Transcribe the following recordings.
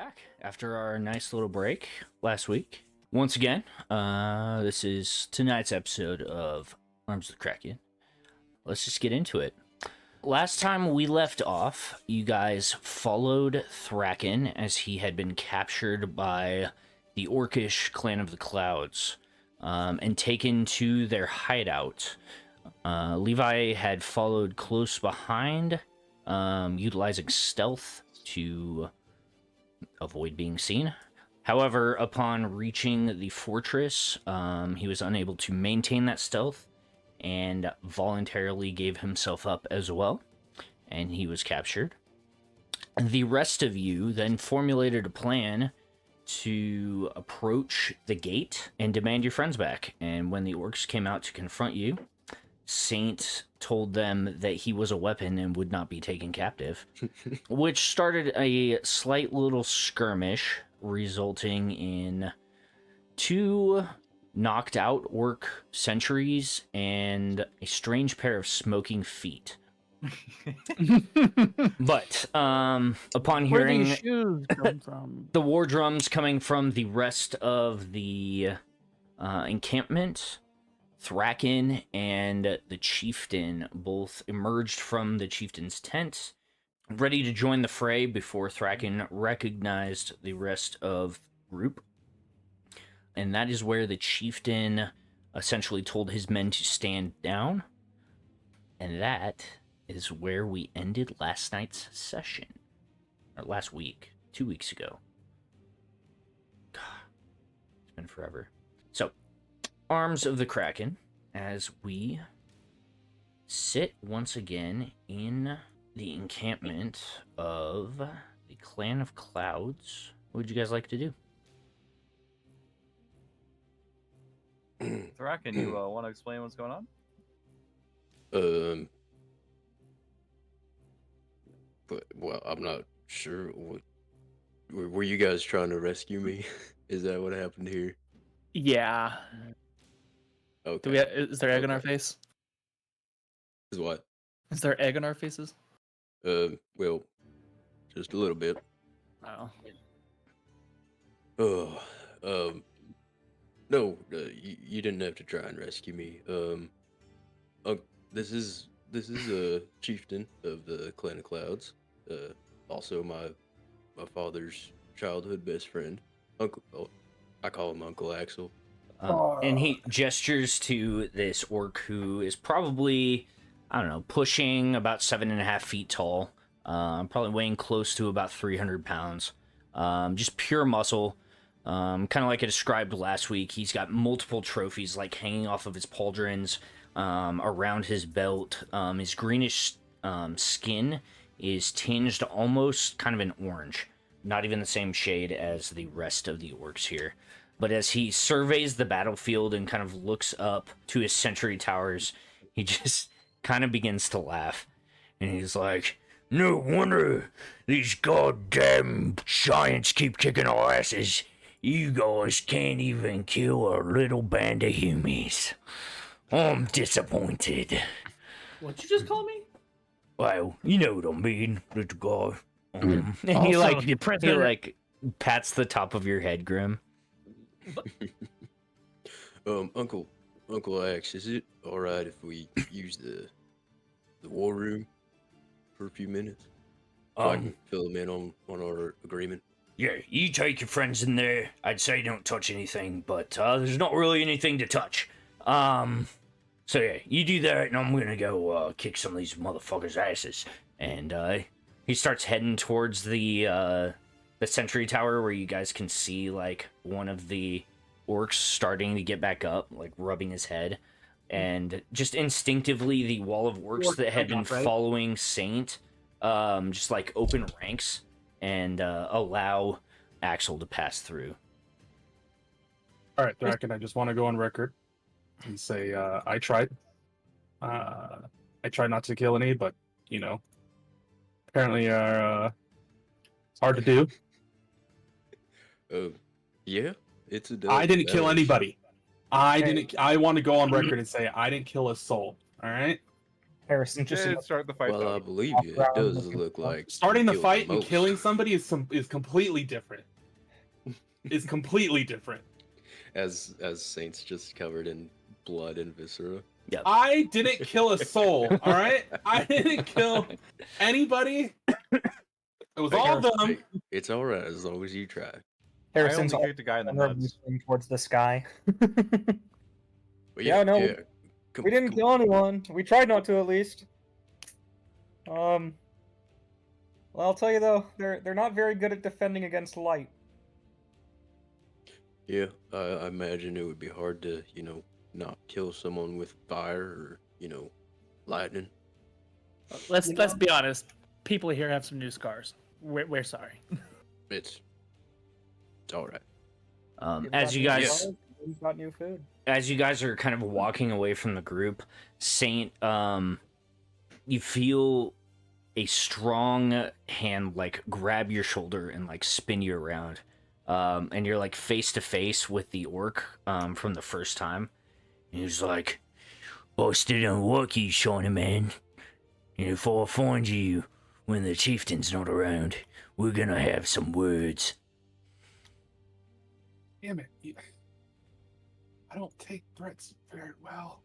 back after our nice little break last week. Once again, this is tonight's episode of Arms of the Kraken. Let's just get into it. Last time we left off, you guys followed Thracken as he had been captured by the Orcish Clan of the Clouds and taken to their hideout. Levi had followed close behind, utilizing stealth to avoid being seen. However, upon reaching the fortress, he was unable to maintain that stealth and voluntarily gave himself up as well, and he was captured. The rest of you then formulated a plan to approach the gate and demand your friends back. And when the orcs came out to confront you, Saint told them that he was a weapon and would not be taken captive, which started a slight little skirmish, resulting in 2 knocked out orc sentries and a strange pair of smoking feet. But upon hearing these shoes come from? the war drums coming from the rest of the encampment, Thracken and the chieftain both emerged from the chieftain's tent, ready to join the fray before Thracken recognized the rest of the group. And that is where the chieftain essentially told his men to stand down. And that is where we ended last night's session. Or last week, 2 weeks ago. God, it's been forever. So, Arms of the Kraken, as we sit once again in the encampment of the Clan of Clouds. What would you guys like to do? Thracken, you want to explain what's going on? But well, I'm not sure. Were you guys trying to rescue me? Is that what happened here? Yeah. Okay. Is there egg on our face? Is what? Is there egg on our faces? Well, just a little bit. Oh. Oh, no, you didn't have to try and rescue me. This is a chieftain of the Clan of Clouds. Also my father's childhood best friend, Uncle. Oh, I call him Uncle Axel. And he gestures to this orc who is probably, I don't know, pushing about 7.5 feet tall. Probably weighing close to about 300 pounds. Just pure muscle. Kind of like I described last week, he's got multiple trophies like hanging off of his pauldrons, around his belt. His greenish skin is tinged almost kind of an orange, not even the same shade as the rest of the orcs here. But as he surveys the battlefield and kind of looks up to his sentry towers, he just kind of begins to laugh. And he's like, "No wonder these goddamn giants keep kicking our asses. You guys can't even kill a little band of humies. I'm disappointed." What'd you just call me? Well, you know what I mean, little guy. And Also, he the like pats the top of your head, Grimm. Uncle Axe, is it all right if we use the war room for a few minutes? So I can fill them in on our agreement. Yeah, you take your friends in there. I'd say don't touch anything, but there's not really anything to touch. So yeah, you do that, and I'm gonna go kick some of these motherfuckers' asses. And he starts heading towards the sentry tower where you guys can see like one of the orcs starting to get back up, like rubbing his head. And just instinctively, the wall of orcs that had been following Saint just like open ranks and allow Axel to pass through. All right, Thracken, I just want to go on record and say I tried. I tried not to kill any, but you know, apparently it's hard to do. Yeah, it's a. I didn't kill anybody. I want to go on record and say I didn't kill a soul. All right. Harrison just Did start the fight Well, I though. believe you. It Round does looking look for- like Starting the you killed fight and most. killing somebody is completely different. Is completely different. As Saint's just covered in blood and viscera. I didn't kill a soul. All right, I didn't kill anybody. It was all them. Hey, it's all right as long as you try. Harrison's I only kicked a guy in the nuts. moving towards the sky. But Yeah, no, yeah. we didn't kill anyone. We tried not to, at least. Well, I'll tell you though, they're not very good at defending against light. Yeah, I imagine it would be hard to, not kill someone with fire or, lightning. Let's be honest. People here have some new scars. We're sorry. It's all right. As you guys, We've got new food. as you guys are kind of walking away from the group, Saint, you feel a strong hand like grab your shoulder and like spin you around, and you're like face to face with the orc from the first time. And he's like, "Busted unlucky, Shawnee man. And if I find you when the chieftain's not around, we're gonna have some words." Damn it! I don't take threats very well.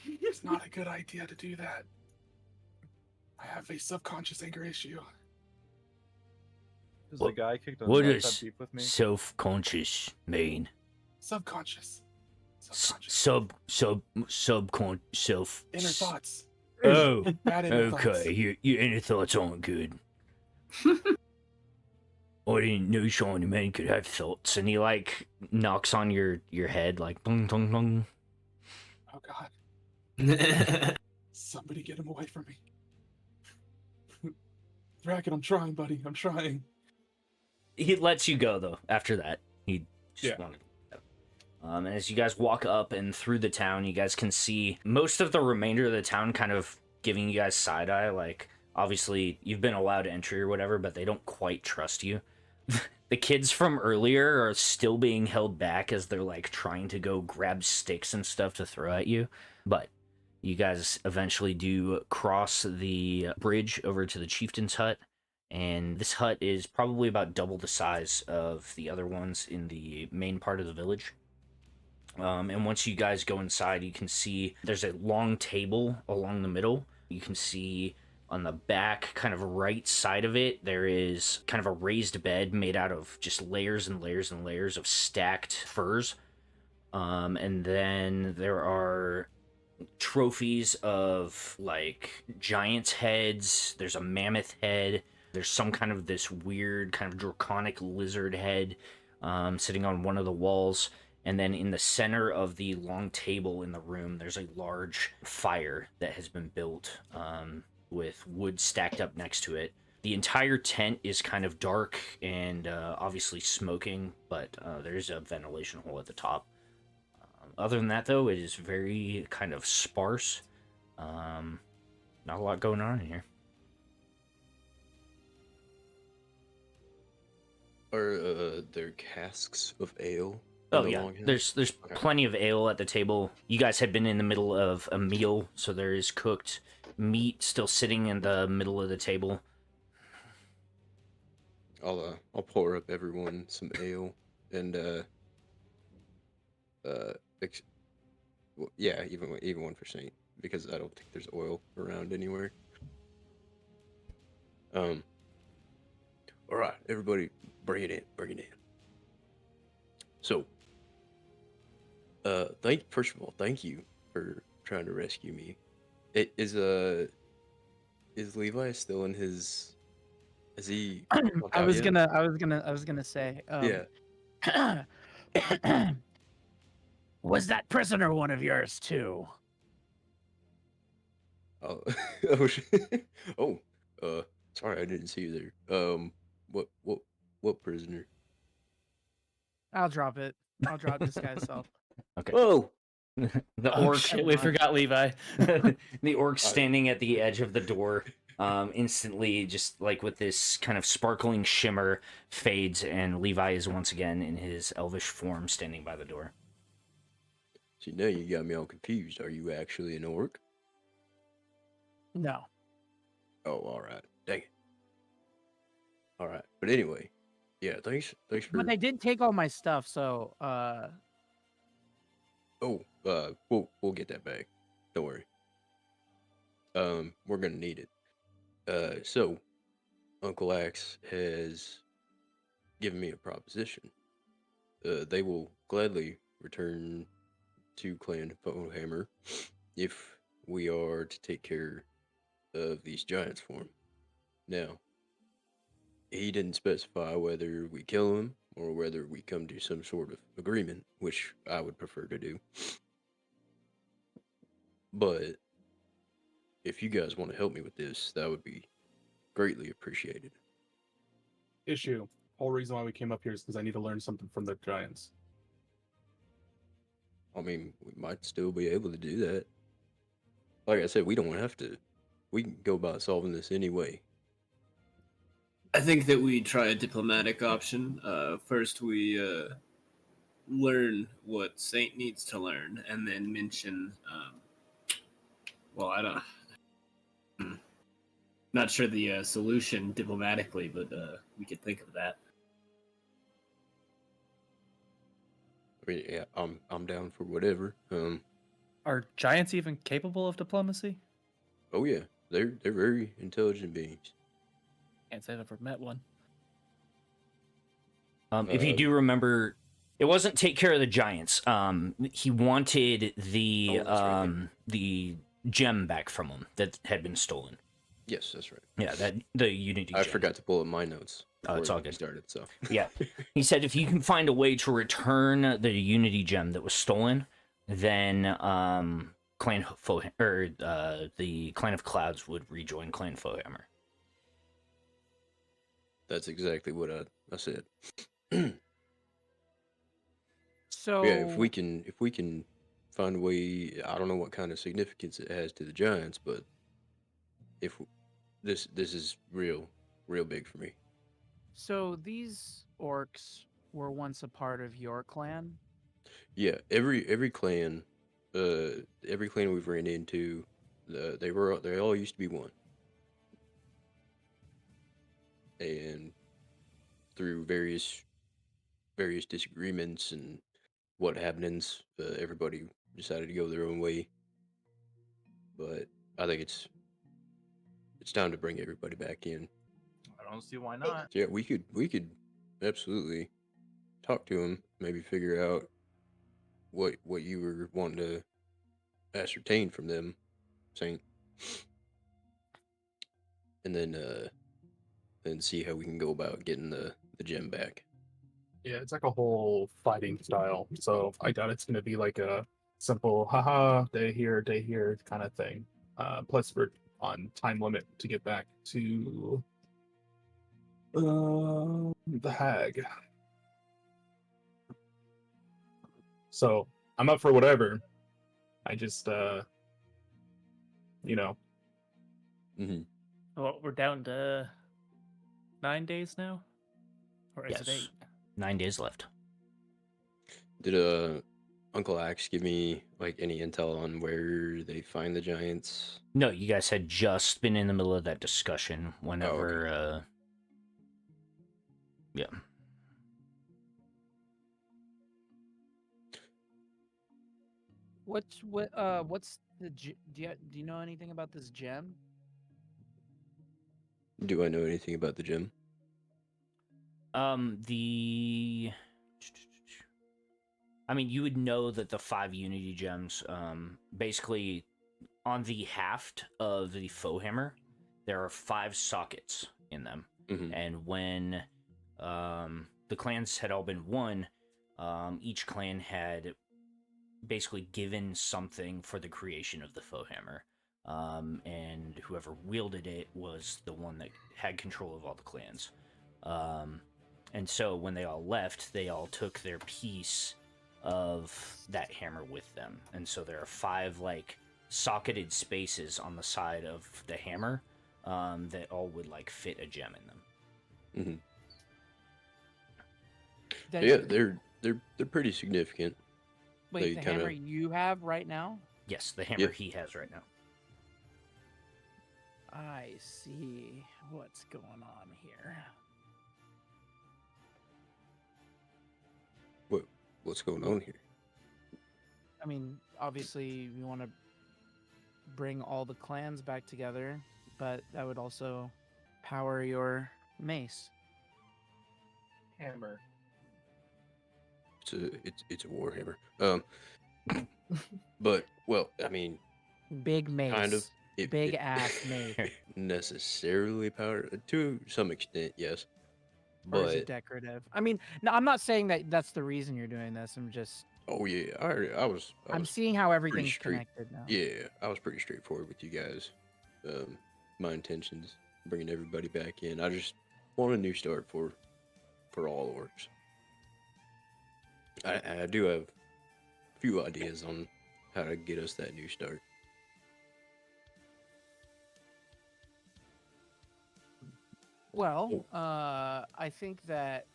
It's not a good idea to do that. I have a subconscious anger issue. Does the guy kicked a What nuts does have beef with me? self-conscious mean? Subconscious. Self. Inner thoughts. Oh, Bad inner thoughts. okay. Your inner thoughts aren't good. I didn't know Shawnee man could have thoughts, and he like knocks on your head like dong dong dong. Oh God. Somebody get him away from me. Thracken, I'm trying, buddy. I'm trying. He lets you go though. After that, he just Yeah. wanted. And as you guys walk up and through the town, you guys can see most of the remainder of the town kind of giving you guys side eye. Like, obviously, you've been allowed to entry or whatever, but they don't quite trust you. The kids from earlier are still being held back as they're like trying to go grab sticks and stuff to throw at you. But you guys eventually do cross the bridge over to the chieftain's hut. And this hut is probably about double the size of the other ones in the main part of the village. And once you guys go inside, you can see there's a long table along the middle. You can see on the back, kind of right side of it, there is kind of a raised bed made out of just layers and layers and layers of stacked furs. And then there are trophies of like giant's heads. There's a mammoth head. There's some kind of this weird kind of draconic lizard head sitting on one of the walls. And then in the center of the long table in the room, there's a large fire that has been built with wood stacked up next to it. The entire tent is kind of dark and obviously smoking, but there's a ventilation hole at the top. Other than that, though, it is very kind of sparse. Not a lot going on in here. Are there casks of ale? Oh in the yeah, long house? there's Okay. plenty of ale at the table. You guys had been in the middle of a meal, so there is cooked meat still sitting in the middle of the table. I'll pour up everyone some ale and yeah, even one for Saint, because I don't think there's oil around anywhere. All right, everybody, bring it in. So, first of all, thank you for trying to rescue me. Is Levi still in his? Is he? I was gonna say. Yeah. Was that prisoner one of yours too? Oh, sorry, I didn't see you there. What prisoner? I'll drop it. I'll drop disguise self. Okay. Oh, The Oh orc, shit, we forgot Levi. the orc standing at the edge of the door, instantly just like with this kind of sparkling shimmer fades, and Levi is once again in his elvish form standing by the door. see, now you got me all confused. Are you actually an orc? No. Oh, all right. Dang it. All right, but anyway, yeah. Thanks for. But they did take all my stuff, so We'll get that back. Don't worry. We're gonna need it. So Uncle Axe has given me a proposition. They will gladly return to Clan Foehammer if we are to take care of these giants for him. Now, he didn't specify whether we kill him or whether we come to some sort of agreement, which I would prefer to do. But if you guys want to help me with this, that would be greatly appreciated. Issue. Whole reason why we came up here is because I need to learn something from the giants. I mean, we might still be able to do that. Like I said, we don't have to. We can go about solving this anyway. I think that we try a diplomatic option. First, we learn what Saint needs to learn, and then mention. Well, I don't. Not sure the solution diplomatically, but we could think of that. I mean, yeah, I'm down for whatever. Are giants even capable of diplomacy? Oh yeah, they're very intelligent beings. Can't say I've ever met one. If you do remember, it wasn't take care of the giants. He wanted the the gem back from him that had been stolen. Yes, that's right. Yeah, that the Unity I gem. forgot to pull up my notes. Oh, it's all before we good. started, so Yeah, he said if you can find a way to return the Unity gem that was stolen, then Clan the Clan of Clouds would rejoin Clan Foehammer. that's exactly what I said. so Yeah, if we can find a way, I don't know what kind of significance it has to the giants, but if this is real big for me. So these orcs were once a part of your clan? Yeah, every clan we've ran into, they all used to be one, and through various disagreements and what happenings, everybody decided to go their own way. But I think it's time to bring everybody back in. I don't see why not. So yeah, we could absolutely talk to him, maybe figure out what you were wanting to ascertain from them, Saint, and then see how we can go about getting the gem back. Yeah, it's like a whole fighting style. So I doubt it's going to be like a simple haha, day here kind of thing. Plus, we're on time limit to get back to the hag. So I'm up for whatever. I just, Mm-hmm. Well, we're down to 9 days now? Or is it Yes. 8? 9 days left. Did Uncle Axe give me like any intel on where they find the giants? No, you guys had just been in the middle of that discussion whenever yeah. What's the do you know anything about this gem? Do I know anything about the gem? I mean, you would know that the 5 Unity gems, basically, on the haft of the Foehammer, there are 5 sockets in them. Mm-hmm. And when the clans had all been won, each clan had basically given something for the creation of the Foehammer. And whoever wielded it was the one that had control of all the clans. And so when they all left, they all took their piece of that hammer with them. And so there are 5 like socketed spaces on the side of the hammer that all would like fit a gem in them. Mm-hmm. Yeah, they're pretty significant. Wait, they the hammer you have right now? Yes, the hammer he has right now. I see what's going on here. What's going on here? I mean, obviously, we want to bring all the clans back together, but that would also power your mace. Hammer. It's a warhammer. But well, I mean, Big mace. kind of. Big ass mace. Necessarily power to some extent, yes. Or is But it decorative? I mean, no, I'm not saying that that's the reason you're doing this. I'm just. oh yeah, I was seeing how everything's straight. connected now. Yeah, I was pretty straightforward with you guys. My intentions, bringing everybody back in. I just want a new start for all orcs. I do have a few ideas on how to get us that new start. Well, I think that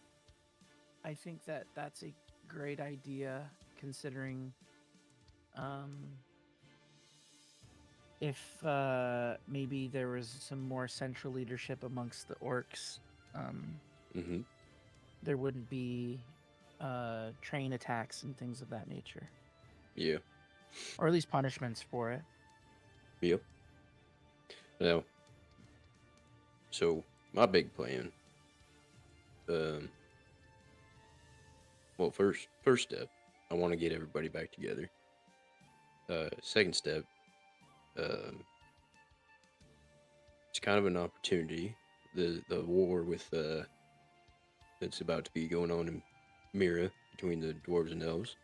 that's a great idea, considering if maybe there was some more central leadership amongst the orcs, Mm-hmm. there wouldn't be train attacks and things of that nature, Yeah. or at least punishments for it. Yep. Now, so my big plan. Well, first step, I want to get everybody back together. Second step, it's kind of an opportunity. The war with that's about to be going on in Mira between the dwarves and elves.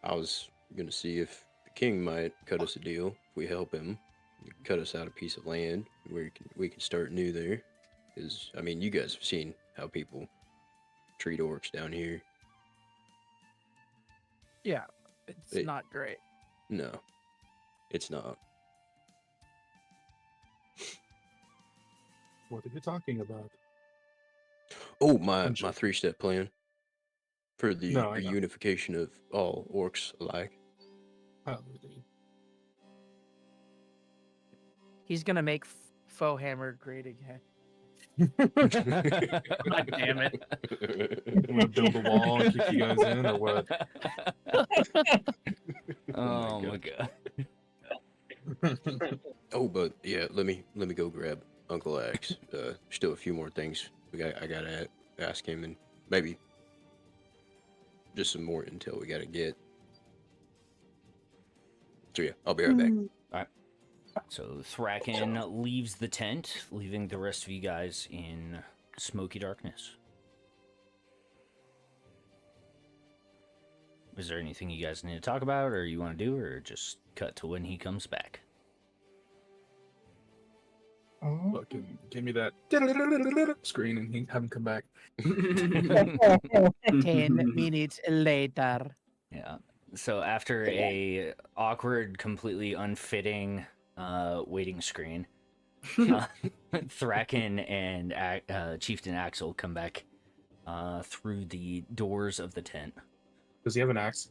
I was gonna see if the king might cut us a deal if we help him, cut us out a piece of land where we can start new there. Because I mean, you guys have seen how people treat orcs down here. Yeah, it's It- not great. No, it's not. What are you talking about? Oh, my I'm sure. 3-step plan for the No, I know. unification of all orcs alike. He's gonna make Foehammer great again. God damn it. I'm gonna build a wall and kick you guys in, or what? Oh my god. Oh, but yeah, let me go grab Uncle Axe. Still a few more things I gotta ask him, and maybe just some more intel we gotta get. So yeah, I'll be right back. So Thracken leaves the tent, leaving the rest of you guys in smoky darkness. Is there anything you guys need to talk about, or you want to do, or just cut to when he comes back? Fucking give me that screen and have him come back. 10 minutes later. Yeah. So after a awkward, completely unfitting waiting screen, Thracken and Chieftain Axel come back through the doors of the tent. Does he have an axe?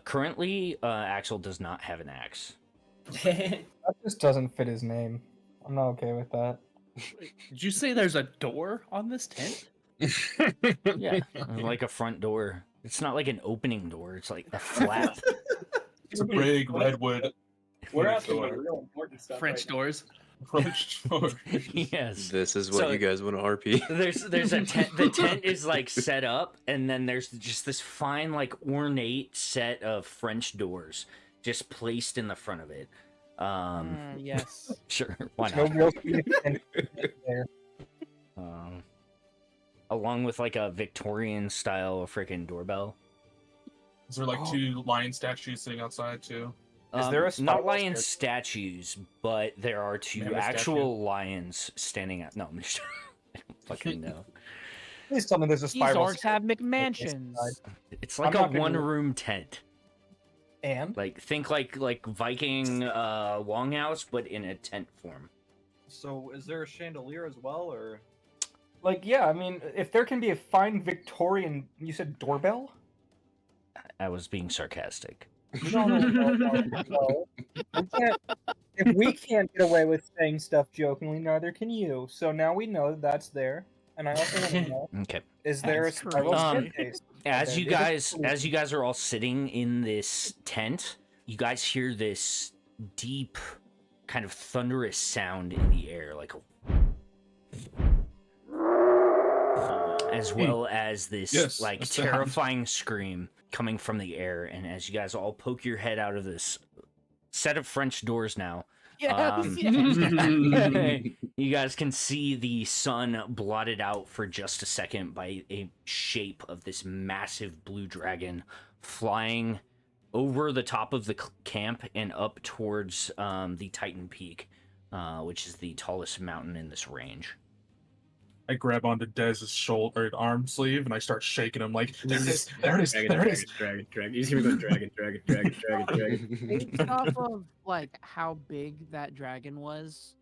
Currently, Axel does not have an axe. That just doesn't fit his name. I'm not okay with that. Did you say there's a door on this tent? Yeah, like a front door. It's not like an opening door. It's like a flap. It's a big redwood. We're asking the real important stuff. French doors. French door. Yes. This is what So- you guys want to RP. There's a tent. The tent is like set up, and then there's just this fine, like ornate set of French doors just placed in the front of it. Yes. Sure, why No not? real significance there. Along with like a Victorian style freaking doorbell. Is there like two lion statues sitting outside too? Is there a not spiral lion staircase? statues, but there are two Mammoth actual lions standing out. No, I'm just, I don't fucking know. Please tell me there's a These spiral orcs have staircase McMansions. inside. It's like I'm a not gonna- one-room tent. And Like think like Viking longhouse, but in a tent form. So, is there a chandelier as well, or? like, yeah, I mean, if there can be a fine Victorian, you said doorbell? I was being sarcastic. No. We can't. If we can't get away with saying stuff jokingly, neither can you. So now we know that that's there. And I also want to know, Okay. is there a That's spiral crazy. staircase? As you Is it guys are all sitting in this tent, you guys hear this deep, kind of thunderous sound in the air, like as well as this Yes, like a sound. terrifying scream coming from the air. And as you guys all poke your head out of this set of French doors now, Yes, you guys can see the sun blotted out for just a second by a shape of this massive blue dragon flying over the top of the camp and up towards the Titan Peak, which is the tallest mountain in this range. I grab onto Dez's shoulder, or arm sleeve, and I start shaking him like, there it is, there it is, there it is. Dragon. You see me go dragon. Based off of like how big that dragon was,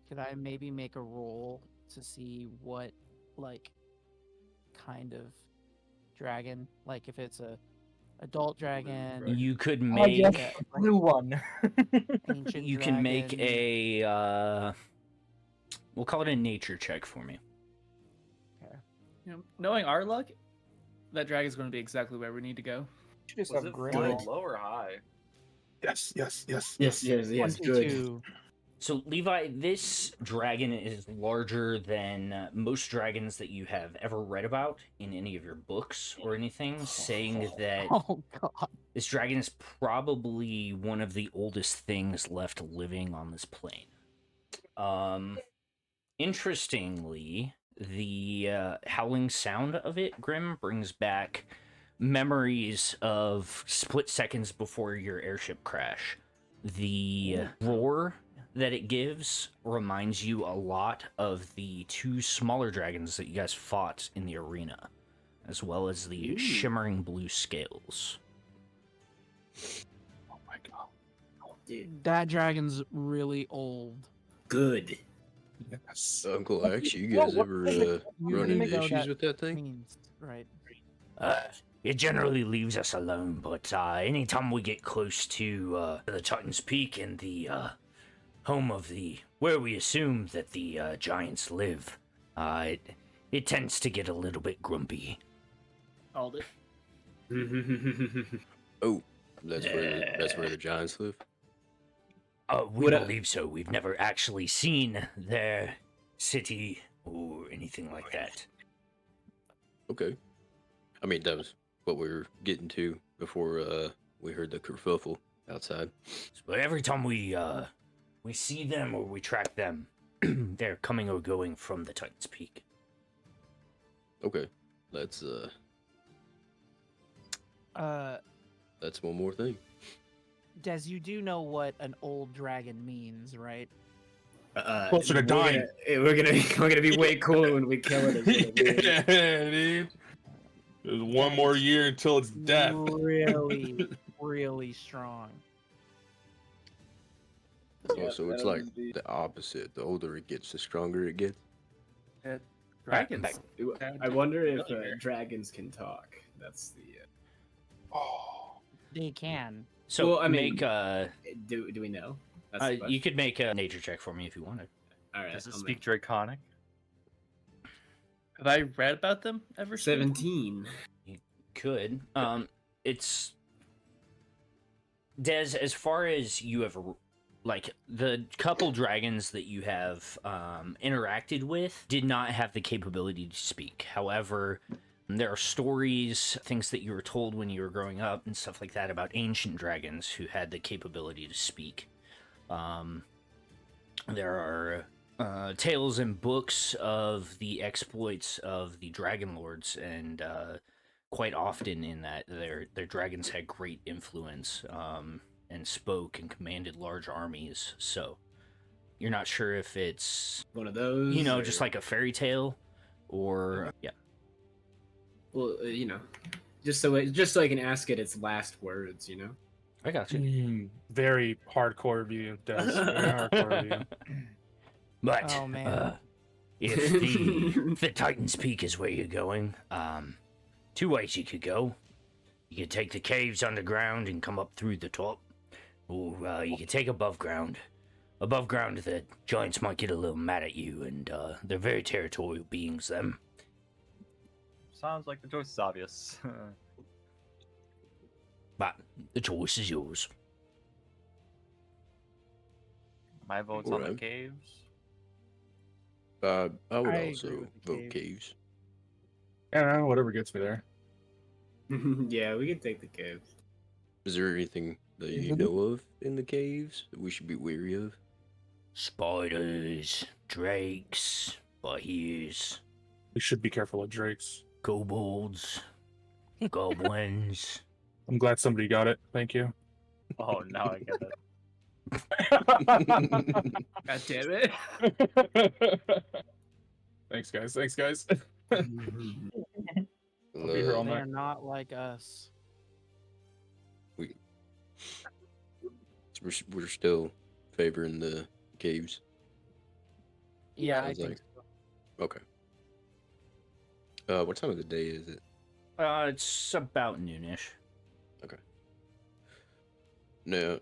could I maybe make a roll to see what like kind of dragon, like if it's a adult dragon, You could Oh, make yes, Yeah, the blue one. ancient you can make dragon. a we'll call it a nature check for me. You know, knowing our luck, that dragon's going to be exactly where we need to go. Just Was have it Grimm. flying low or high? Yes. Yes, good. 22. So, Levi, this dragon is larger than most dragons that you have ever read about in any of your books or anything, saying that Oh god. this dragon is probably one of the oldest things left living on this plane. Interestingly, the howling sound of it, Grimm, brings back memories of split seconds before your airship crash. The roar that it gives reminds you a lot of the two smaller dragons that you guys fought in the arena, as well as the shimmering blue scales. Oh my god. Dude, That dragon's really old. good. Yes. Uncle Axe, you Well, guys what ever does it run mean into though issues that with that thing? Means, right. It generally leaves us alone, but anytime we get close to the Titan's Peak and the home of where we assume that the giants live, it tends to get a little bit grumpy. Called it. Oh, that's where the giants live. We What a- believe so. We've never actually seen their city or anything like that. Okay. I mean, that was what we were getting to before we heard the kerfuffle outside. But every time we see them or we track them, they're coming or going from the Titan's Peak. Okay, that's one more thing. Des, you do know what an old dragon means, right? Closer to dying. We're gonna be way cooler when we kill it. Yeah, dude. There's one more year until it's death. Really, really strong. Oh, so it's like the opposite. The older it gets, the stronger it gets. Dragons. I wonder if dragons can talk. That's the. Oh. They can. So Well, I mean, make a. Do we know? That's the You question. could make a nature check for me if you wanted. All right. Does it I'll speak make Draconic? Have I read about them ever? 17. Could. It's Des, as far as you have, like, the couple dragons that you have interacted with did not have the capability to speak. However, there are stories, things that you were told when you were growing up and stuff like that about ancient dragons who had the capability to speak. There are tales and books of the exploits of the dragon lords, and quite often in that their dragons had great influence and spoke and commanded large armies. So you're not sure if it's One of those. just or- like a fairy tale or yeah. Well, just so I can ask it its last words. I got you. Very hardcore view, Des. Very hardcore view. But Oh, man. if the Titan's Peak is where you're going, two ways you could go. You could take the caves underground and come up through the top, or you could take above ground above ground, the giants might get a little mad at you, and they're very territorial beings, them. Sounds like the choice is obvious. But the choice is yours. My vote's on the Alright. caves. I would I agree also with the vote caves. caves. Yeah, whatever gets me there. Yeah, we can take the caves. Is there anything that you know of in the caves that we should be wary of? Spiders, drakes, bahirs, We should be careful of drakes. kobolds, goblins. I'm glad somebody got it. Thank you. Oh, now I get it. God damn it. Thanks, guys. Thanks, guys. Well, I'll be here all They night. are not like us. we're still favoring the caves. Yeah, I Sounds think like- so. Okay. What time of the day is it? It's about noonish. Now,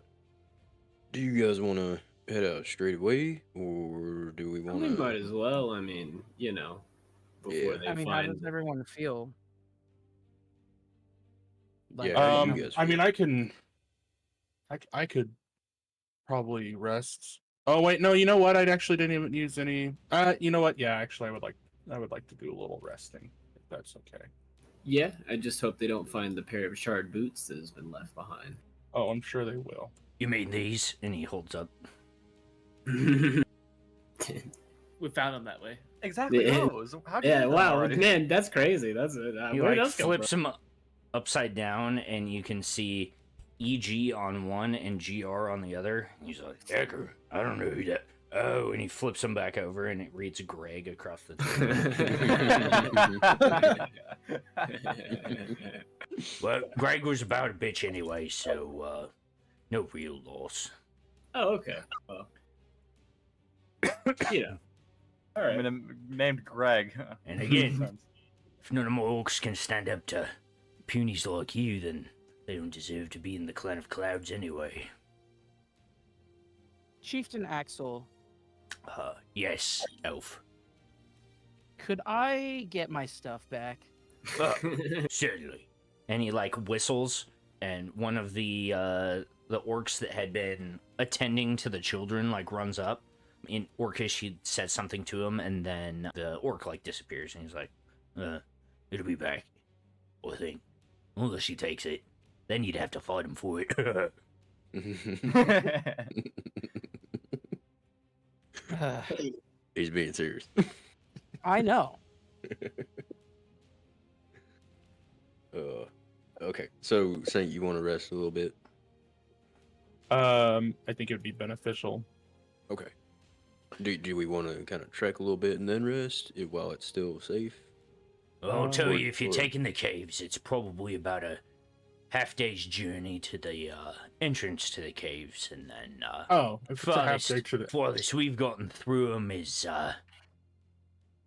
do you guys want to head out straight away, or do we want We to? might as well. I mean, you know, before Yeah. they I mean, how find. does everyone feel? Like, Yeah, Um, you guys I mean, feel. I could probably rest. Oh wait, no. You know what? I actually didn't even use any. You know what? Yeah, actually, I would like to do a little resting, if that's okay. Yeah, I just hope they don't find the pair of shard boots that has been left behind. Oh, I'm sure they will. You mean these? And he holds up. We found them that way. Exactly Yeah. those. How do you Yeah, get them wow, already? man, that's crazy. That's He where like else come flips from? them upside down, and you can see EG on one and GR on the other. He's like, Ecker, I don't know who that. Oh, and he flips them back over, and it reads Greg across the table. Well, Greg was about a bitch anyway, so no real loss. Oh, okay. Well, you know. All I right. mean, I'm named Greg. And again, if none of my orcs can stand up to punies like you, then they don't deserve to be in the clan of clouds anyway. Chieftain Axel, Yes, elf. could I get my stuff back? Certainly. And he like whistles, and one of the orcs that had been attending to the children like runs up. In Orcish, he says something to him, and then the orc like disappears, and he's like, "It'll be back, I think, unless he takes it. Then you'd have to fight him for it." He's being serious. I know. Okay. So, Saint, you want to rest a little bit? I think it would be beneficial. Okay. Do we want to kind of trek a little bit and then rest while it's still safe? I'll tell Or- you, if you're or- taking the caves, it's probably about a half-day's journey to the entrance to the caves, and then Oh, if it's a half farthest, day to the. farthest we've gotten through them is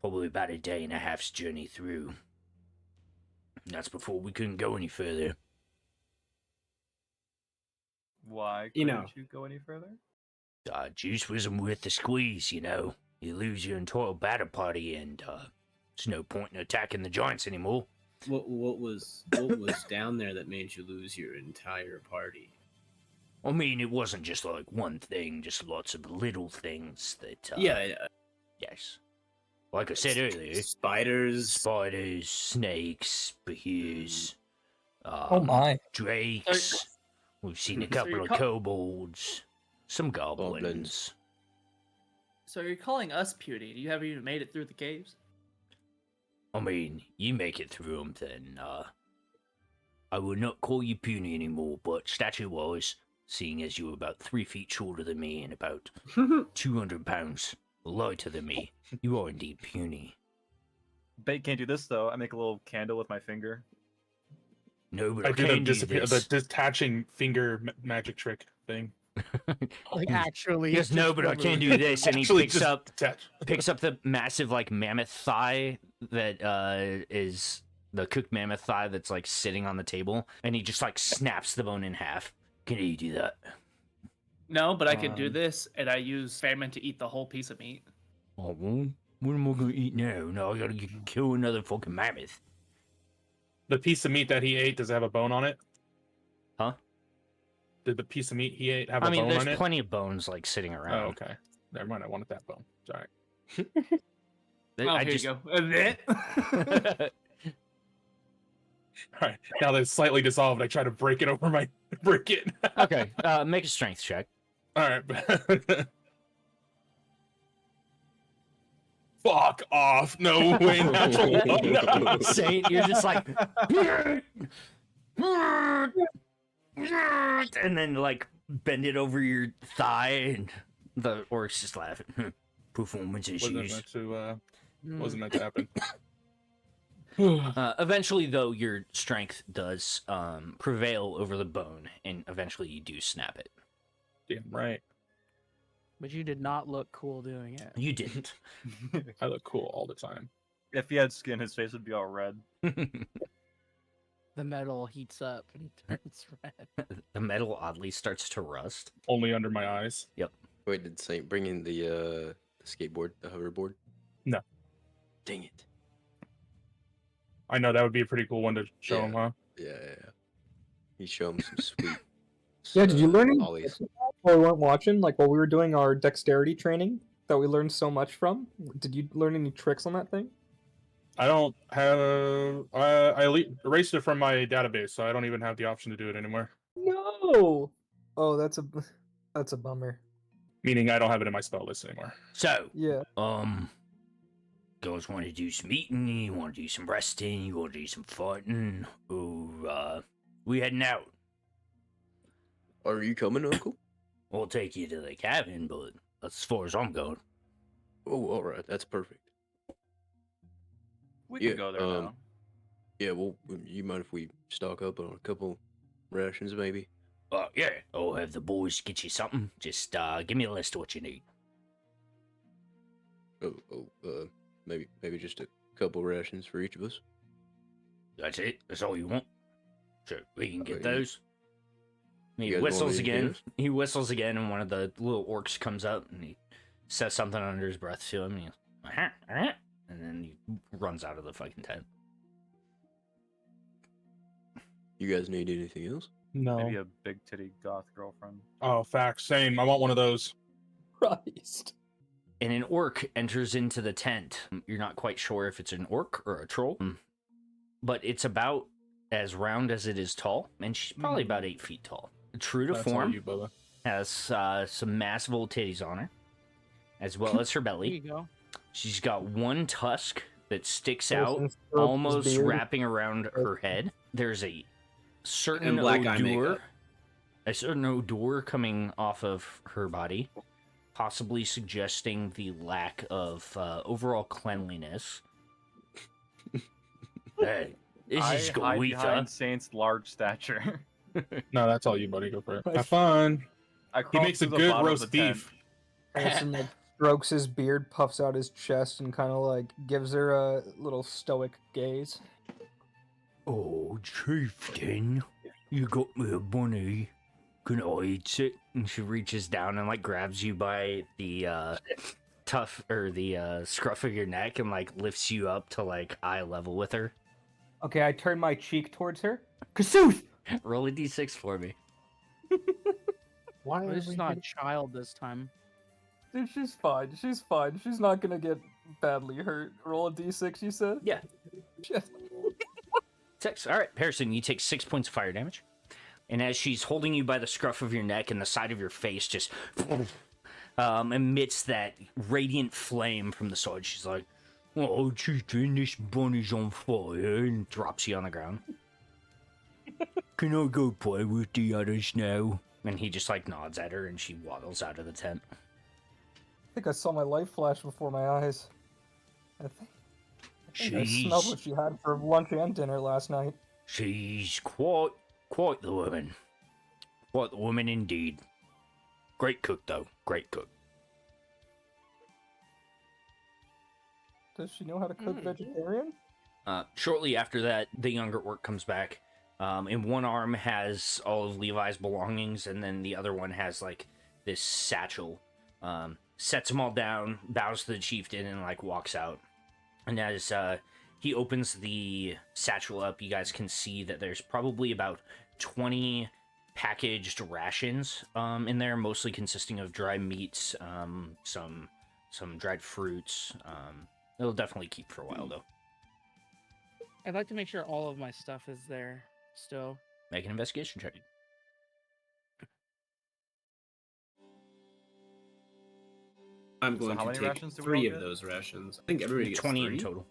probably about a day and a half's journey through. That's before we couldn't go any further. Why You couldn't know. you go any further? Juice wasn't worth the squeeze, you know. You lose your entire battle party, and there's no point in attacking the giants anymore. What was down there that made you lose your entire party? I mean, it wasn't just like one thing, just lots of little things that. Yeah, Yes. Like I said earlier, spiders. spiders, snakes, bahirs, Oh my. drakes. We've seen a So couple you're of co- kobolds, some goblins. Goblins. So you're calling us puny? You haven't even made it through the caves? I mean, you make it through them, then I will not call you puny anymore. But statue-wise, seeing as you're about 3 feet shorter than me and about 200 pounds lighter than me, you are indeed puny. Bait can't do this though. I make a little candle with my finger. No, but I I do the can do disappear, this. the detaching finger magic trick thing. Like, actually. Yes, no, but I can do this, and he Actually, picks just up detach. the massive like mammoth thigh that is the cooked mammoth thigh that's like sitting on the table, and he just like snaps the bone in half. Can you do that? No, but I can do this, and I use famine to eat the whole piece of meat. Oh, well, what am I gonna eat now? No, I gotta kill another fucking mammoth. The piece of meat that he ate, does it have a bone on it? Huh? Did the piece of meat he ate have a I mean, bone there's on it? plenty of bones like sitting Oh, around. okay. Never mind. I wanted that bone. Sorry. Oh, here you go. All right. Now that it's slightly dissolved, I try to break it over my break it. Okay, make a strength check. All right. Fuck off! No way, natural one. No. Saint, you're just like, and then like bend it over your thigh, and the orc's just laughing. Performance issues. Wasn't meant to happen. Eventually, though, your strength does prevail over the bone, and eventually you do snap it. Damn right. But you did not look cool doing it. You didn't. I look cool all the time. If he had skin, his face would be all red. The metal heats up and turns red. The metal oddly starts to rust. Only under my eyes. Yep. Wait, did Saint bring in the skateboard, the hoverboard? No. Dang it. I know that would be a pretty cool one to show Yeah. him, huh? Yeah. He showed him some sweet. Yeah, did you learn any ollies. while we weren't watching? Like while we were doing our dexterity training that we learned so much from? Did you learn any tricks on that thing? I don't have. I erased it from my database, so I don't even have the option to do it anymore. No. Oh, that's a bummer. Meaning I don't have it in my spell list anymore. So, Yeah. guys want to do some eating? You want to do some resting? You want to do some fighting? Or we heading out? Are you coming, Uncle? We'll take you to the cabin, but that's as far as I'm going. Oh, all right. That's perfect. We Yeah, can go there now. Yeah, well, you mind if we stock up on a couple rations, maybe? Yeah. I'll have the boys get you something. Just give me a list of what you need. Maybe just a couple rations for each of us. That's it? That's all you want? Sure, we can get Yeah. those. He You guys want whistles anything again. else? He whistles again, and one of the little orcs comes up, and he says something under his breath to him. And he goes, and then he runs out of the fucking tent. You guys need anything else? No. Maybe a big titty goth girlfriend. Oh, facts. Same. I want one of those. Christ. And an orc enters into the tent. You're not quite sure if it's an orc or a troll, but it's about as round as it is tall, and she's probably about 8 feet tall. True to That's all form, you, Bubba. has some massive old titties on her, as well as her There belly. you go. She's got one tusk that sticks Hareson out, strokes his almost beard. wrapping around her head. There's a certain And black eye odor, makeup. a certain odor coming off of her body, possibly suggesting the lack of overall cleanliness. Hey, this I is hide Goethe. behind Saint's large stature. No, that's all you, buddy. Go for it. Have fun. I He crawl makes a through the good bottom of roast the tent. beef. Harrison like strokes his beard, puffs out his chest, and kind of like gives her a little stoic gaze. Oh, chieftain, you got me a bunny. Can I eat it? And she reaches down and like grabs you by the scruff of your neck and like lifts you up to like eye level with her. Okay, I turn my cheek towards her. Kasooth! Roll a d6 for me. Why Well, this is not a child this time. Dude, she's fine. She's fine. She's not gonna get badly hurt. Roll a d6, you said? Yeah. Shit. 6. All right, Hareson, you take 6 points of fire damage. And as she's holding you by the scruff of your neck and the side of your face just emits that radiant flame from the sword, she's like, "Oh, chieftain, this bunny's on fire," and drops you on the ground. Can I go play with the others now? And he just like nods at her and she waddles out of the tent. I think I saw my life flash before my eyes. I think I smelled what she had for lunch and dinner last night. She's quite the woman. Quite the woman indeed. Great cook, though. Great cook. Does she know how to cook vegetarian? Shortly after that, the younger orc comes back. And one arm has all of Levi's belongings, and then the other one has, like, this satchel, sets them all down, bows to the chieftain, and like walks out. And as he opens the satchel up, you guys can see that there's probably about 20 packaged rations in there, mostly consisting of dry meats, some dried fruits. It'll definitely keep for a while though. I'd like to make sure all of my stuff is there still. Make an investigation check. I'm going how to many take rations do we 3 all of get? those rations. I think everybody gets 20 3. in total.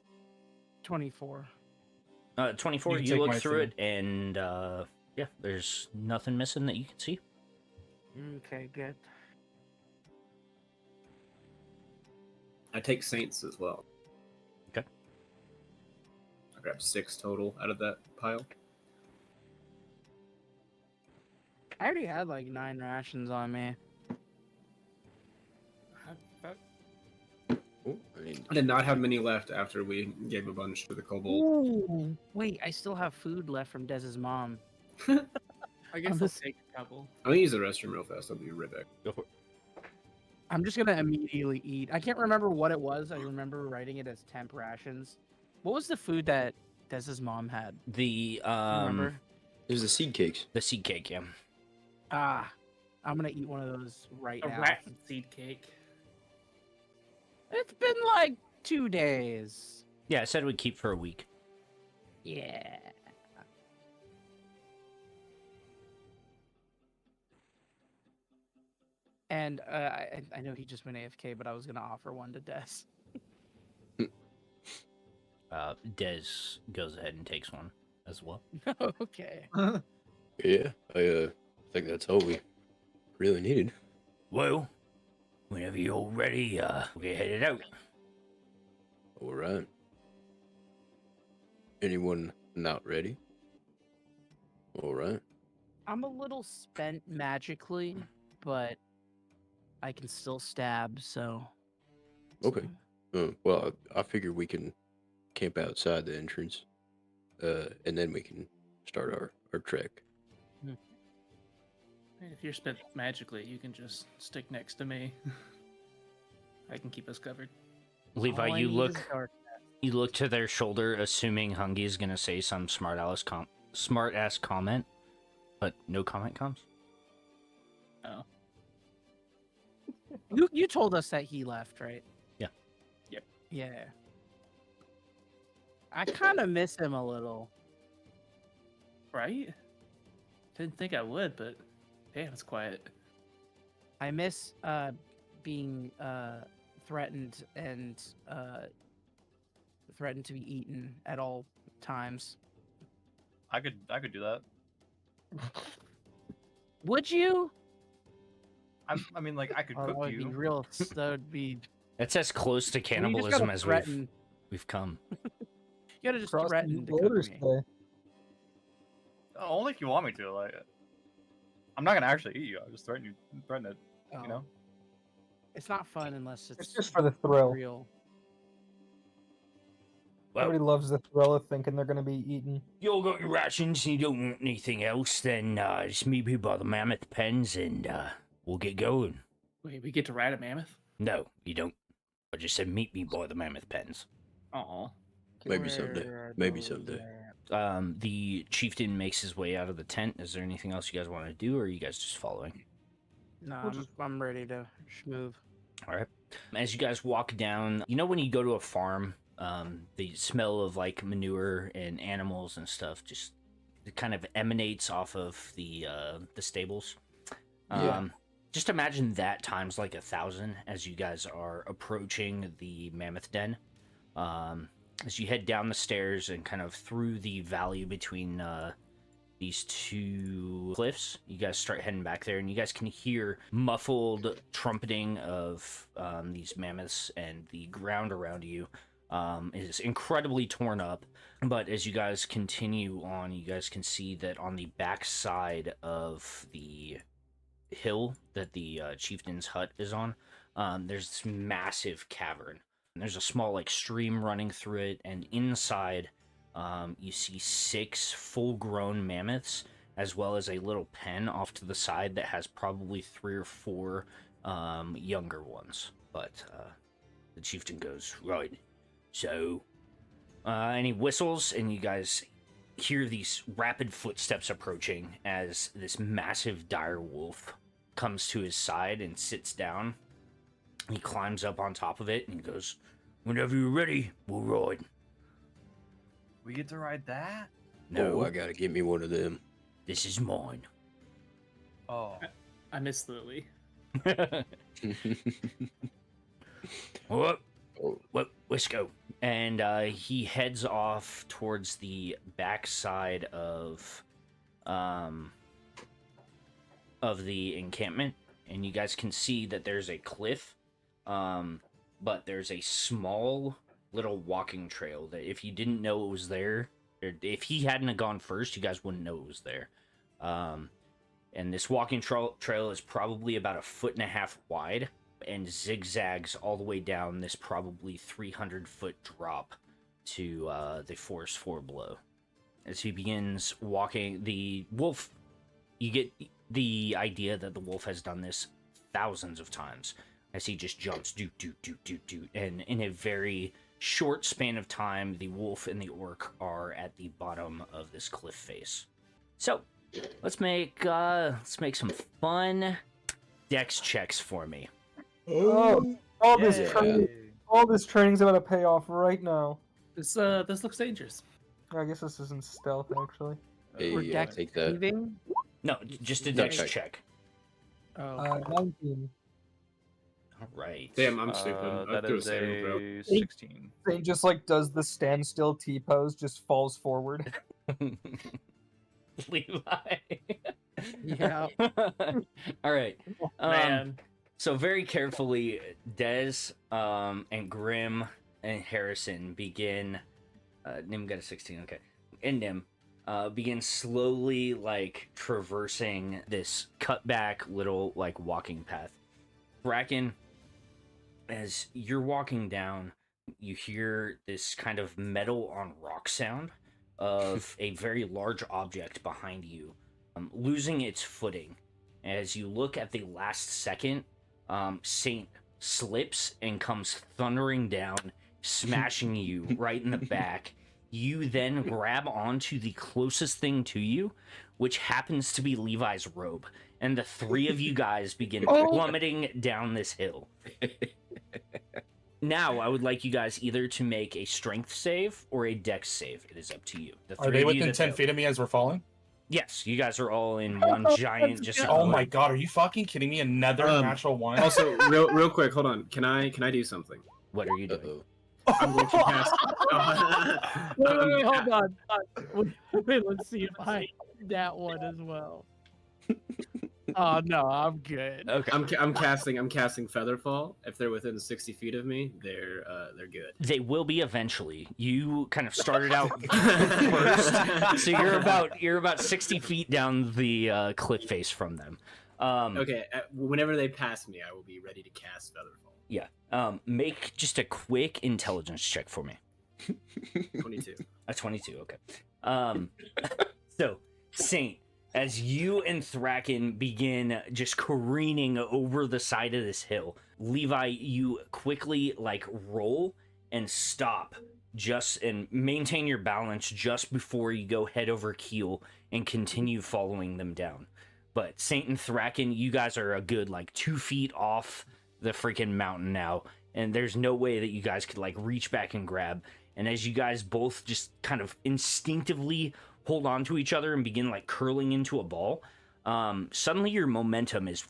24. 24. You can You take look my through three. it, and yeah, there's nothing missing that you can see. Okay, good. I take Saints as well. Okay. I grab 6 total out of that pile. I already had like 9 rations on me. Oh, I mean, I did not have many left after we gave a bunch to the kobold. Ooh, wait, I still have food left from Dez's mom. I guess I'm I'll just- take a couple. I'm gonna use the restroom real fast. I'll be right back. Go for it. I'm just gonna immediately eat. I can't remember what it was. I remember writing it as temp rations. What was the food that Dez's mom had? The Do you remember? there's the seed cakes. the seed cake, yeah. Ah, I'm gonna eat one of those right A now. rat and seed cake. It's been like 2 days. Yeah, I said we'd keep for a week. Yeah. And I know he just went AFK, but I was gonna offer one to Des. Dez goes ahead and takes one as well. Okay. Yeah, I think that's all we really needed. Well, whenever you're all ready, we'll get headed out. All right. Anyone not ready? All right. I'm a little spent magically, but I can still stab, so. Okay. Well, I figure we can camp outside the entrance, and then we can start our trek. If you're spent magically, you can just stick next to me. I can keep us covered. Levi, All I you need look is dark. you look to their shoulder, assuming Hungy is gonna say some smart ass comment, but no comment comes. Oh. You told us that he left, right? Yeah. Yep. Yeah. I kind of miss him a little. Right? Didn't think I would, but damn, it's quiet. I miss being threatened and threatened to be eaten at all times. I could do that. Would you? I mean, like I could Oh, that cook would be you. real. That would be. That's as close to You just cannibalism gotta as threaten. we've come. You gotta just Crossing threaten the to cook borders me. today. Only if you want me to. Like, I'm not gonna actually eat you. I'll just threaten it. Oh. You know. It's not fun unless it's It's just for the thrill. real. Well, Everybody loves the thrill of thinking they're going to be eaten. you all got your rations and you don't want anything else, then just meet me by the mammoth pens and we'll get going. Wait, we get to ride a mammoth? No, you don't. I just said meet me by the mammoth pens. Aw. Maybe someday. Where are Maybe those someday. at? The chieftain makes his way out of the tent. Is there anything else you guys want to do, or are you guys just following? No, I'm ready to move. All right. As you guys walk down, you know when you go to a farm, the smell of like manure and animals and stuff just it kind of emanates off of the stables. Yeah. Just imagine that times like 1,000 as you guys are approaching the mammoth den. As you head down the stairs and kind of through the valley between these two cliffs, you guys start heading back there, and you guys can hear muffled trumpeting of these mammoths, and the ground around you is incredibly torn up. But as you guys continue on, you guys can see that on the back side of the hill that the chieftain's hut is on, there's this massive cavern. And there's a small like stream running through it, and inside you see 6 full-grown mammoths as well as a little pen off to the side that has probably 3 or 4 younger ones. But the chieftain goes, right, so, and he whistles, and you guys hear these rapid footsteps approaching as this massive dire wolf comes to his side and sits down. He climbs up on top of it and he goes, whenever you're ready, we'll ride. We get to ride that? No, Oh, I gotta get me one of them. this is mine. Oh. I miss Lily. What? Oh. What? Let's go. And he heads off towards the backside of the encampment, and you guys can see that there's a cliff, but there's a small little walking trail that if you didn't know it was there, or if he hadn't have gone first, you guys wouldn't know it was there. And this walking trail is probably about 1.5 feet wide and zigzags all the way down this probably 300-foot drop to the forest floor below. As he begins walking, the wolf, you get the idea that the wolf has done this thousands of times as he just jumps, doot, doot, doot, doot, doot, and in a very short span of time, the wolf and the orc are at the bottom of this cliff face. So, let's make some fun dex checks for me. Oh, all this Yay. training, all this training's about to pay off right now. This looks dangerous. I guess this isn't stealth actually. Hey, We're I'll dex take that. saving? No, just a dex Okay. check. Oh, 19. All right. Damn, I'm stupid. I That threw a is saving throw. a 16. Thing just like does the standstill T pose, just falls forward. Levi. Yeah. All right. Man. So very carefully, Dez and Grimm and Hareson begin. Nim got a 16. Okay, and Nim begin slowly like traversing this cutback little like walking path. Thracken, as you're walking down, you hear this kind of metal on rock sound of a very large object behind you losing its footing. As you look at the last second, Saint slips and comes thundering down, smashing you right in the back. You then grab onto the closest thing to you, which happens to be Levi's robe, and the 3 of you guys begin plummeting down this hill. Now, I would like you guys either to make a strength save or a dex save. It is up to you. The Are 3 they of you within that 10 fail. feet of me as we're falling? Yes, you guys are all in one giant. Just Oh my god, are you fucking kidding me? Another natural one? Also, real quick, hold on. Can I do something? What are you doing? Uh-oh. I'm going to cast. wait, hold on. Wait, let's see if I that one as well. Oh no, I'm good. Okay. I'm casting Featherfall. If they're within 60 feet of me, they're good. They will be eventually. You kind of started out first, so you're about 60 feet down the cliff face from them. Okay, whenever they pass me, I will be ready to cast Featherfall. Yeah. Make just a quick intelligence check for me. 22. A 22. Okay. So Saint, as you and Thracken begin just careening over the side of this hill, Levi, you quickly like roll and stop and maintain your balance just before you go head over keel and continue following them down. But Saint and Thracken, you guys are a good like 2 feet off the freaking mountain now, and there's no way that you guys could like reach back and grab. And as you guys both just kind of instinctively hold on to each other and begin like curling into a ball, suddenly your momentum is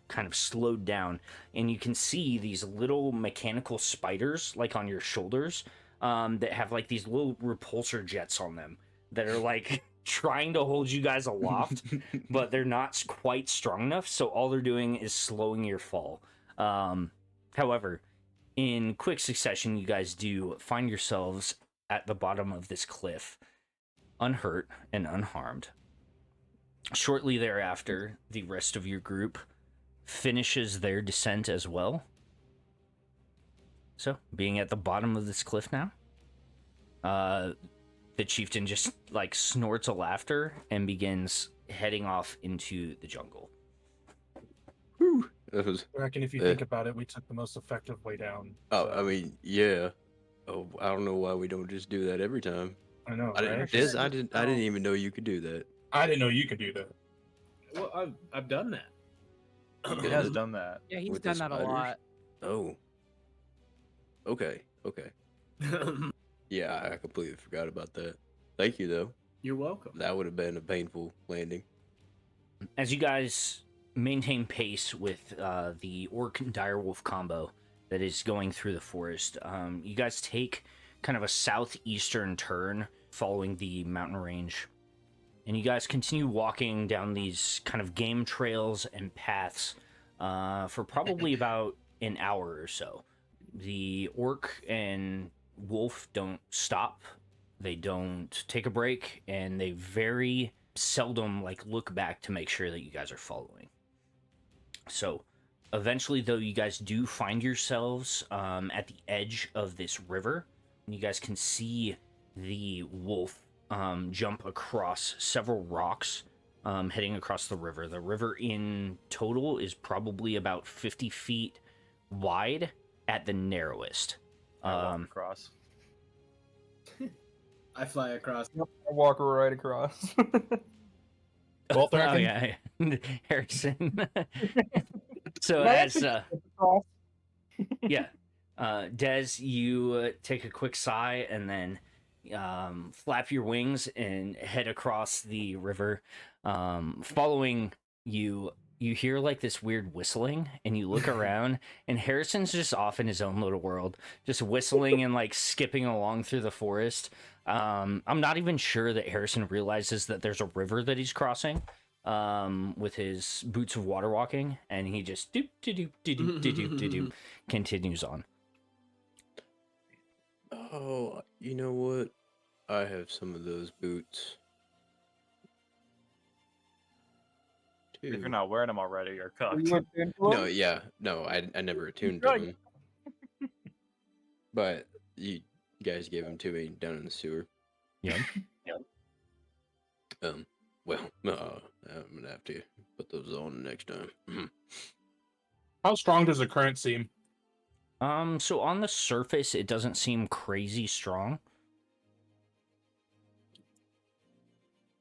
kind of slowed down, and you can see these little mechanical spiders like on your shoulders that have like these little repulsor jets on them that are like trying to hold you guys aloft, but they're not quite strong enough, so all they're doing is slowing your fall. However, in quick succession, you guys do find yourselves at the bottom of this cliff, unhurt and unharmed. Shortly thereafter, the rest of your group finishes their descent as well. So, being at the bottom of this cliff now, the chieftain just like snorts a laughter and begins heading off into the jungle. Whew, that was. I reckon if you Yeah. think about it, we took the most effective way down. Oh, so- I mean, yeah. Oh, I don't know why we don't just do that every time. I know, I right? didn't. I didn't even know you could do that. I didn't know you could do that. Well, I've done that. He has done that. Yeah, he's With the done that a spiders? lot. Oh. Okay. Yeah, I completely forgot about that. Thank you, though. You're welcome. That would have been a painful landing. As you guys maintain pace with the orc and direwolf combo that is going through the forest, you guys take kind of a southeastern turn following the mountain range, and you guys continue walking down these kind of game trails and paths for probably about an hour or so. The orc and wolf don't stop, they don't take a break, and they very seldom look back to make sure that you guys are following. So eventually, though, you guys do find yourselves at the edge of this river, and you guys can see the wolf jump across several rocks heading across the river. The river in total is probably about 50 feet wide at the narrowest. I walk across. I fly across. I walk right across. Well, Oh Thracken, yeah, Harrison. So Can I as actually get across? yeah, Des, you take a quick sigh and then flap your wings and head across the river. Following you, you hear this weird whistling, and you look around, and Harrison's just off in his own little world, just whistling and skipping along through the forest. I'm not even sure that Harrison realizes that there's a river that he's crossing with his boots of water walking, and he just doop doop doop doop doop doop continues on. Oh, you know what? I have some of those boots. If Too. you're not wearing them already, you're Are cooked. you attuned to No, him? yeah, no, I never attuned to Right. them. But you guys gave them to me down in the sewer. Yeah. Well, I'm gonna have to put those on next time. how strong does the current seem? So on the surface, it doesn't seem crazy strong.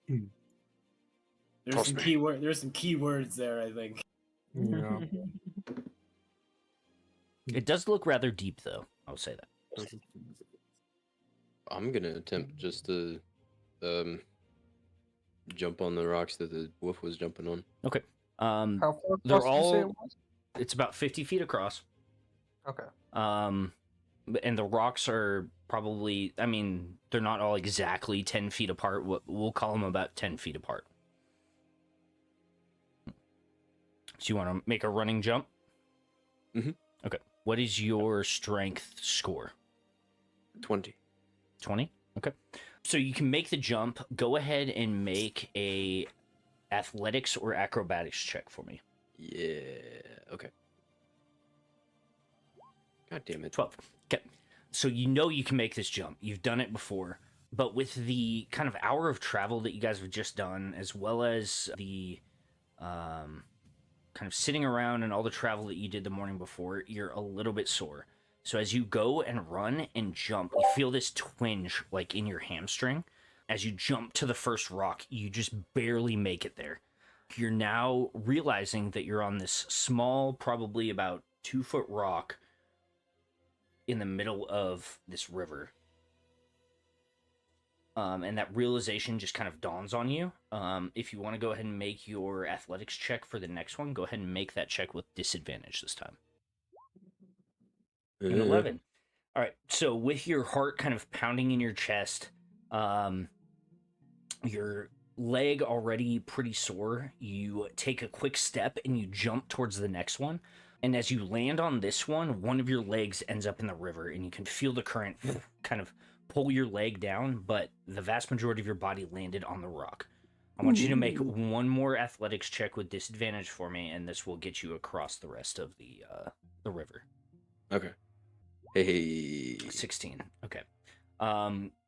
There's some There's some keywords there, I think. Yeah. It does look rather deep, though. I'll say that. I'm gonna attempt just to jump on the rocks that the wolf was jumping on. Okay. How far They're across did you say it all. was? It's about 50 feet across. Okay. And the rocks are probably. I mean, they're not all exactly 10 feet apart. We'll call them about 10 feet apart. So you want to make a running jump? Mhm. Okay. What is your strength score? 20. 20? Okay. So you can make the jump. Go ahead and make a athletics or acrobatics check for me. Yeah. Okay. God damn it. 12. Okay. So you can make this jump. You've done it before. But with the kind of hour of travel that you guys have just done, as well as the kind of sitting around and all the travel that you did the morning before, you're a little bit sore. So as you go and run and jump, you feel this twinge in your hamstring. As you jump to the first rock, you just barely make it there. You're now realizing that you're on this small, probably about 2-foot rock in the middle of this river. And that realization just kind of dawns on you. If you want to go ahead and make your athletics check for the next one, go ahead and make that check with disadvantage this time. An 11. All right. So with your heart kind of pounding in your chest, your leg already pretty sore, you take a quick step and you jump towards the next one. And as you land on this one of your legs ends up in the river, and you can feel the current kind of pull your leg down, but the vast majority of your body landed on the rock. I want you to make one more athletics check with disadvantage for me, and this will get you across the rest of the river. Okay. Hey. 16. Okay.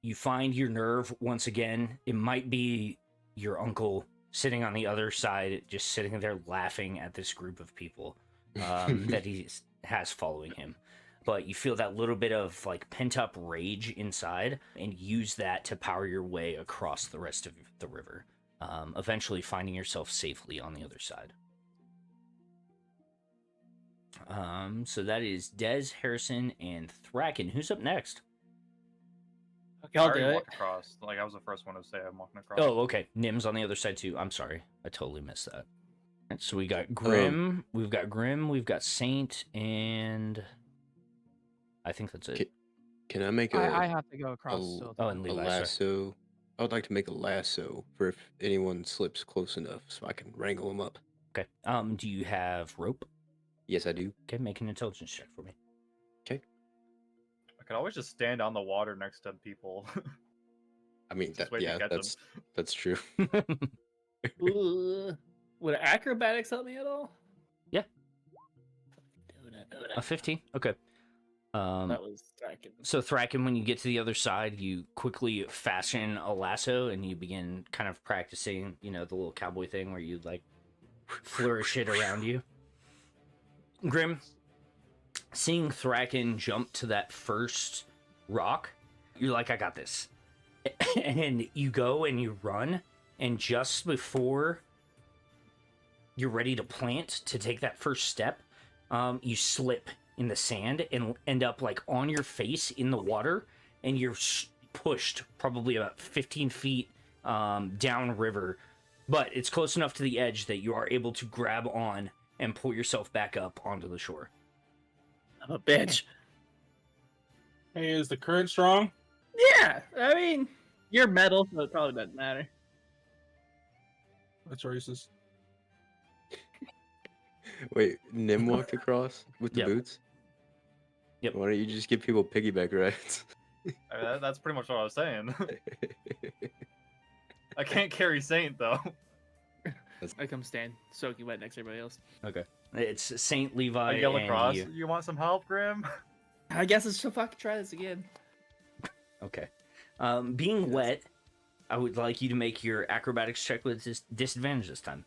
You find your nerve once again. It might be your uncle sitting on the other side, just sitting there laughing at this group of people that he has following him. But you feel that little bit of like pent up rage inside, and use that to power your way across the rest of the river, eventually finding yourself safely on the other side. So that is Des, Hareson, and Thracken. Who's up next? Okay, I I'll already do it. walked across. Like I was the first one to say I'm walking across. Oh, okay. Nim's on the other side too. I'm sorry, I totally missed that. Alright, so we got Grimm. We've got Grimm. We've got Saint, and I think that's it. Can I make a I have to go across. So Oh, and a Levi. Sorry. lasso? I would like to make a lasso for if anyone slips close enough, so I can wrangle them up. Okay. Do you have rope? Yes, I do. Okay, make an intelligence check for me. I could always just stand on the water next to people. I mean, Just wait to catch 'em. that's true. Ooh. Would acrobatics help me at all? Yeah. Doing it. A 15. Okay. That was Thracken. So Thracken, when you get to the other side, you quickly fashion a lasso and you begin kind of practicing, the little cowboy thing where you like flourish it around you. Grimm, seeing Thracken jump to that first rock, you're like, I got this. And you go and you run, and just before you're ready to plant to take that first step, you slip in the sand and end up like on your face in the water, and you're pushed probably about 15 feet down river, but it's close enough to the edge that you are able to grab on and pull yourself back up onto the shore. I'm a bitch. Hey, is the current strong? Yeah, I mean, you're metal, so it probably doesn't matter. That's racist. Wait, Nim walked across with the Yep. boots? Yep. Why don't you just give people piggyback rides? I mean, that's pretty much what I was saying. I can't carry Saint though. I come stand soaking wet next to everybody else. Okay. It's Saint Levi I yell and across. you. You want some help, Grimm? I guess let's fucking try this again. Okay. Being wet, I would like you to make your acrobatics check with disadvantage this time.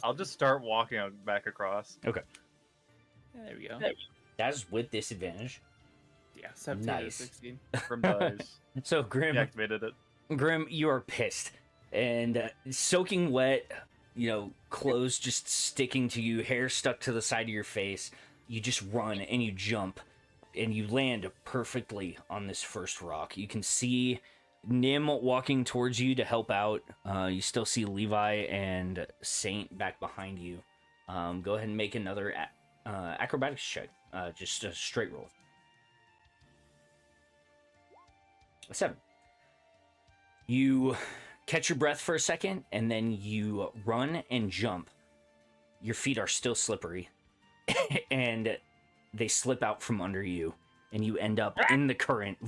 I'll just start walking back across. Okay. There we go. That is with disadvantage. Yeah, 17 Nice. out of 16. From dice. So Grimm, Deactivated it. Grimm, you are pissed, and soaking wet, clothes just sticking to you, hair stuck to the side of your face. You just run and you jump, and you land perfectly on this first rock. You can see Nim walking towards you to help out. You still see Levi and Saint back behind you. Go ahead and make another acrobatics check. Just a straight roll. 7. You catch your breath for a second, and then you run and jump. Your feet are still slippery, and they slip out from under you, and you end up in the current,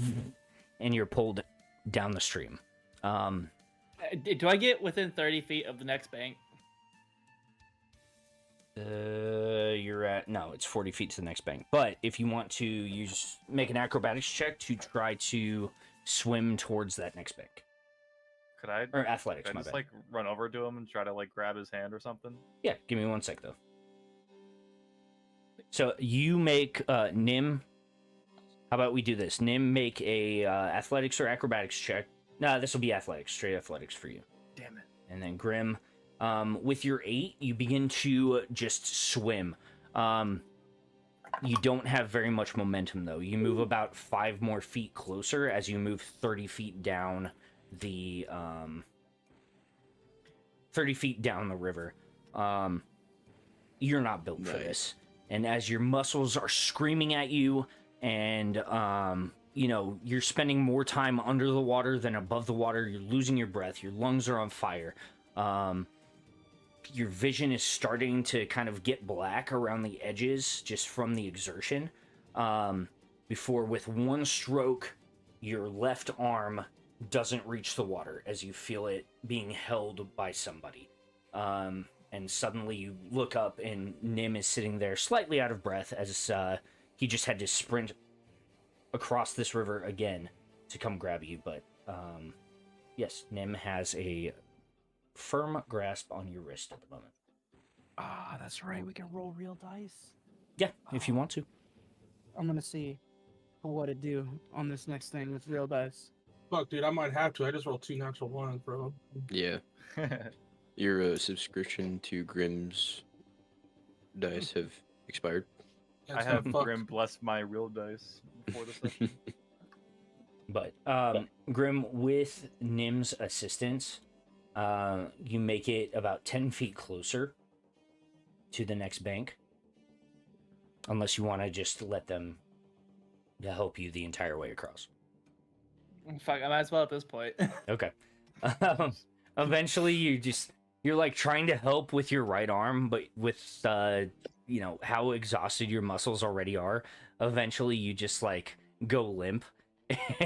and you're pulled down the stream. Do I get within 30 feet of the next bank? You're at no, it's 40 feet to the next bank. But if you want to make an acrobatics check to try to swim towards that next bank, Could I? or athletics, Could I my just bad. like run over to him and try to like grab his hand or something? Yeah, give me 1 sec though. So you make Nim. How about we do this? Nim, make a athletics or acrobatics check. No, this will be athletics, straight athletics for you. Damn it. And then Grimm, with your 8, you begin to just swim. You don't have very much momentum though. You move about 5 more feet closer as you move 30 feet down the 30 feet down the river. You're not built for this. And as your muscles are screaming at you, and you're spending more time under the water than above the water, you're losing your breath, your lungs are on fire. Your vision is starting to kind of get black around the edges just from the exertion. Before, with one stroke, your left arm doesn't reach the water as you feel it being held by somebody. And suddenly you look up and Nim is sitting there slightly out of breath as he just had to sprint across this river again to come grab you. But yes, Nim has a firm grasp on your wrist at the moment. Ah, that's right. We can roll real dice. Yeah, if you want to. I'm gonna see what to do on this next thing with real dice. Fuck, dude, I might have to. I just rolled 2 natural ones, bro. Yeah. Your subscription to Grimm's dice have expired. I have Grim bless my real dice before the session. But Grimm, with Nim's assistance, you make it about 10 feet closer to the next bank. Unless you want to just let them to help you the entire way across. Fuck, I might as well at this point. Okay. Eventually, you're like trying to help with your right arm, but with you know how exhausted your muscles already are. Eventually, you just like go limp,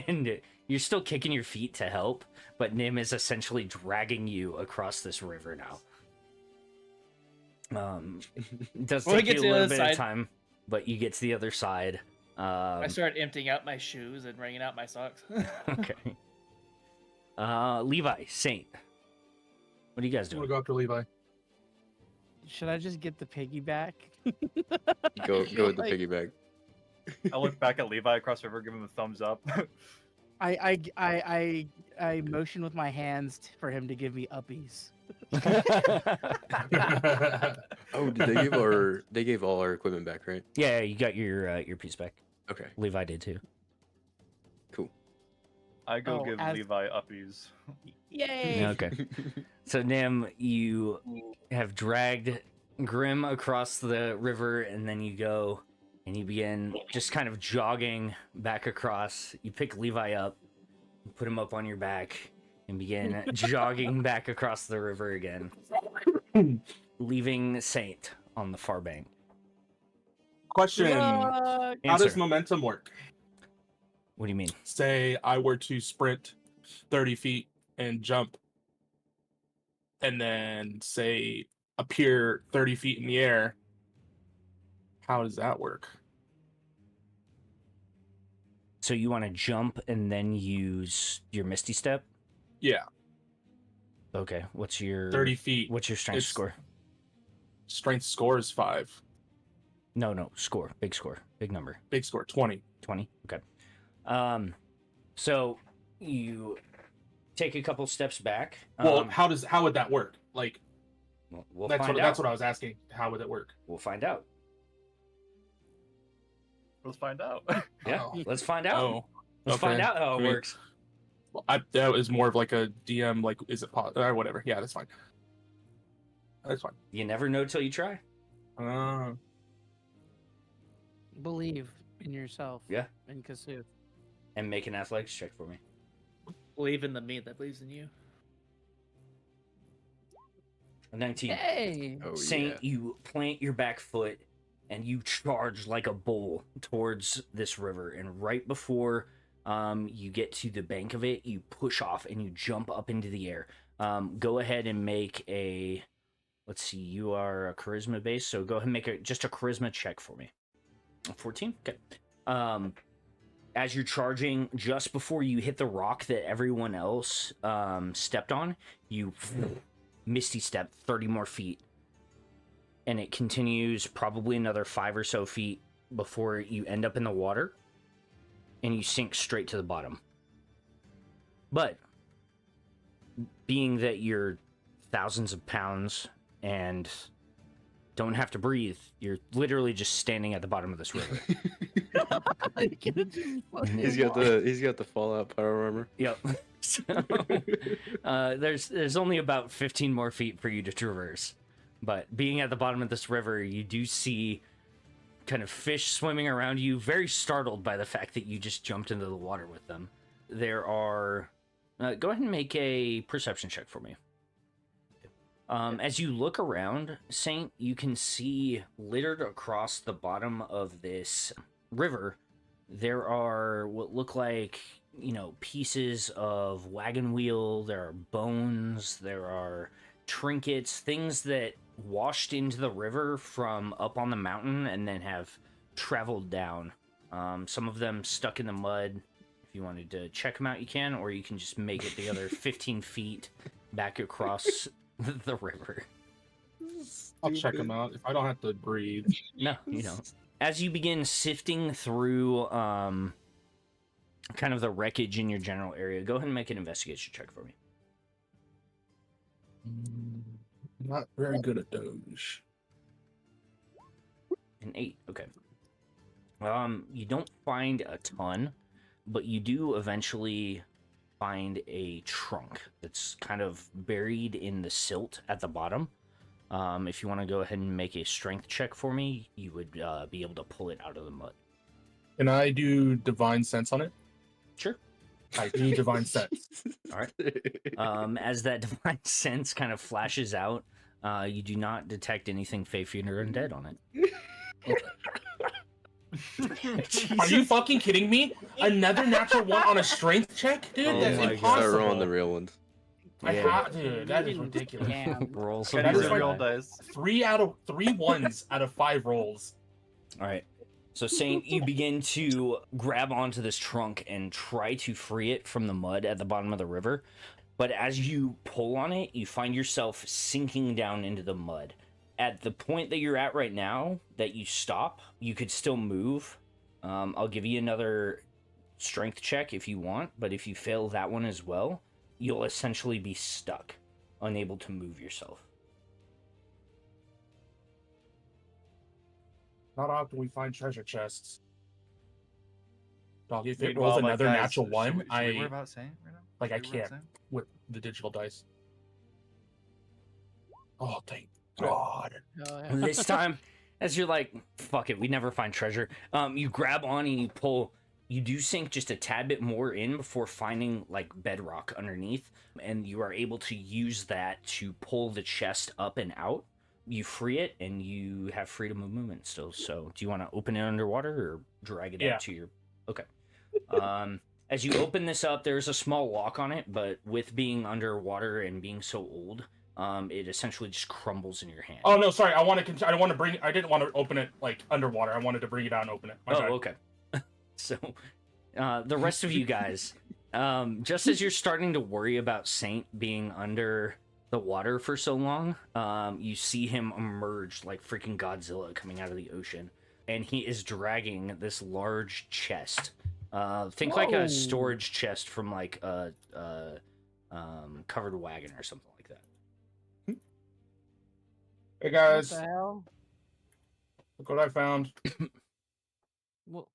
and you're still kicking your feet to help, but Nim is essentially dragging you across this river now. It does When we take get you a to the little other bit side- of time, but you get to the other side. I start emptying out my shoes and wringing out my socks. Okay. Levi, Saint. What are you guys I'm doing? gonna go after Levi. Should I just get the piggyback? Go with the Like, piggyback. I look back at Levi across the river, give him a thumbs up. I motion with my hands for him to give me uppies. Oh, they gave all our equipment back, right? Yeah, you got your piece back. Okay, Levi did too. cool. I go Oh, give as- Levi uppies. Yay! Okay. So Nim, you have dragged Grimm across the river, and then you go and you begin just kind of jogging back across. You pick Levi up, put him up on your back, and begin jogging back across the river again, leaving Saint on the far bank. Question: Yuck! How does Answer. momentum work? What do you mean? Say I were to sprint 30 feet and jump, and then say appear 30 feet in the air. How does that work? So you want to jump and then use your Misty Step? Yeah, Okay. What's your 30 feet. What's your strength It's- score? Strength score is 5. No, score. Big score. Big number. Big score 20. 20. Okay. So you take a couple steps back. Well, how would that work? Like We'll that's find what out. that's what I was asking. How would it work? We'll find out. Let's find out. Yeah, Oh. let's find out. Oh, Let's find okay. out how I it mean, works. well, that was more of like a DM. Like, is it whatever? Yeah, that's fine. That's fine. You never know till you try. Believe in yourself. Yeah. And Kasu. And make an athletics check for me. Believe in the me that believes in you. A 19. Hey! Oh Saint, yeah. you plant your back foot and you charge like a bull towards this river. And right before you get to the bank of it, you push off and you jump up into the air. Go ahead and make a... Let's see, you are a charisma base, so go ahead and make just a charisma check for me. 14? Okay. As you're charging, just before you hit the rock that everyone else stepped on, you misty step 30 more feet. And it continues probably another 5 or so feet before you end up in the water. And you sink straight to the bottom. But, being that you're thousands of pounds and don't have to breathe, you're literally just standing at the bottom of this river. He's got the Fallout power armor. Yep. So, there's only about 15 more feet for you to traverse. But being at the bottom of this river, you do see kind of fish swimming around you, very startled by the fact that you just jumped into the water with them. There are... go ahead and make a perception check for me. As you look around, Saint, you can see littered across the bottom of this river, there are what look like, pieces of wagon wheel, there are bones, there are trinkets, things that washed into the river from up on the mountain and then have traveled down. Some of them stuck in the mud. If you wanted to check them out, you can, or you can just make it the other 15 feet back across the river. I'll check them out if I don't have to breathe. No, you don't. As you begin sifting through kind of the wreckage in your general area, go ahead and make an investigation check for me. Not very good at those. An 8, okay. You don't find a ton, but you do eventually find a trunk that's kind of buried in the silt at the bottom. If you want to go ahead and make a strength check for me, you would be able to pull it out of the mud. Can I do divine sense on it? Sure. I do divine sense. All right. As that divine sense kind of flashes out, you do not detect anything fae-fiend or undead on it. Are you fucking kidding me? Another natural one on a strength check, dude? Oh That's my God. impossible. Start rolling the real ones. Dude, that is ridiculous. Roll Can some I just real roll dice. 3 ones out of 5 rolls. All right. So, Saint, you begin to grab onto this trunk and try to free it from the mud at the bottom of the river. But as you pull on it, you find yourself sinking down into the mud. At the point that you're at right now, that you stop, you could still move. I'll give you another strength check if you want, but if you fail that one as well, you'll essentially be stuck, unable to move yourself. Not often we find treasure chests. Dog, if it Meanwhile, rolls like, another guys, natural should one, we worry about saying right now? like I Should we worry about can't saying? with the digital dice. Oh, thank God. This time, as you're like, fuck it, we never find treasure. You grab on and you pull. You do sink just a tad bit more in before finding like bedrock underneath, and you are able to use that to pull the chest up and out. You free it, and you have freedom of movement still. So, do you want to open it underwater or drag it Yeah. up to your? Okay. As you open this up, there's a small lock on it, but with being underwater and being so old, it essentially just crumbles in your hand. Oh no, sorry. I want to. I want to bring. I didn't want to open it like underwater. I wanted to bring it out and open it. My bad. Okay. So, the rest of you guys, just as you're starting to worry about Saint being under the water for so long, you see him emerge like freaking Godzilla coming out of the ocean, and he is dragging this large chest. Think like a storage chest from like a covered wagon or something like that. Hey guys, What the hell? look what I found. Well,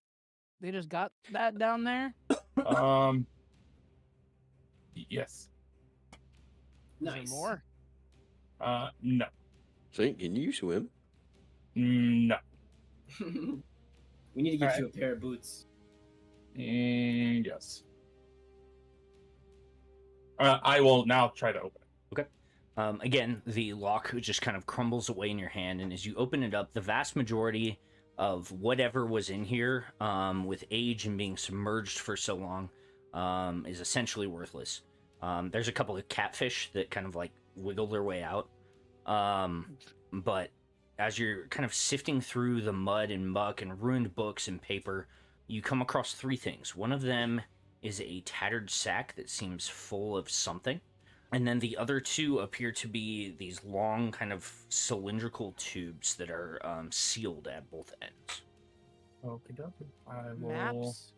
they just got that down there? Yes. Is there more? No. Saint, can you swim? No. We need to get you a pair of boots. Yes. I will now try to open it. Okay. Again, the lock just kind of crumbles away in your hand, and as you open it up, the vast majority of whatever was in here, with age and being submerged for so long, is essentially worthless. There's a couple of catfish that kind of like wiggle their way out. But as you're kind of sifting through the mud and muck and ruined books and paper, you come across 3 things. One of them is a tattered sack that seems full of something. And then the other 2 appear to be these long kind of cylindrical tubes that are sealed at both ends. Okay, dokie. I will. Maps?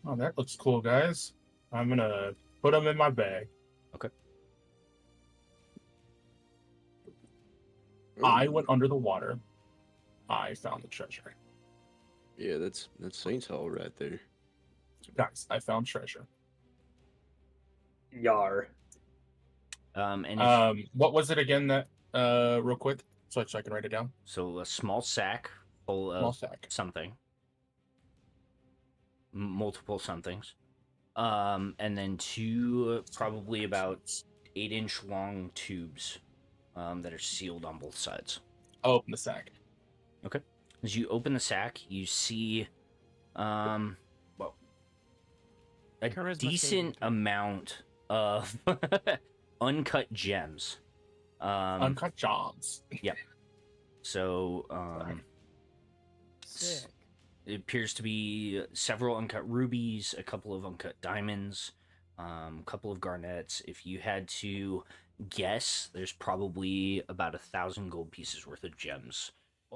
Oh, that looks cool, guys. I'm gonna put them in my bag. Okay. I went under the water. I found the treasure. Yeah, that's Saint's Hall right there. Guys, I found treasure. Yar. And if, What was it again that real quick? So I can write it down. so a small sack full of Small sack. something. Multiple somethings. And then 2 probably about 8-inch long tubes that are sealed on both sides. I'll open the sack. Okay. As you open the sack, you see a Charisma decent saving throw. amount of uncut gems. Uncut jobs. So Sick. it appears to be several uncut rubies, a couple of uncut diamonds, a couple of garnets. If you had to guess there's probably about 1,000 gold pieces worth of gems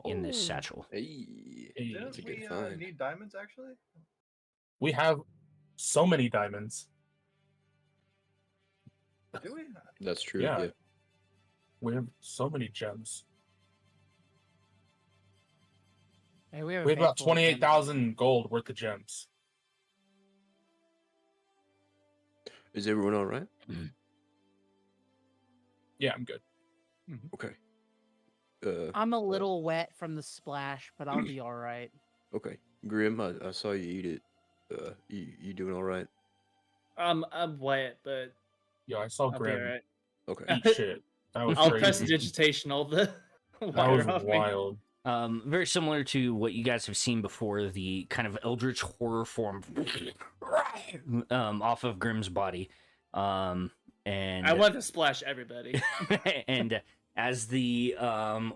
in this satchel. Hey, Hey, that's a Didn't good we find. need diamonds actually? we have so many diamonds. Do we? That's true. Yeah. Yeah. We have so many gems. Hey, we have We have about handful of gems. 28,000 gold worth of gems. Is everyone all right? Yeah, I'm good. Okay. I'm a little wet from the splash, but I'll be all right. Okay. Grim, I saw you eat it. You doing all right? I'm wet, but Yo, I saw I'll be Grimm alright. Okay. eat shit. That was I'll crazy. prestidigitation all the That water was off me. wild. Very similar to what you guys have seen before, the kind of eldritch horror form off of Grimm's body. And I want to splash everybody. and as the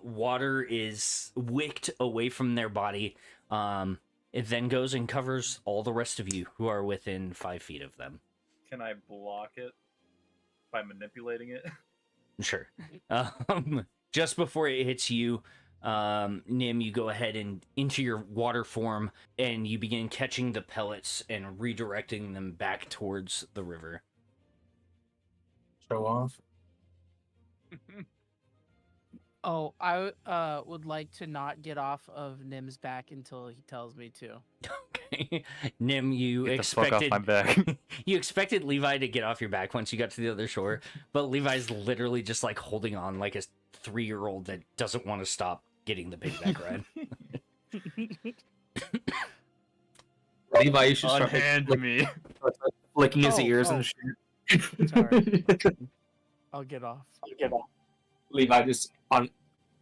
water is wicked away from their body, it then goes and covers all the rest of you who are within 5 feet of them. Can I block it by manipulating it? Sure. Just before it hits you, Nim, you go ahead and into your water form, and you begin catching the pellets and redirecting them back towards the river. Show off. Oh, I would like to not get off of Nim's back until he tells me to. Okay. Nim, you Get the fuck off expected my back. you expected Levi to get off your back once you got to the other shore, but Levi's literally just like holding on like a 3-year-old that doesn't want to stop getting the piggyback ride. Levi, you should start Unhand me. flicking his Oh, ears oh. and shit. Sorry. I'll get off. Levi just on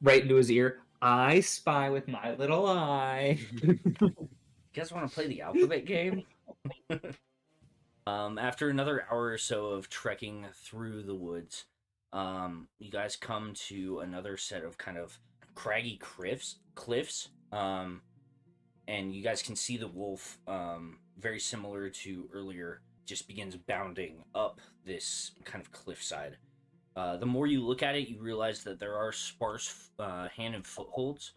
right into his ear. I spy with my little eye. You guys want to play the alphabet game? After another hour or so of trekking through the woods, you guys come to another set of kind of craggy cliffs, and you guys can see the wolf, very similar to earlier, just begins bounding up this kind of cliffside. The more you look at it, you realize that there are sparse hand and footholds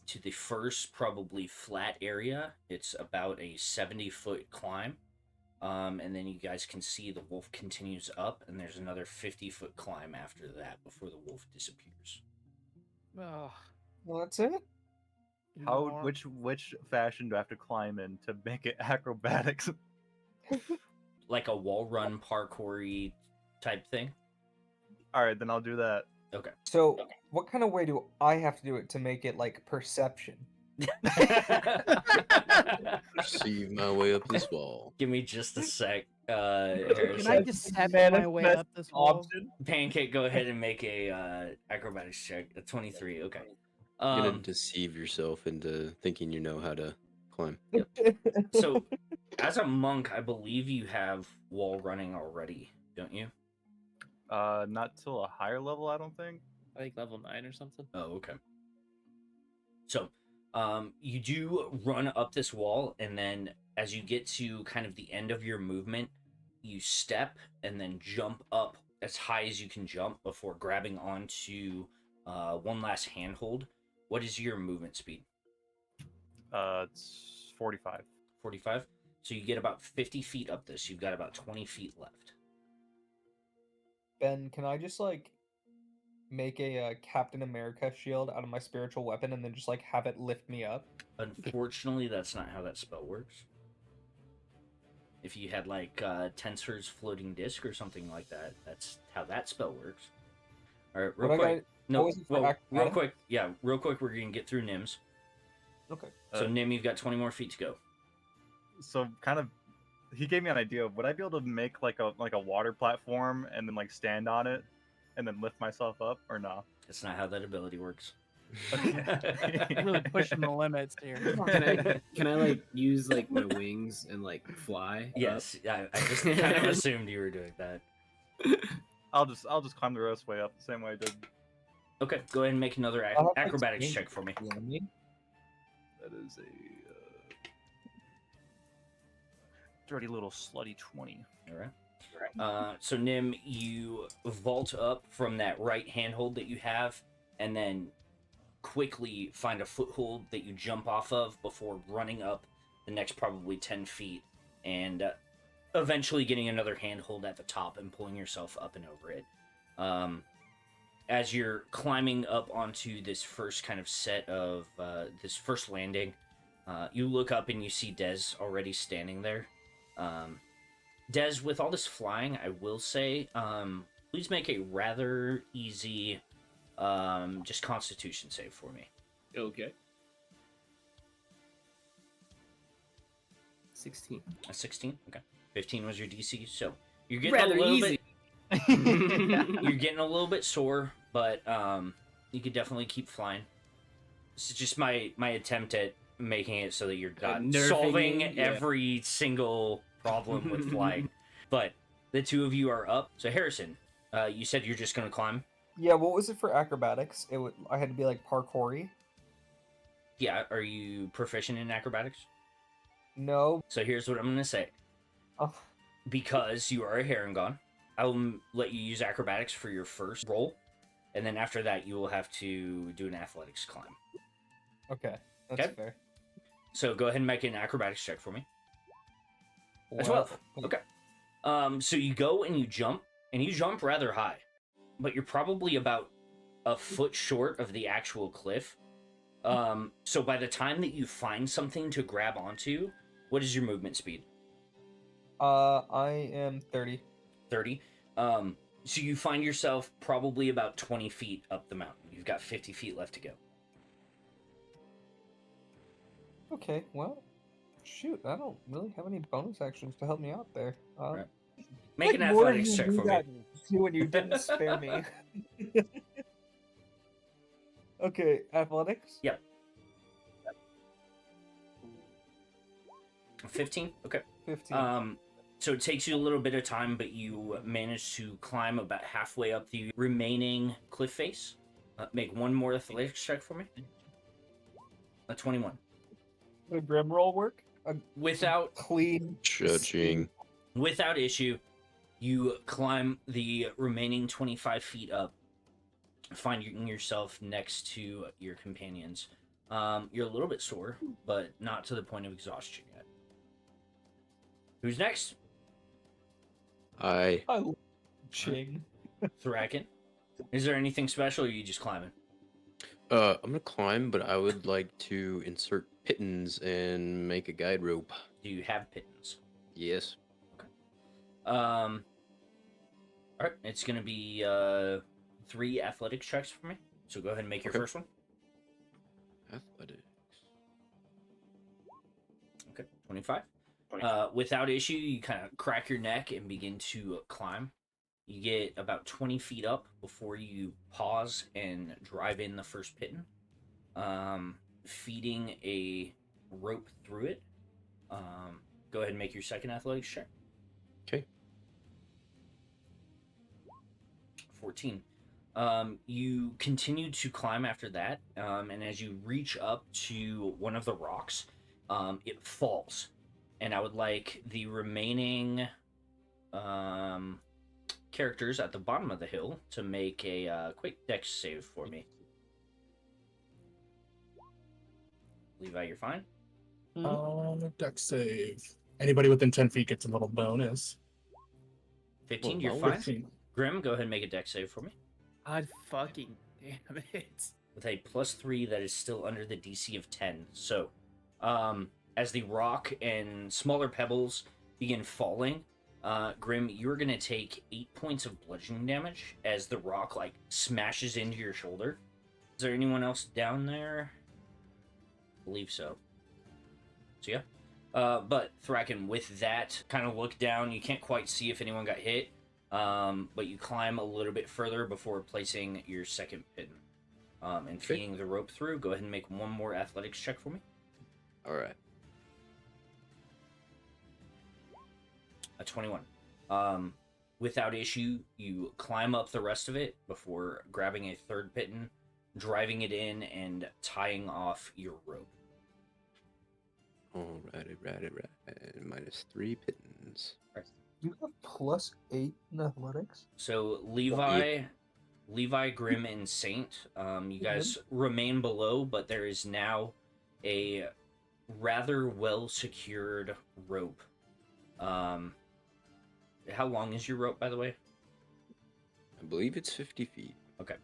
to the first probably flat area. It's about a 70-foot climb. And then you guys can see the wolf continues up, and there's another 50-foot climb after that before the wolf disappears. Ugh, Well, that's it. How? more. Which fashion do I have to climb in to make it acrobatics? Like a wall run parkour-y type thing. All right, then I'll do that. Okay. So, what kind of way do I have to do it to make it like perception? Perceive my way up this wall. Give me just a sec. Can Harrison. I deception my way up this wall? Pancake, go ahead and make a acrobatics check. A 23. Okay. You're gonna deceive yourself into thinking you know how to climb. So, as a monk, I believe you have wall running already, don't you? Not till a higher level, I don't think. I think level 9 or something. Oh, okay. So, you do run up this wall, and then as you get to kind of the end of your movement, you step and then jump up as high as you can jump before grabbing onto one last handhold. What is your movement speed? It's 45. 45? So you get about 50 feet up this. You've got about 20 feet left. Ben, can I just like make a Captain America shield out of my spiritual weapon and then just like have it lift me up? Unfortunately, that's not how that spell works. If you had like Tensor's floating disc or something like that, that's how that spell works. All right, real What I quick. got- No, what was it for well, real acrobatics? quick. Yeah, real quick. We're gonna get through Nims. Okay. So Nim, you've got 20 more feet to go. So kind of, he gave me an idea. Would I be able to make like a water platform and then like stand on it, and then lift myself up, or no? That's not how that ability works. Really pushing the limits here. Can I like use like my wings and like fly? up? Yes, I just kind of assumed you were doing that. I'll just climb the rest way up the same way I did. Okay, go ahead and make another I'll have to acrobatics explain check for me. That is a dirty little slutty 20. All right. So Nim, you vault up from that right handhold that you have, and then quickly find a foothold that you jump off of before running up the next probably 10 feet, and eventually getting another handhold at the top and pulling yourself up and over it. As you're climbing up onto this first kind of set of this first landing, you look up and you see Des already standing there. Des, with all this flying, I will say, please make a rather easy, just Constitution save for me. Okay. 16. A 16? Okay. 15 was your DC, so you're getting Rather a little easy. bit... You're getting a little bit sore, but you could definitely keep flying. This is just my attempt at making it so that you're not Nerfing solving you, yeah. every single problem with flying. But the two of you are up. So Hareson, you said you're just going to climb? Yeah, what was it for acrobatics? I had to be like parkoury. Yeah, are you proficient in acrobatics? No. So here's what I'm going to say. Oh, Because you are a Harengon, I will let you use acrobatics for your first roll, and then after that you will have to do an athletics climb. okay, that's Okay. fair. So go ahead and make an acrobatics check for me. A 12. 12. Okay. So you go and you jump rather high, but you're probably about a foot short of the actual cliff. So by the time that you find something to grab onto, what is your movement speed? I am 30. 30. So you find yourself probably about 20 feet up the mountain. You've got 50 feet left to go. Okay, well, shoot, I don't really have any bonus actions to help me out there. Right. Make an like more athletics you check do for me. that when you didn't spare me. Okay, athletics? Yep. 15? Okay. 15. So it takes you a little bit of time, but you manage to climb about halfway up the remaining cliff face. Make one more athletics check for me. A 21. The Grimm roll work? Without Clean. Judging. Without issue, you climb the remaining 25 feet up, finding yourself next to your companions. You're a little bit sore, but not to the point of exhaustion yet. Who's next? I I love Ching. Thracken. Is there anything special, or are you just climbing? I'm gonna climb, but I would like to insert pittons and make a guide rope. Do you have pittons? Yes. All right, it's gonna be 3 athletics checks for me. So go ahead and make your Okay. first one. Athletics. Okay, 25. Without issue, you kind of crack your neck and begin to climb. You get about 20 feet up before you pause and drive in the first pitton, feeding a rope through it. Go ahead and make your second athletics check. Okay. 14. You continue to climb after that, and as you reach up to one of the rocks, it falls. And I would like the remaining characters at the bottom of the hill to make a quick dex save for me. Levi, you're fine? Dex save. Anybody within 10 feet gets a little bonus. 15, Well, you're well, fine? 15. Grim, go ahead and make a dex save for me. God fucking damn it. With a +3 that is still under the DC of 10. So, as the rock and smaller pebbles begin falling, Grim, you're going to take 8 points of bludgeoning damage as the rock, like, smashes into your shoulder. Is there anyone else down there? I believe so. So, yeah. But, Thracken, with that, kind of look down. You can't quite see if anyone got hit, but you climb a little bit further before placing your second pitton. And feeding the rope through. Go ahead and make one more athletics check for me. All right. A 21. Without issue, you climb up the rest of it before grabbing a third pitton, driving it in, and tying off your rope. Alrighty. -3 pittons. You have +8 in athletics. So Levi, Grimm, and Saint, you guys remain below, but there is now a rather well secured rope. How long is your rope, by the way? I believe it's 50 feet. Okay.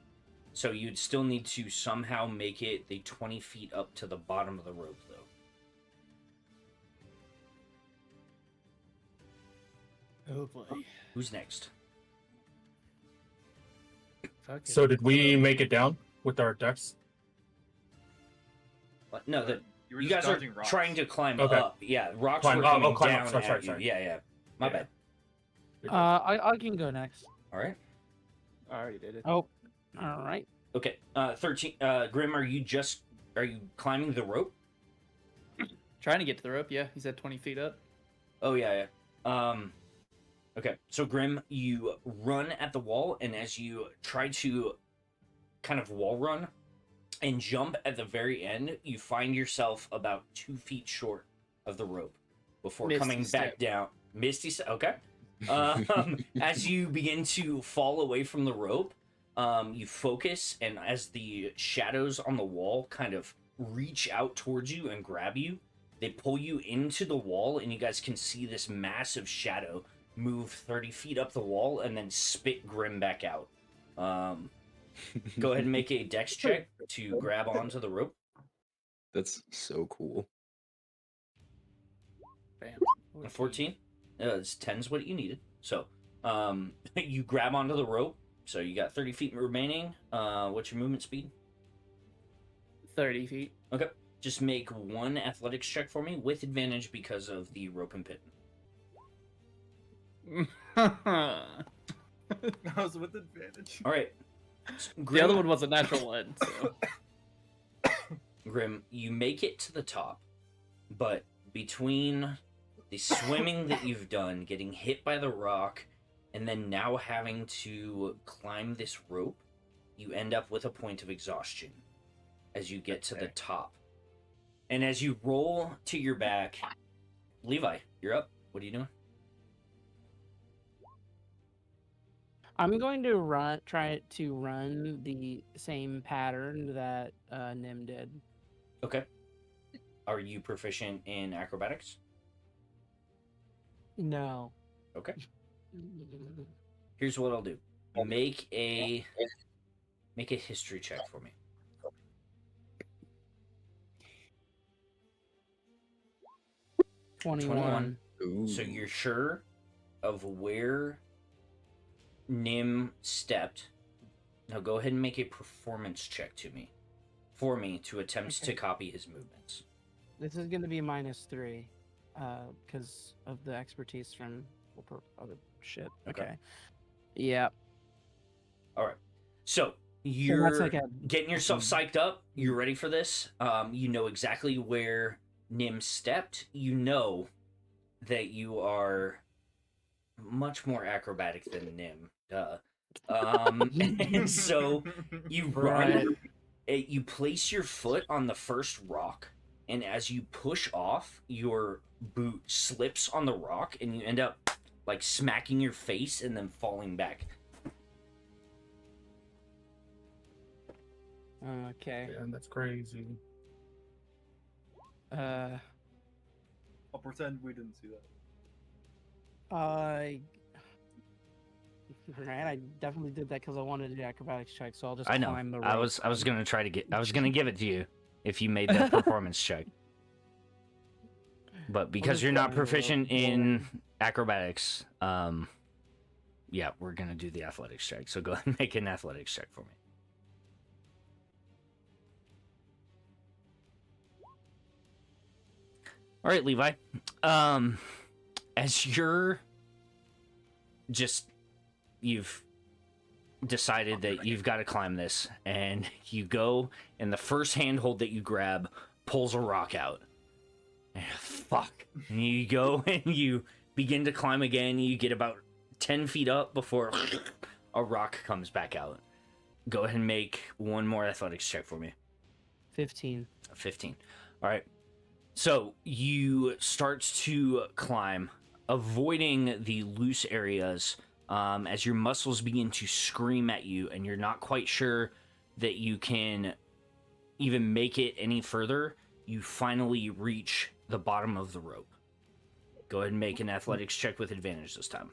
So you'd still need to somehow make it the 20 feet up to the bottom of the rope, though. Oh boy. Who's next? Fuck it. So did we make it down with our decks? No, You were you just guys are dodging rocks. trying to climb Okay. up. Yeah, rocks Climb were up, coming climb down up. Sorry, at sorry. you. Yeah. My Yeah. bad. I can go next. All right. I already did it. Oh, all right. Okay. 13. Grimm, are you climbing the rope? Trying to get to the rope. Yeah, he said 20 feet up. Oh yeah. Okay. So Grimm, you run at the wall, and as you try to kind of wall run and jump at the very end, you find yourself about 2 feet short of the rope before Misty coming step. back down. Misty step. Okay. As you begin to fall away from the rope, you focus, and as the shadows on the wall kind of reach out towards you and grab you, they pull you into the wall, and you guys can see this massive shadow move 30 feet up the wall and then spit Grimm back out. Go ahead and make a dex check to grab onto the rope. That's so cool. Bam. A 14. It's 10's what you needed. So, you grab onto the rope. So you got 30 feet remaining. What's your movement speed? 30 feet. Okay. Just make one athletics check for me with advantage because of the rope and pit. I was with advantage. All right. The other one was a natural one. So. Grimm, you make it to the top, but between the swimming that you've done, getting hit by the rock, and then now having to climb this rope, you end up with a point of exhaustion as you get to the top. And as you roll to your back, Levi, you're up. What are you doing? I'm going to try to run the same pattern that Nim did. Okay. Are you proficient in acrobatics? No. Okay. Here's what I'll do. Make a history check for me. 21. Ooh. So you're sure of where Nim stepped. Now go ahead and make a performance check for me to attempt to copy his movements. This is going to be -3 because of the expertise from other shit. Okay. Yeah. All right. So So you're that's like getting yourself psyched up. You're ready for this. You know exactly where Nim stepped. You know that you are much more acrobatic than Nim. Duh. And so you run. You place your foot on the first rock, and as you push off, your boot slips on the rock, and you end up like smacking your face and then falling back. Okay. Yeah, that's crazy. I'll pretend we didn't see that. Right, I definitely did that because I wanted to do acrobatics check, so I'll just I know. climb the rope. I was gonna I was gonna give it to you if you made that performance check. But because just you're not climb the rope. proficient in acrobatics, yeah, we're gonna do the athletics check. So go ahead and make an athletics check for me. All right, Levi. As you've decided that you've got to climb this, and you go, and the first handhold that you grab pulls a rock out. Fuck. And you go and you begin to climb again. You get about 10 feet up before a rock comes back out. Go ahead and make one more athletics check for me. 15. 15. All right. So you start to climb. avoiding the loose areas as your muscles begin to scream at you, and you're not quite sure that you can even make it any further. You finally reach the bottom of the rope. Go ahead and make an athletics check with advantage this time.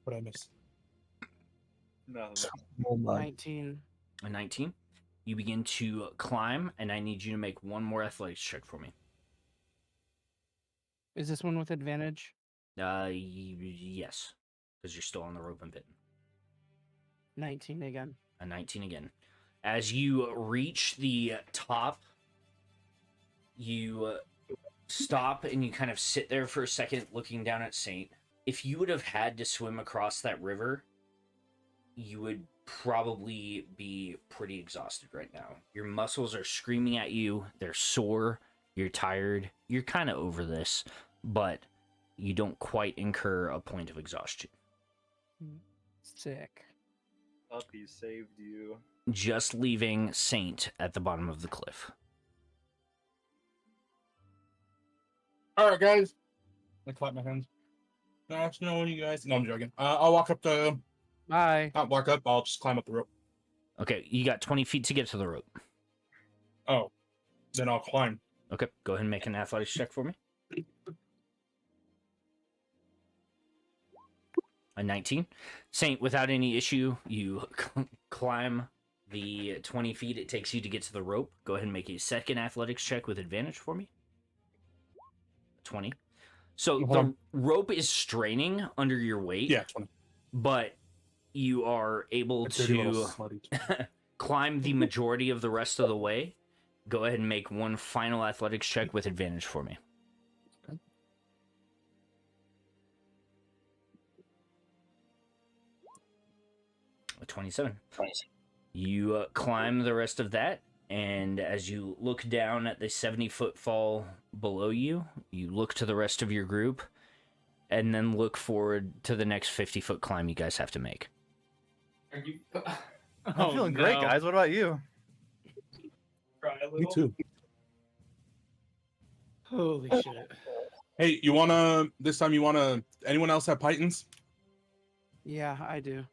What I miss? No. Oh my. 19. A 19. You begin to climb, and I need you to make one more athletics check for me. Is this one with advantage? Yes, because you're still on the rope and bitten. 19 again. A 19 again. As you reach the top, you stop and you kind of sit there for a second looking down at Saint. If you would have had to swim across that river, you would probably be pretty exhausted right now. Your muscles are screaming at you. They're sore. You're tired. You're kind of over this, but you don't quite incur a point of exhaustion. Sick. Puppy saved you. Just leaving Saint at the bottom of the cliff. All right, guys. I clap my hands. Nice knowing you guys. No, I'm joking. I'll walk up the. Bye. Not walk up. I'll just climb up the rope. Okay, you got 20 feet to get to the rope. Oh, then I'll climb. Okay, go ahead and make an athletics check for me. A 19. Saint, without any issue, you climb the 20 feet it takes you to get to the rope. Go ahead and make a second athletics check with advantage for me. 20. So the rope is straining under your weight. Yeah, 20. But you are able to climb the majority of the rest of the way. Go ahead and make one final athletics check with advantage for me. Okay. A 27. You climb the rest of that, and as you look down at the 70-foot fall below you, you look to the rest of your group, and then look forward to the next 50-foot climb you guys have to make. Are you? I'm feeling great, guys. What about you? Me too. Holy shit. Hey, this time anyone else have pythons? Yeah, I do.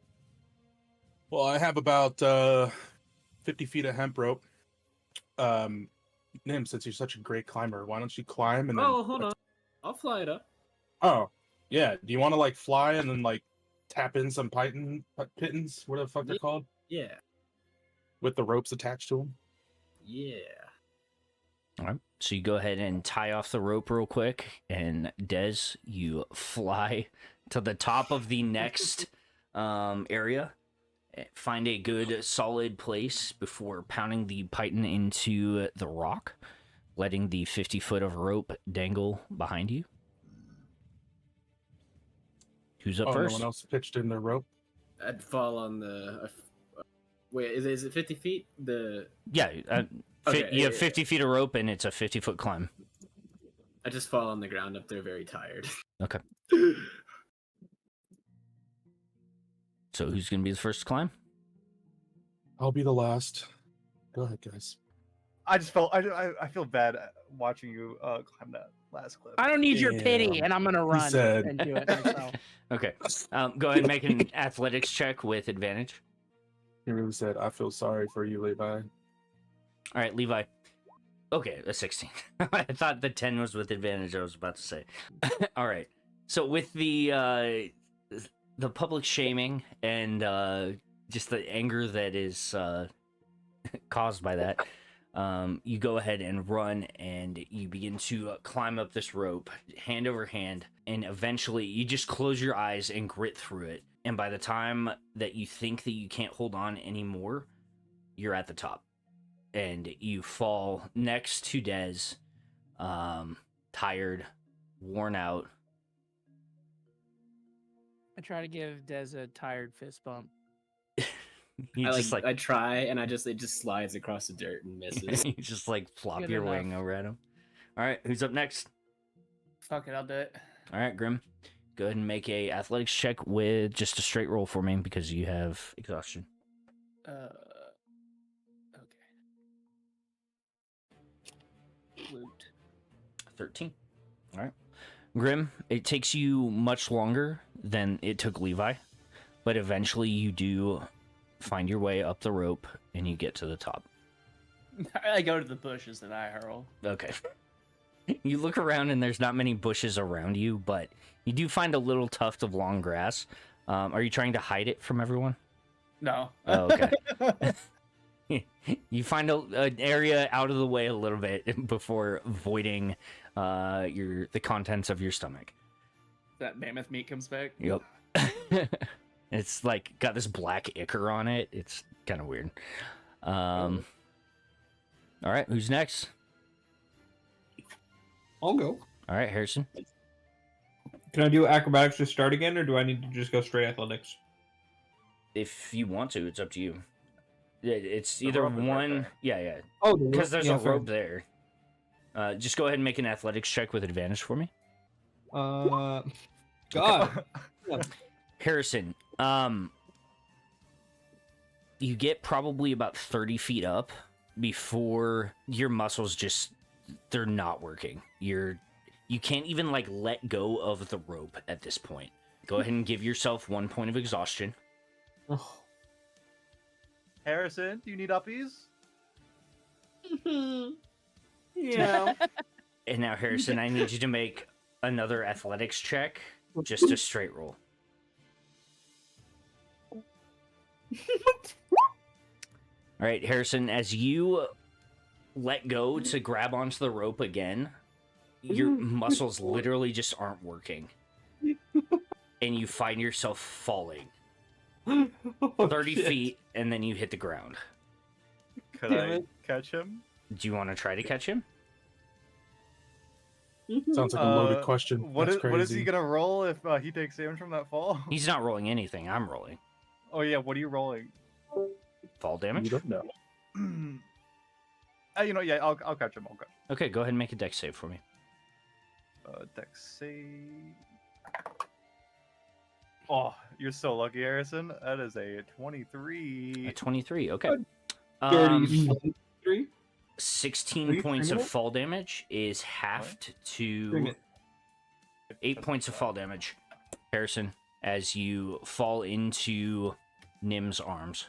Well, I have about 50 feet of hemp rope. Nim, since you're such a great climber, why don't you climb and then... Oh, hold on. I'll fly it up. Oh, yeah. Do you want to, fly and then, tap in some pittons? What the fuck they're called? Yeah. With the ropes attached to them? Yeah. All right. So you go ahead and tie off the rope real quick, and Des, you fly to the top of the next area. Find a good solid place before pounding the python into the rock, letting the 50 foot of rope dangle behind you. Who's up first? No one else pitched in their rope? I'd fall on the... wait, is it 50 feet? Yeah, Okay, you have 50 feet of rope, and it's a 50-foot climb. I just fall on the ground up there very tired. Okay. So who's going to be the first to climb? I'll be the last. Go ahead, guys. I just felt I feel bad watching you climb that last clip. I don't need your pity, and I'm gonna run said. and do it myself. Okay. Go ahead and make an athletics check with advantage. He really said, I feel sorry for you, Levi. All right, Levi. Okay, a 16. I thought the 10 was with advantage, I was about to say. All right. So with the public shaming and just the anger that is caused by that, you go ahead and run, and you begin to climb up this rope, hand over hand, and eventually you just close your eyes and grit through it. And by the time that you think that you can't hold on anymore, you're at the top. And you fall next to Des, tired, worn out. I try to give Des a tired fist bump. I try, and it just slides across the dirt and misses. You just flop Good your enough. wing over at him. All right, who's up next? Fuck it, I'll do it. All right, Grimm. Go ahead and make a athletics check with just a straight roll for me because you have exhaustion. Okay. loot. 13. All right. Grimm, it takes you much longer than it took Levi, but eventually you do find your way up the rope and you get to the top. I go to the bushes that I hurl. Okay. You look around and there's not many bushes around you, but you do find a little tuft of long grass. Are you trying to hide it from everyone? No. Oh, okay. You find an area out of the way a little bit before voiding the contents of your stomach. That mammoth meat comes back. Yep. It's like got this black ichor on it. It's kind of weird. All right, who's next? I'll go. All right, Harrison. Can I do acrobatics to start again, or do I need to just go straight athletics? If you want to, it's up to you. It's The either rope is right one. there. Yeah. Oh, Because there's yeah, a fair. rope there. Just go ahead and make an athletics check with advantage for me. God. Harrison, you get probably about 30 feet up before your muscles they're not working. You can't even like let go of the rope at this point. Go ahead and give yourself 1 point of exhaustion. Oh. Harrison, do you need uppies? Yeah. And now, Harrison, I need you to make another athletics check, just a straight roll. All right, Harrison, as you let go to grab onto the rope again, your muscles literally just aren't working. And you find yourself falling 30 feet, and then you hit the ground. Could Damn I it. catch him? Do you want to try to catch him? Sounds like a loaded question. What That's is, what is crazy. he gonna roll if he takes damage from that fall? He's not rolling anything. I'm rolling. Oh yeah, what are you rolling? Fall You damage? don't know. Yeah, I'll catch him. I'll catch. Okay, go ahead and make a dex save for me. Dex save. Oh, you're so lucky, Harrison. That is a 23. A 23, okay. Dirty 3. 16 Are you points of criminal? fall damage is halved Bring to it. 8 points of fall damage. Harrison, as you fall into Nim's arms.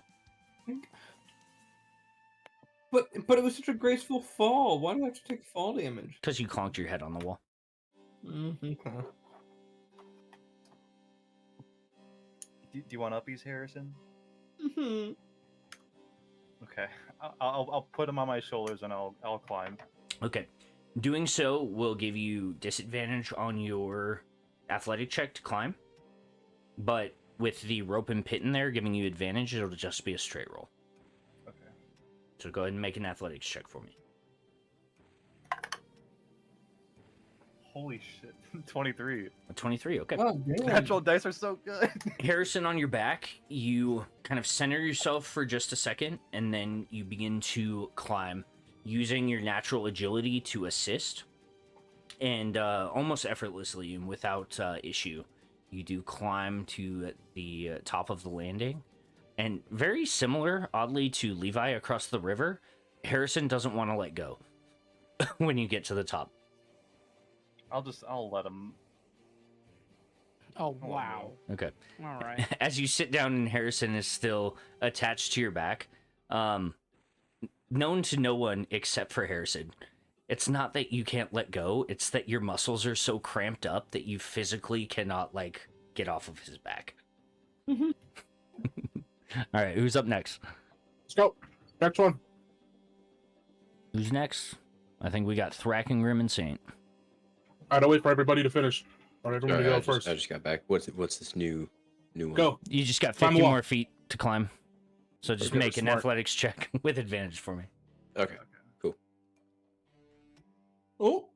But it was such a graceful fall. Why do I have to take fall damage? Because you conked your head on the wall. Okay. Do you want uppies, Harrison? Mm-hmm. Okay, I'll put him on my shoulders and I'll climb. Okay. Doing so will give you disadvantage on your athletic check to climb. But with the rope and pit in there giving you advantage, it'll just be a straight roll. Okay. So go ahead and make an athletics check for me. Holy shit, 23. A 23, okay. Oh, damn. Natural dice are so good. Harrison, on your back, you kind of center yourself for just a second, and then you begin to climb, using your natural agility to assist. And almost effortlessly and without issue, you do climb to the top of the landing. And very similar, oddly, to Levi across the river, Harrison doesn't want to let go when you get to the top. I'll let him. Oh wow. Okay. All right. As you sit down and Harrison is still attached to your back, known to no one except for Harrison, it's not that you can't let go, it's that your muscles are so cramped up that you physically cannot, like, get off of his back. All right, who's up next? Let's go. Next one. Who's next? I think we got Thracken, Grimm, and Saint. All right, I'll wait for everybody to finish. All right, everybody Sorry, go first. I just got back. What's this new one? Go. You just got Climb 50 the wall. more feet to climb. So just Okay, make an smart. athletics check with advantage for me. Okay. Oh,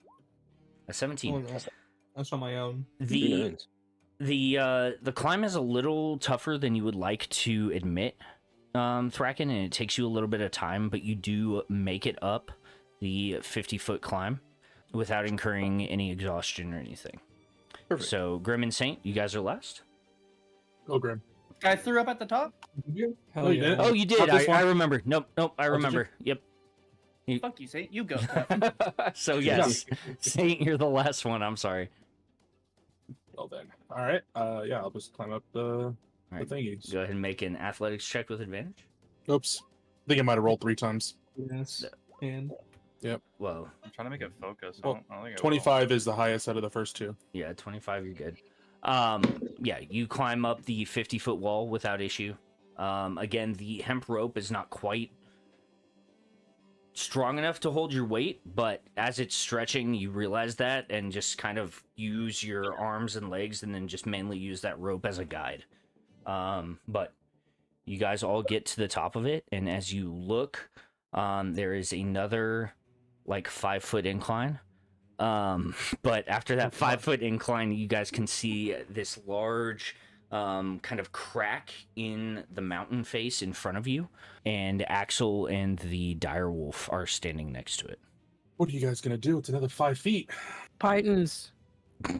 A 17. that's on my own. The climb is a little tougher than you would like to admit, Thracken, and it takes you a little bit of time, but you do make it up the 50-foot climb without incurring any exhaustion or anything. Perfect. So, Grimm and Saint, you guys are last. Go, Grim. I threw up at the top. Did you? Hell Oh, you yeah. did? Oh, you did. Not this I one? remember. Nope, I did you? remember. Yep. Fuck you, Saint. You go. Tough. So yes, Saint, you're the last one. I'm sorry. Well then. All right. Yeah, I'll just climb up the All right, thingies. go ahead and make an athletics check with advantage. Oops. I think I might have rolled 3 times. Yes. And Whoa. I'm trying to make it focus. Well, I don't think I will. 25 is the highest out of the first 2. Yeah, 25. You're good. Yeah, you climb up the 50-foot wall without issue. Again, the hemp rope is not quite strong enough to hold your weight, but as it's stretching, you realize that and just kind of use your arms and legs and then just mainly use that rope as a guide. But you guys all get to the top of it, and as you look, there is another like 5-foot incline. But after that 5-foot incline, you guys can see this large kind of crack in the mountain face in front of you, and Axel and the direwolf are standing next to it. What are you guys gonna do? It's another 5 feet. Pythons. All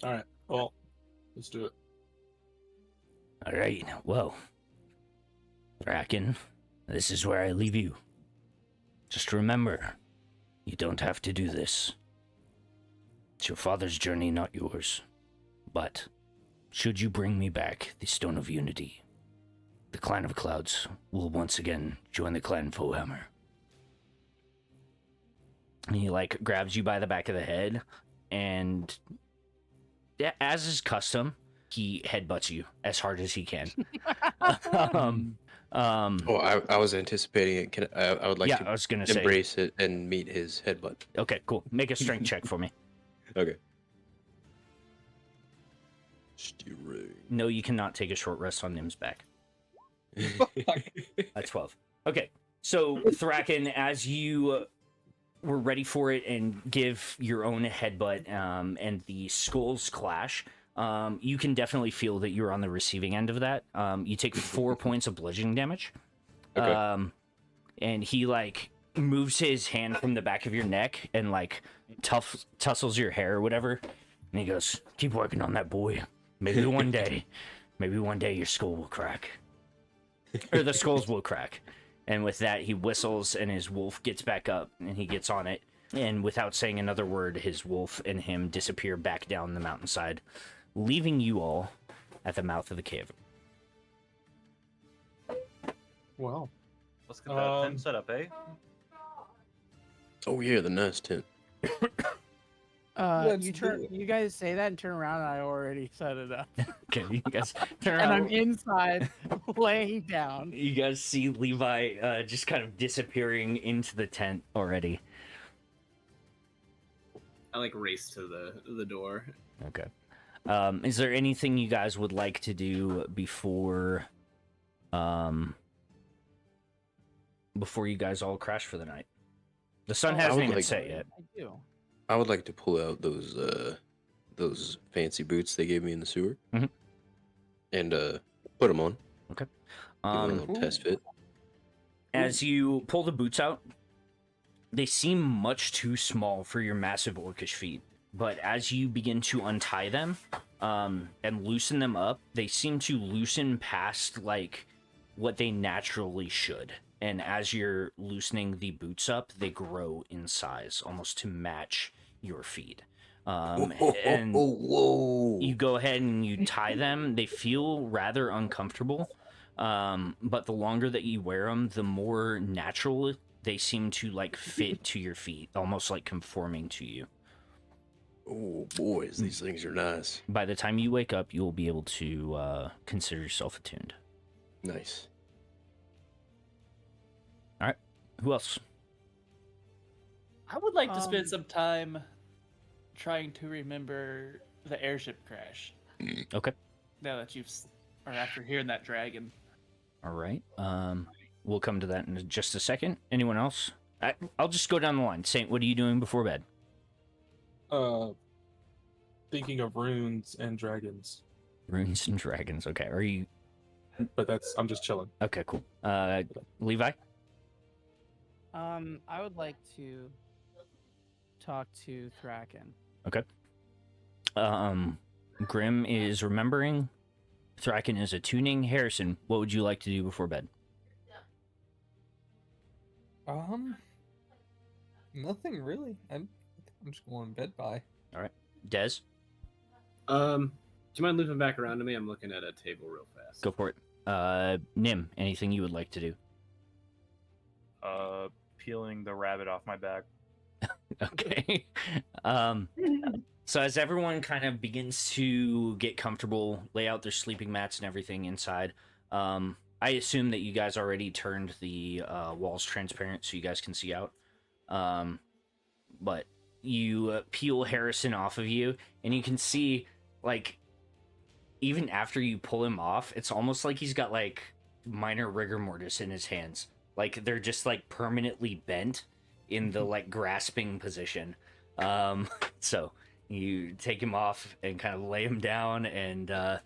right. Well, let's do it. All right, well, Thracken, this is where I leave you. Just remember, you don't have to do this. It's your father's journey, not yours. But, should you bring me back the Stone of Unity, the Clan of Clouds will once again join the Clan Foehammer. And he, like, grabs you by the back of the head, and as is custom, he headbutts you as hard as he can. I was anticipating it. I would like yeah, to I was gonna say. embrace it and meet his headbutt. Okay, cool. Make a strength check for me. Okay. Steering. No, you cannot take a short rest on Nim's back. At 12. Okay, so Thracken, as you were ready for it and give your own headbutt, and the skulls clash, you can definitely feel that you're on the receiving end of that. You take 4 points of bludgeoning damage. Okay. And he, like, moves his hand from the back of your neck and, like, tussles your hair or whatever. And he goes, keep working on that, boy. Maybe one day your skull will crack. Or the skulls will crack. And with that, he whistles and his wolf gets back up and he gets on it. And without saying another word, his wolf and him disappear back down the mountainside, leaving you all at the mouth of the cave. Wow. Let's get that tent set up, eh? Oh yeah, the nice tent. Let's You do it. you guys say that and turn around, and I already set it up, Okay, you guys turn and around. I'm inside, laying down. You guys see Levi just kind of disappearing into the tent already. I like race to the door. Okay. Is there anything you guys would like to do before you guys all crash for the night? The sun Oh, hasn't would even like- set yet. I do. I would like to pull out those fancy boots they gave me in the sewer, Mhm. and put them on. Okay. Give it a little test fit. As you pull the boots out, they seem much too small for your massive orcish feet. But as you begin to untie them and loosen them up, they seem to loosen past like what they naturally should. And as you're loosening the boots up, they grow in size, almost to match your feet. And whoa! you go ahead and you tie them. They feel rather uncomfortable, but the longer that you wear them, the more natural they seem to like fit to your feet, almost like conforming to you. Oh boys, these things are nice. By the time you wake up, you'll be able to consider yourself attuned. Nice. All right, who else? I would like to spend Um, some time trying to remember the airship crash. Okay. Now that or after hearing that dragon. All right. We'll come to that in just a second. Anyone else? I'll just go down the line. Saint, what are you doing before bed? Thinking of runes and dragons, Runes and dragons. Okay. Are you? but I'm just chilling. Okay. Cool. Levi. I would like to talk to Thracken. Okay. Grimm is remembering. Thracken is attuning. Harrison, what would you like to do before bed? Nothing really. I'm just going to bed. Bye. All right, Des, Do you mind looping back around to me? I'm looking at a table real fast. go for it. Nim, anything you would like to do? Peeling the rabbit off my back. Okay. So as everyone kind of begins to get comfortable, lay out their sleeping mats and everything inside, I assume that you guys already turned the walls transparent so you guys can see out. But you peel Hareson off of you, and you can see, like, even after you pull him off, it's almost like he's got, like, minor rigor mortis in his hands. Like, they're just, like, permanently bent in the, like, grasping position. So you take him off and kind of lay him down and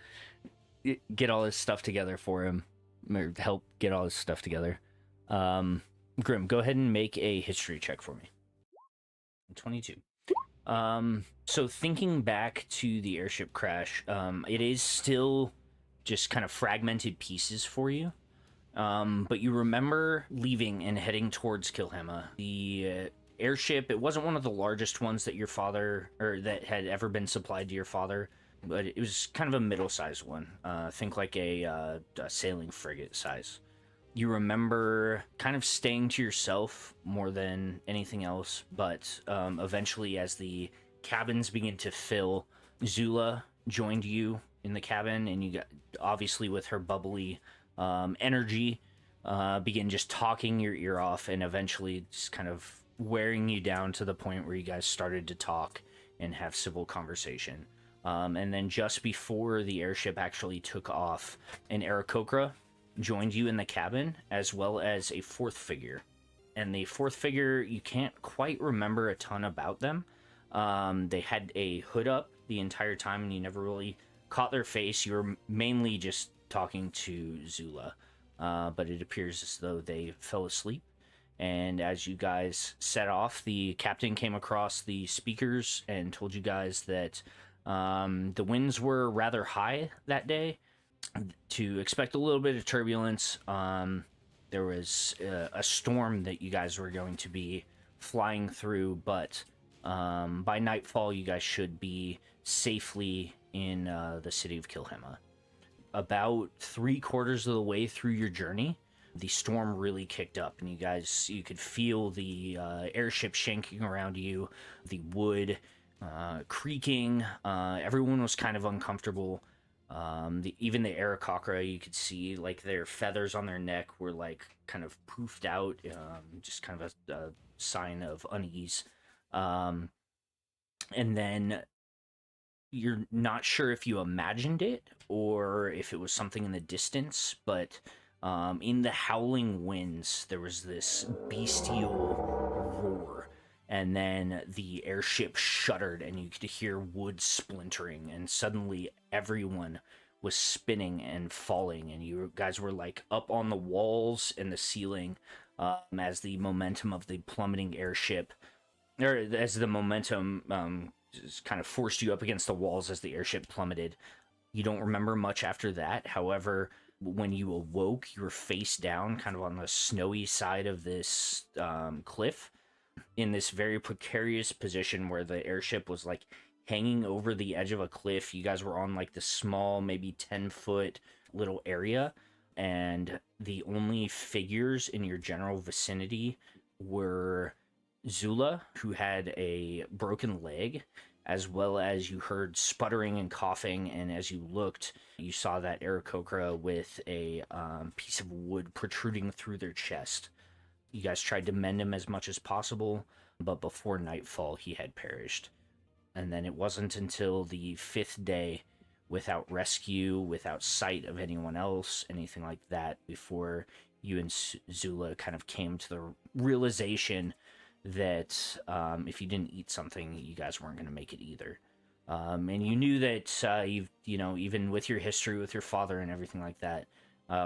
get all his stuff together for him, or help get all his stuff together. Grimm, go ahead and make a history check for me. 22. So thinking back to the airship crash, it is still just kind of fragmented pieces for you. But you remember leaving and heading towards Kilhema. The airship, it wasn't one of the largest ones that your father, or that had ever been supplied to your father, but it was kind of a middle-sized one. Think like a sailing frigate size. You remember kind of staying to yourself more than anything else, but eventually as the cabins begin to fill, Zula joined you in the cabin, and you got, obviously with her bubbly energy, begin just talking your ear off, and eventually just kind of wearing you down to the point where you guys started to talk and have civil conversation. And then just before the airship actually took off, an Aarakocra joined you in the cabin, as well as a fourth figure. And the fourth figure, you can't quite remember a ton about them. They had a hood up the entire time, and you never really caught their face. You were mainly just talking to Zula, but it appears as though they fell asleep. And as you guys set off, the captain came across the speakers and told you guys that the winds were rather high that day, to expect a little bit of turbulence. There was a storm that you guys were going to be flying through, but by nightfall you guys should be safely in the city of Kilhema. About 3/4 of the way through your journey, the storm really kicked up, and you could feel the airship shanking around you, the wood creaking. Everyone was kind of uncomfortable. Even the Aarakocra, you could see like their feathers on their neck were like kind of poofed out, just kind of a sign of unease. And then you're not sure if you imagined it or if it was something in the distance, but in the howling winds, there was this bestial roar. And then the airship shuddered, and you could hear wood splintering, and suddenly everyone was spinning and falling, and you guys were like up on the walls and the ceiling, as the momentum of the plummeting airship, or as the momentum just kind of forced you up against the walls as the airship plummeted. You don't remember much after that. However, when you awoke, you were face down, kind of on the snowy side of this cliff, in this very precarious position where the airship was like hanging over the edge of a cliff. You guys were on like this small, maybe 10-foot little area, and the only figures in your general vicinity were Zula, who had a broken leg, as well as you heard sputtering and coughing, and as you looked, you saw that Aarakocra with a piece of wood protruding through their chest. You guys tried to mend him as much as possible, but before nightfall, he had perished. And then it wasn't until the 5th day, without rescue, without sight of anyone else, anything like that, before you and Zula kind of came to the realization that if you didn't eat something, you guys weren't going to make it either. And you knew that, even with your history with your father and everything like that,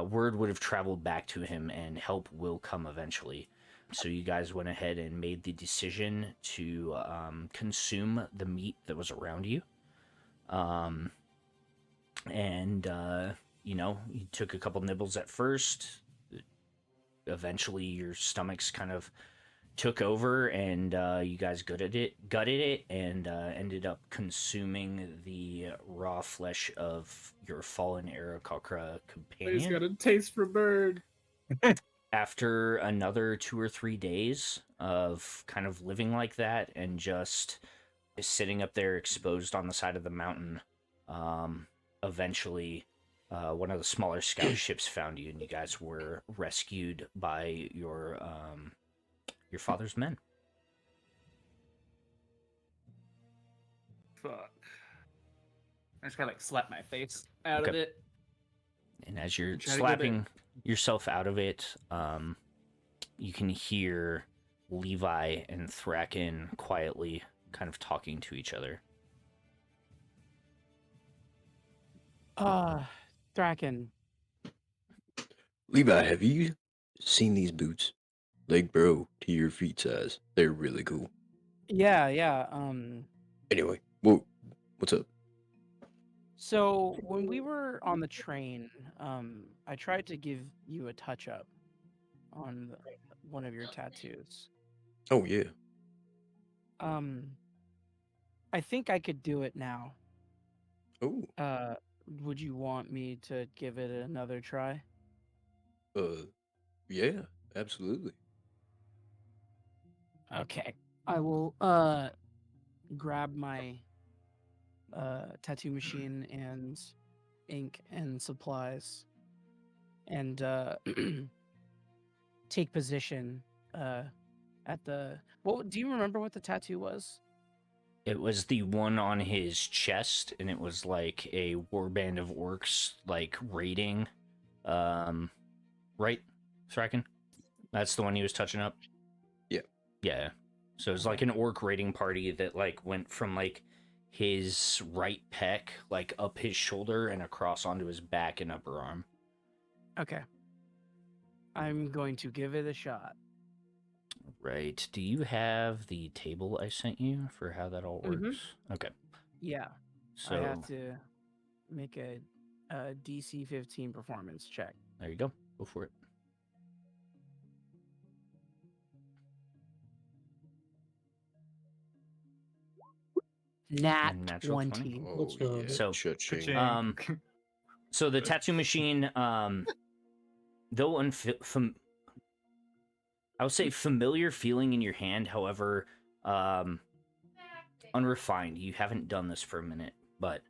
word would have traveled back to him, and help will come eventually. So you guys went ahead and made the decision to consume the meat that was around you. You took a couple nibbles at first. eventually your stomachs kind of took over, and you guys gutted it, and ended up consuming the raw flesh of your fallen Aarakocra He's companion. got a taste for bird. After another 2 or 3 days of kind of living like that and just sitting up there exposed on the side of the mountain, eventually one of the smaller scout ships found you, and you guys were rescued by your father's men. Fuck. I just gotta like slap my face out of Okay. it. And as you're Try to get slapping yourself out of it, you can hear Levi and Thracken quietly kind of talking to each other. Thracken. Levi, have you seen these boots? They grow to your feet size. They're really cool. Yeah. Anyway, what's up? So when we were on the train, I tried to give you a touch up on one of your tattoos. Oh yeah. I think I could do it now. Oh. Would you want me to give it another try? Yeah, absolutely. Okay. I will grab my tattoo machine and ink and supplies and take position at the do you remember what the tattoo was? It was the one on his chest, and it was like a warband of orcs, like raiding. Right, Thracken? That's the one he was touching up? Yeah. Yeah. So it was like an orc raiding party that like went from like his right pec, like up his shoulder and across onto his back and upper arm. Okay. I'm going to give it a shot. Right. Do you have the table I sent you for how that all works? Mhm. Okay. Yeah. So I have to make a DC 15 performance check. there you go. Go for it. Nat Natural 20. Oh Let's go. yeah. So, Cha-ching. Ka-ching. So the tattoo machine, though I would say familiar feeling in your hand, however, unrefined. You haven't done this for a minute, but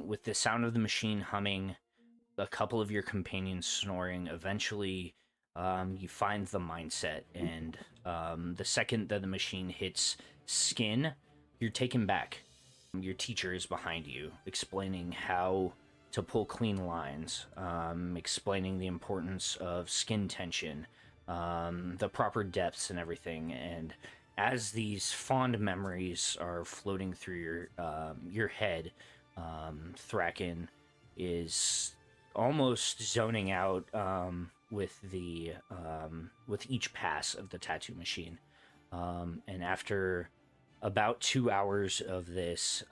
with the sound of the machine humming, a couple of your companions snoring, eventually you find the mindset, and the second that the machine hits skin, you're taken back. Your teacher is behind you, explaining how to pull clean lines, explaining the importance of skin tension, the proper depths and everything. And as these fond memories are floating through your head, Thracken is almost zoning out with each pass of the tattoo machine. And after about 2 hours of this,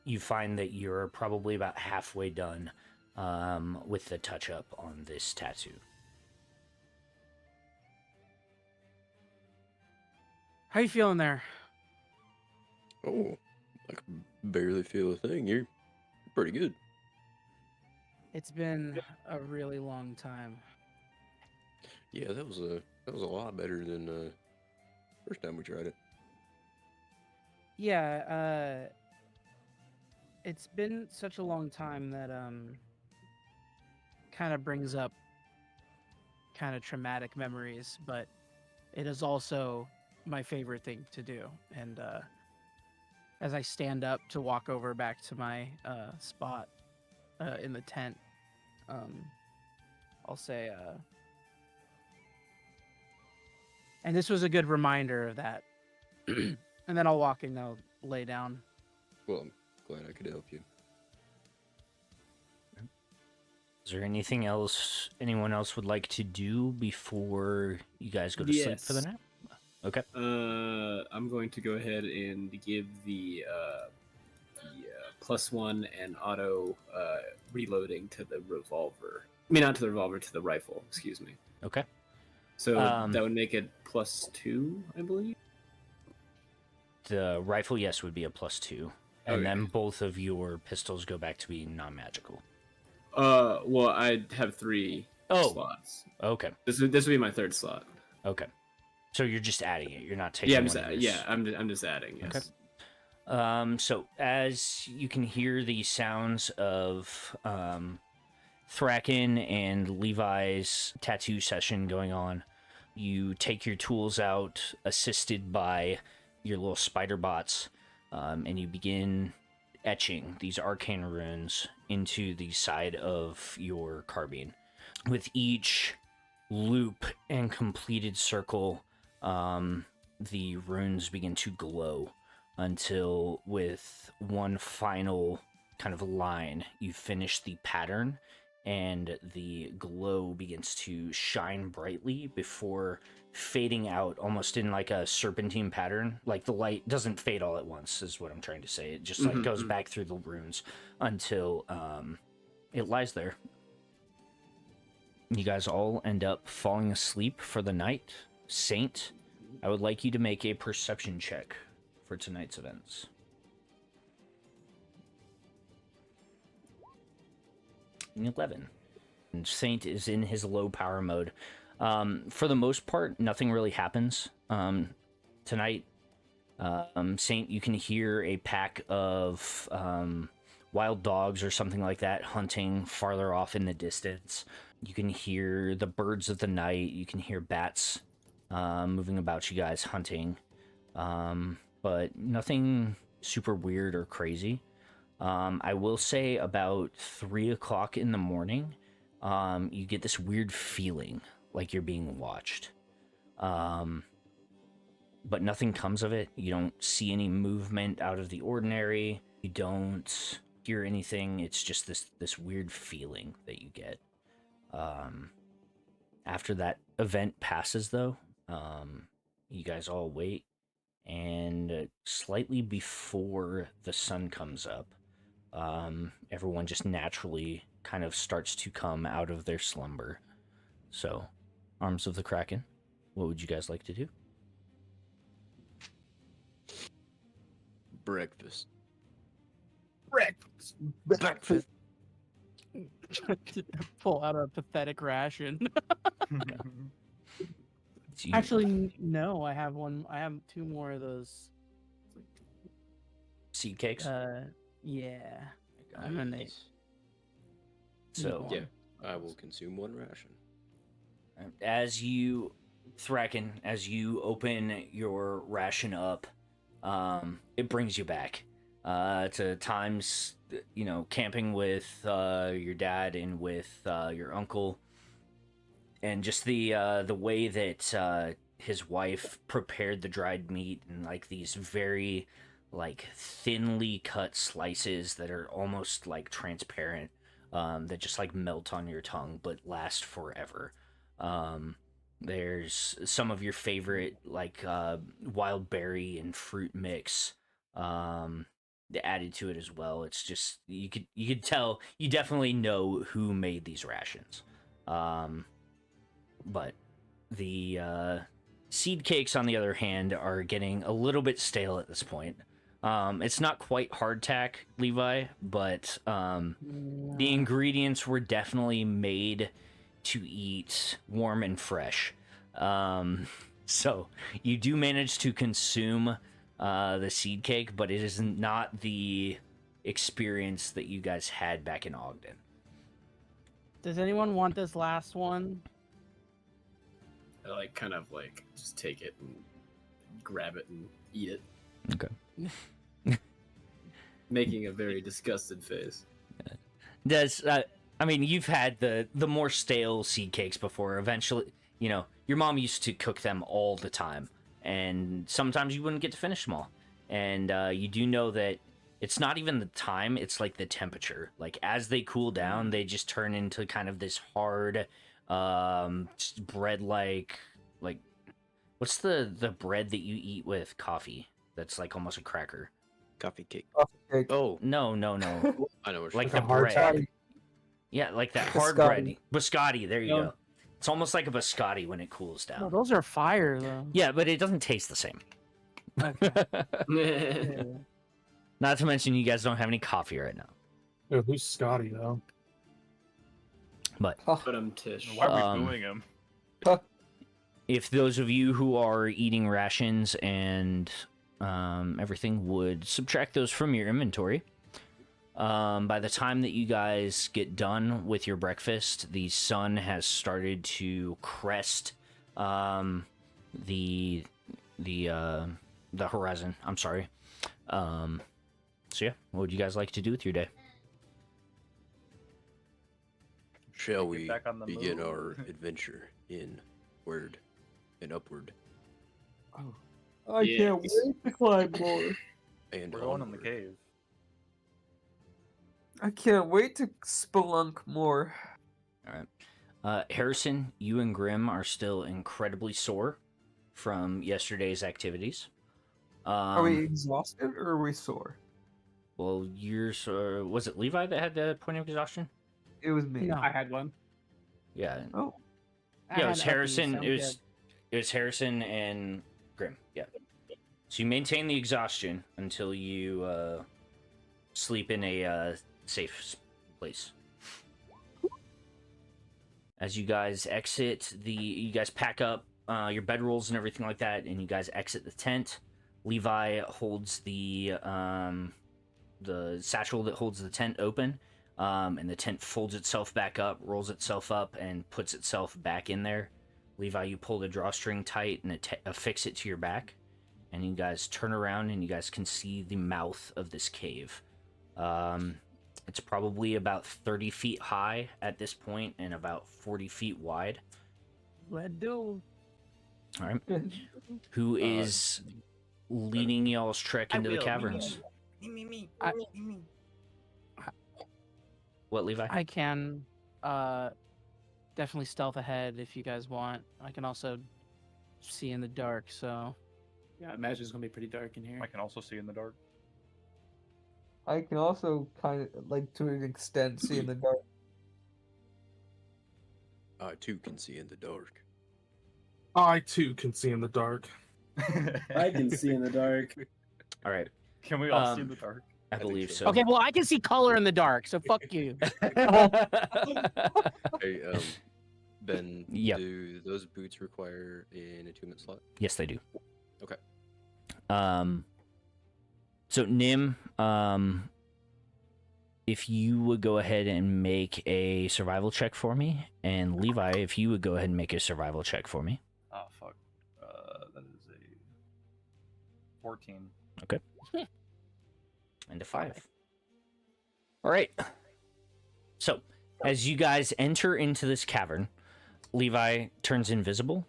you find that you're probably about halfway done with the touch-up on this tattoo. How you feeling there? Oh, I can barely feel a thing. You're pretty good. It's been a really long time. Yeah, that was a lot better than first time we tried it. Yeah, it's been such a long time that kind of brings up kind of traumatic memories, but it is also my favorite thing to do. And as I stand up to walk over back to my spot in the tent, I'll say, and this was a good reminder of that. And then I'll walk and I'll lay down. Well, I'm glad I could help you. Is there anything else anyone else would like to do before you guys go to sleep for the Yes. night? Okay. I'm going to go ahead and give the +1 and auto reloading to the revolver. I mean, not to the revolver, to the rifle. Excuse me. Okay. So that would make it +2, I believe. The rifle, yes, would be a +2, and Okay. then both of your pistols go back to being non-magical. Well, I have 3 slots. Okay. This would be my 3rd slot. Okay. So you're just adding it. You're not taking. Yeah, I'm just adding. Yes. Okay. So as you can hear the sounds of Thracken and Levi's tattoo session going on, you take your tools out, assisted by your little spider bots, and you begin etching these arcane runes into the side of your carbine. With each loop and completed circle, the runes begin to glow until, with one final kind of line, you finish the pattern and the glow begins to shine brightly before fading out almost in like a serpentine pattern. Like the light doesn't fade all at once is what I'm trying to say. It just like goes back through the runes until it lies there. You guys all end up falling asleep for the night. Saint, I would like you to make a perception check for tonight's events. An 11. And Saint is in his low power mode. For the most part, nothing really happens tonight. Saint, you can hear a pack of wild dogs or something like that hunting farther off in the distance. You can hear the birds of the night. You can hear bats moving about you guys hunting. But nothing super weird or crazy. I will say about 3 o'clock in the morning, you get this weird feeling like you're being watched. But nothing comes of it. You don't see any movement out of the ordinary. You don't hear anything. It's just this weird feeling that you get. After that event passes, though, you guys all wait, and slightly before the sun comes up, everyone just naturally kind of starts to come out of their slumber. So, Arms of the Kraken, what would you guys like to do? Breakfast. Breakfast. Pull out a pathetic ration. It's you. Actually, no. I have one. I have 2 more of those. Seed cakes? Yeah. I'm gonna. So, Yeah, I will consume 1 ration. as you, Thracken, as you open your ration up, it brings you back to times, you know, camping with your dad and with your uncle, and just the way that his wife prepared the dried meat in like these very like thinly cut slices that are almost like transparent, that just like melt on your tongue but last forever. There's some of your favorite like wild berry and fruit mix added to it as well. It's just you could tell, you definitely know who made these rations. But the seed cakes, on the other hand, are getting a little bit stale at this point. It's not quite hardtack, Levi, but the ingredients were definitely made to eat warm and fresh. So you do manage to consume the seed cake, but it is not the experience that you guys had back in Ogden. Does anyone want this last one? I like kind of like just take it and grab it and eat it. Okay. Making a very disgusted face. Does I mean, you've had the more stale seed cakes before. Eventually, you know, your mom used to cook them all the time, and sometimes you wouldn't get to finish them all. And you do know that it's not even the time, it's like the temperature. Like as they cool down, they just turn into kind of this hard bread like what's the bread that you eat with coffee that's like almost a cracker? Coffee cake. Oh, no. I know what Like you're the hard bread. toddy. Yeah, like that hard bread. Biscotti. Biscotti, there you go. It's almost like a biscotti when it cools No, down. those are fire though. Yeah, but it doesn't taste the same. Okay. Yeah. Not to mention you guys don't have any coffee right now. Yo, who's Scotty though? But But I'm Tish. Why are we Um, booing him? if those of you who are eating rations and everything would subtract those from your inventory, by the time that you guys get done with your breakfast, the sun has started to crest the horizon. I'm sorry. So yeah, what would you guys like to do with your day? Shall Get we back on the begin move. our adventure inward and upward I Yes. can't wait to climb more. and We're going in the onward? cave. I can't wait to spelunk more. All right. Harrison, you and Grimm are still incredibly sore from yesterday's activities. Are we exhausted or are we sore? Well, was it Levi that had the point of exhaustion? It was me. No. I had one. Yeah. Oh, I Yeah, it was had Harrison. uppies, It was Harrison and Grimm. Yeah. So you maintain the exhaustion until you sleep in a safe place. As you guys you guys pack up your bedrolls and everything like that, and you guys exit the tent. Levi holds the satchel that holds the tent open, and the tent folds itself back up, rolls itself up, and puts itself back in there. Levi, you pull the drawstring tight and affix it to your back, and you guys turn around and you guys can see the mouth of this cave. It's probably about 30 feet high at this point and about 40 feet wide. Let do. All right. Who is leading y'all's trek into the caverns? What, Levi? I can definitely stealth ahead if you guys want. I can also see in the dark, so Yeah, I imagine it's gonna be pretty dark in here. I can also see in the dark. I can also kind of, like, to an extent, see in the dark. I too can see in the dark. I too can see in the dark. I can see in the dark. All right. Can we all see Um, in the dark? I think believe so. so. okay. Well, I can see color in the dark, so fuck you. Hey, Ben, Yep. do those boots require an attunement slot? Yes, they do. Okay. So Nim, if you would go ahead and make a survival check for me, and Levi, if you would go ahead and make a survival check for me. Oh fuck. That is a 14. And a 5. All right. So, as you guys enter into this cavern, Levi turns invisible,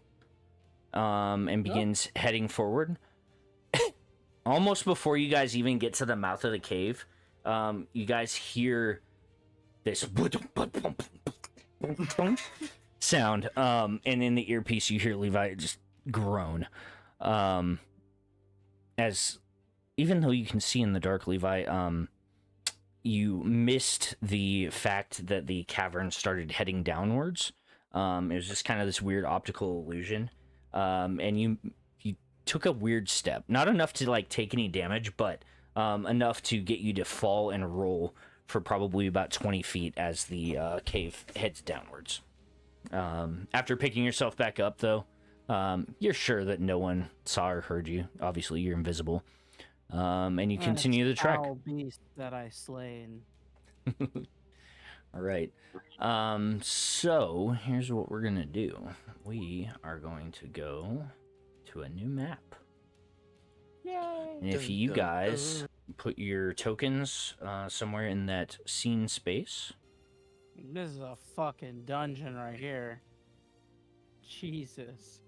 and begins heading forward. Almost before you guys even get to the mouth of the cave, you guys hear this sound, and in the earpiece you hear Levi just groan. As even though you can see in the dark, Levi, you missed the fact that the cavern started heading downwards. It was just kind of this weird optical illusion, and you took a weird step. Not enough to like take any damage, but enough to get you to fall and roll for probably about 20 feet as the cave heads downwards. After picking yourself back up, though, you're sure that no one saw or heard you. Obviously, you're invisible. And you continue the trek. Foul beast that I slain. All right. So here's what we're gonna do. We are going to go to a new map. Yay! And if you guys put your tokens somewhere in that scene space. This is a fucking dungeon right here. Jesus.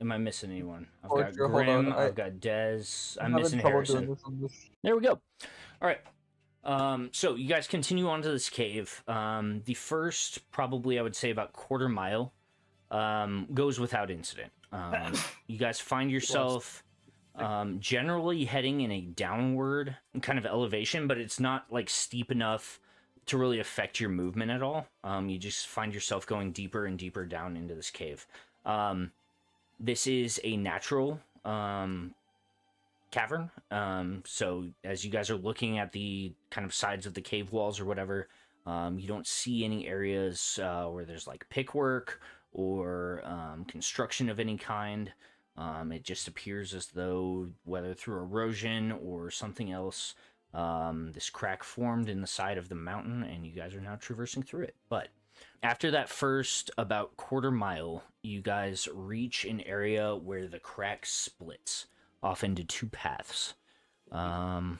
Am I missing anyone? I've Or got sure, hold on, Grimm, I've got Dez, I'm having missing trouble doing Harrison. this on this. There we go. All right. So you guys continue onto this cave. The first, probably I would say about quarter mile, goes without incident. You guys find yourself generally heading in a downward kind of elevation, but it's not like steep enough to really affect your movement at all. You just find yourself going deeper and deeper down into this cave. This is a natural cavern. So as you guys are looking at the kind of sides of the cave walls or whatever, you don't see any areas where there's like pickwork or construction of any kind. It just appears as though, whether through erosion or something else, this crack formed in the side of the mountain, and you guys are now traversing through it. But after that first about quarter mile, you guys reach an area where the crack splits off into two paths. And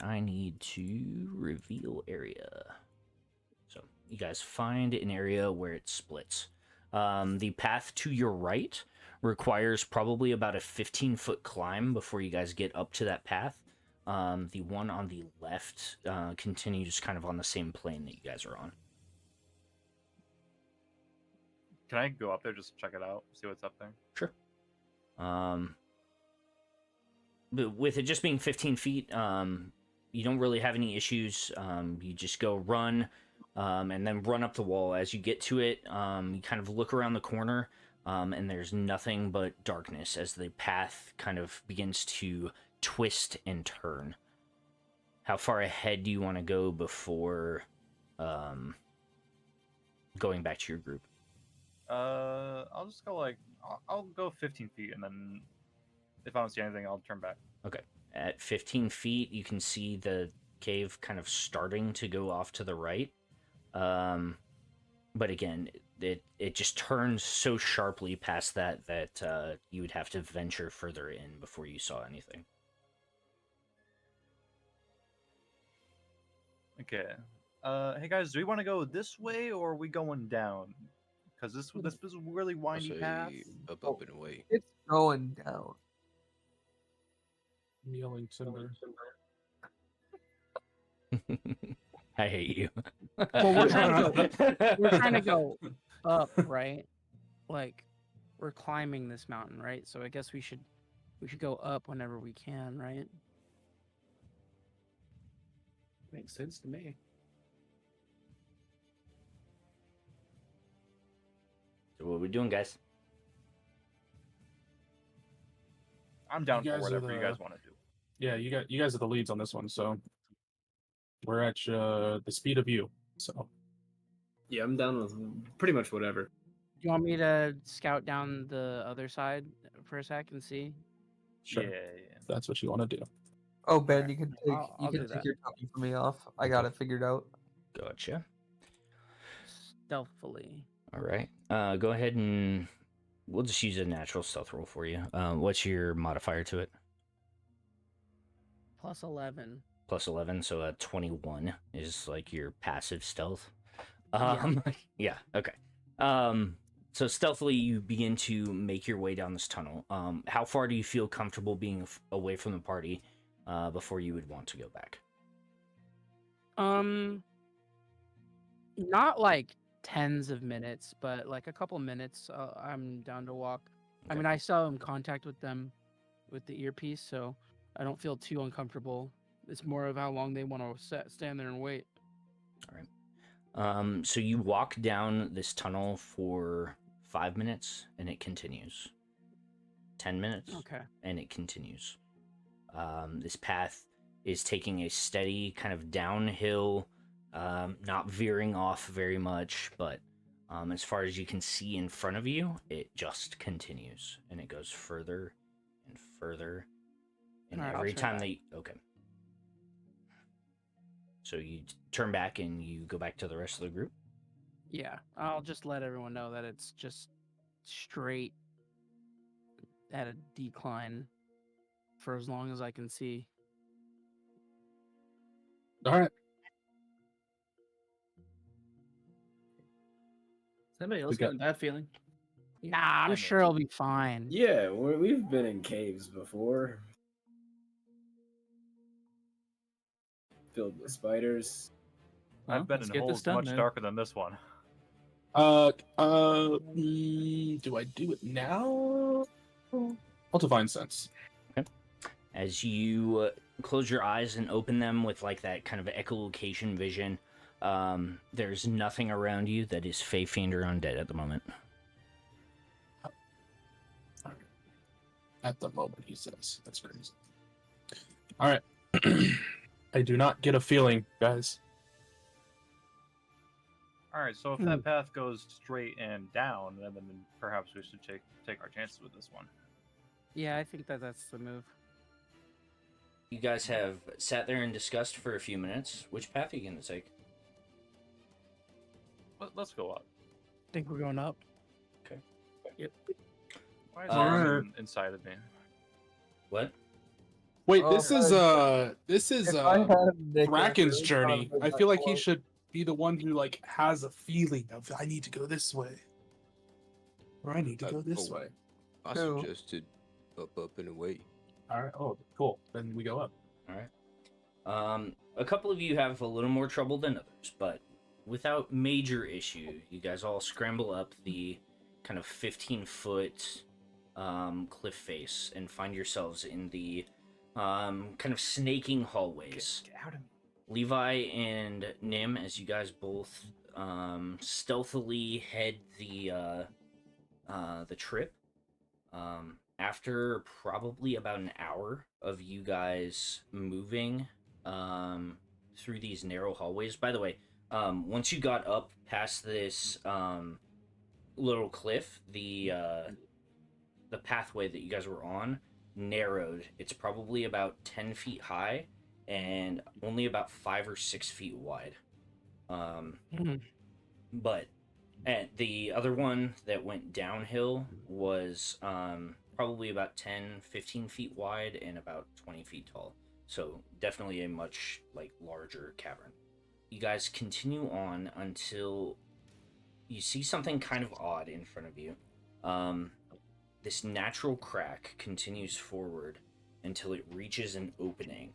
I need to reveal area. So you guys find an area where it splits. The path to your right requires probably about a 15-foot climb before you guys get up to that path. The one on the left continues kind of on the same plane that you guys are on. Can I go up there just to check it out, see what's up there? Sure. But with it just being 15 feet, you don't really have any issues. You just go run, and then run up the wall. As you get to it, you kind of look around the corner, and there's nothing but darkness as the path kind of begins to twist and turn. How far ahead do you want to go before going back to your group? I'll just go I'll go 15 feet, and then if I don't see anything, I'll turn back. Okay. At 15 feet, you can see the cave kind of starting to go off to the right. But again, it just turns so sharply past that you would have to venture further in before you saw anything. Okay. Hey guys, do we want to go this way or are we going down? Because this is a really I'll windy say path. up and away. It's going down. Yelling timber. I hate you. Well, we're trying to go up, right? Like, we're climbing this mountain, right? So I guess we should go up whenever we can, right? Makes sense to me. So what are we doing, guys? I'm down You for guys are whatever you the- guys want to do. Yeah, you guys are the leads on this one, so we're at the speed of you. So Yeah, I'm down with pretty much whatever. Do you want me to scout down the other side for a sec and see? sure, Yeah. if that's what you want to do. Oh, Ben, Okay. you can take I'll do that. your token for me off. I got it figured out. Gotcha. Stealthily. All right. Go ahead and we'll just use a natural stealth roll for you. What's your modifier to it? Plus 11. Plus 11, so a 21 is like your passive stealth. Yeah, okay. So stealthily you begin to make your way down this tunnel. How far do you feel comfortable being away from the party before you would want to go back? Not like tens of minutes, but like a couple minutes. I'm down to walk. I Okay. mean, I still am in contact with them with the earpiece, so I don't feel too uncomfortable. It's more of how long they want to stand there and wait. All right. So you walk down this tunnel for 5 minutes, and it continues. 10 minutes, Okay. and it continues. This path is taking a steady kind of downhill, not veering off very much, but as far as you can see in front of you, it just continues, and it goes further and further. And All right, I'll every turn time back. they... Okay. So you turn back and you go back to the rest of the group? Yeah, I'll just let everyone know that it's just straight at a decline for as long as I can see. All right. Does anybody else We got- getting that feeling? Nah, I'm know. sure it'll be fine. Yeah, we've been in caves before. Filled with spiders. Well, I've been let's in get this holes done, much then. darker than this one. Do I do it now? I'll divine sense. As you close your eyes and open them with like that kind of echolocation vision, there's nothing around you that is fey, fiend, or undead at the moment. At the moment, he says. That's crazy. All right. I do not get a feeling, guys. All right, so if that path goes straight and down, then perhaps we should take our chances with this one. Yeah, I think that's the move. You guys have sat there and discussed for a few minutes. Which path are you going to take? Let's go up. I think we're going up. Okay. Yep. Why is Alright. there inside of me? What? Wait, Oh, this is If I had Nick Thraken's Eckers, journey. I'd I be feel like he like, should be the one who like has a feeling of I need to go this way, or I need to go this way. I Who? suggested up, and away. All right. Oh, cool. Then we go up. All right. A couple of you have a little more trouble than others, but without major issue, you guys all scramble up the kind of 15-foot cliff face and find yourselves in the kind of snaking hallways. Get out of me. Levi and Nim, as you guys both stealthily head the trip. After probably about an hour of you guys moving through these narrow hallways. By the way, once you got up past this little cliff, the pathway that you guys were on narrowed. It's probably about 10 feet high and only about 5 or 6 feet wide. But and the other one that went downhill was probably about 10, 15 feet wide and about 20 feet tall. So definitely a much larger cavern. You guys continue on until you see something kind of odd in front of you. This natural crack continues forward until it reaches an opening.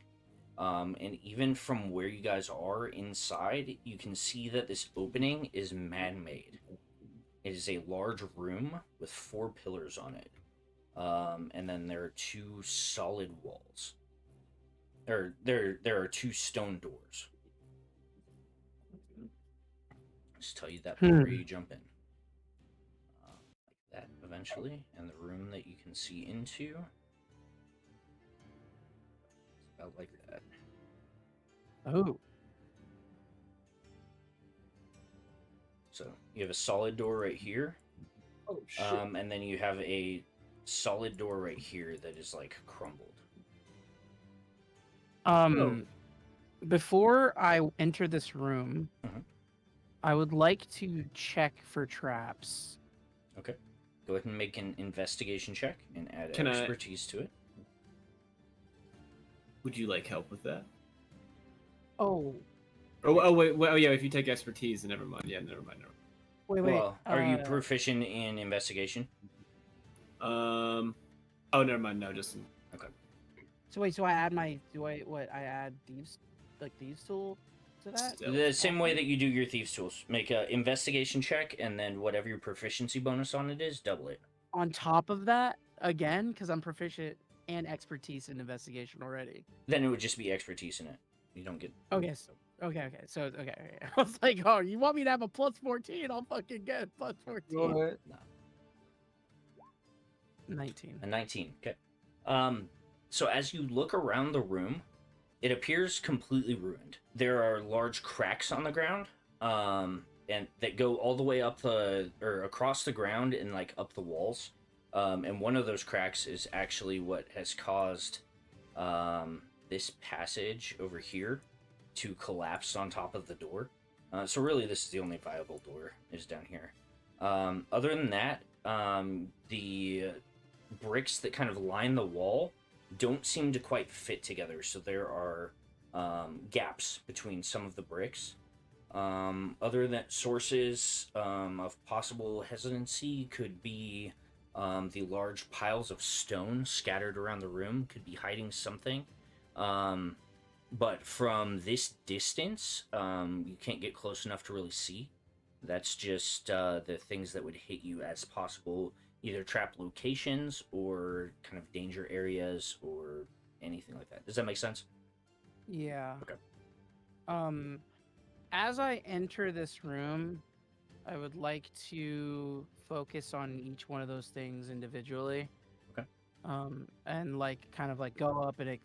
And even from where you guys are inside, you can see that this opening is man-made. It is a large room with 4 pillars on it. And then there are 2 solid walls. There are 2 stone doors. Just tell you that before you jump in. Like that, eventually. And the room that you can see into. It's about like that. Oh. So you have a solid door right here. Oh shit. And then you have a solid door right here that is crumbled. Before I enter this room, Mhm. I would like to check for traps. Okay. Go ahead and make an investigation check and add Can I- expertise to it. Would you like help with that? Oh, Wait. Oh, yeah. If you take expertise, then never mind. Yeah, never mind. wait. Well, are you proficient in investigation? Oh, never mind. No, just So wait, so I add I add thieves tool to that? Stealth. The same way that you do your thieves tools. Make a investigation check, and then whatever your proficiency bonus on it is, double it. On top of that, again, because I'm proficient and expertise in investigation already. Then it would just be expertise in it. You don't get. Okay, so okay. I was like, oh, you want me to have a plus 14? I'll fucking get plus 14. Go ahead. No. 19. A 19. Okay. So as you look around the room, it appears completely ruined. There are large cracks on the ground, and that go all the way up across the ground and up the walls. And one of those cracks is actually what has caused this passage over here to collapse on top of the door. So really, this is the only viable door is down here. Other than that, the bricks that kind of line the wall don't seem to quite fit together, so there are gaps between some of the bricks. Other than sources of possible hesitancy could be the large piles of stone scattered around the room could be hiding something. But from this distance, you can't get close enough to really see. That's just the things that would hit you as possible, either trap locations or kind of danger areas or anything like that. Does that make sense? Yeah. Okay. As I enter this room, I would like to focus on each one of those things individually. Okay. And like kind of like go up and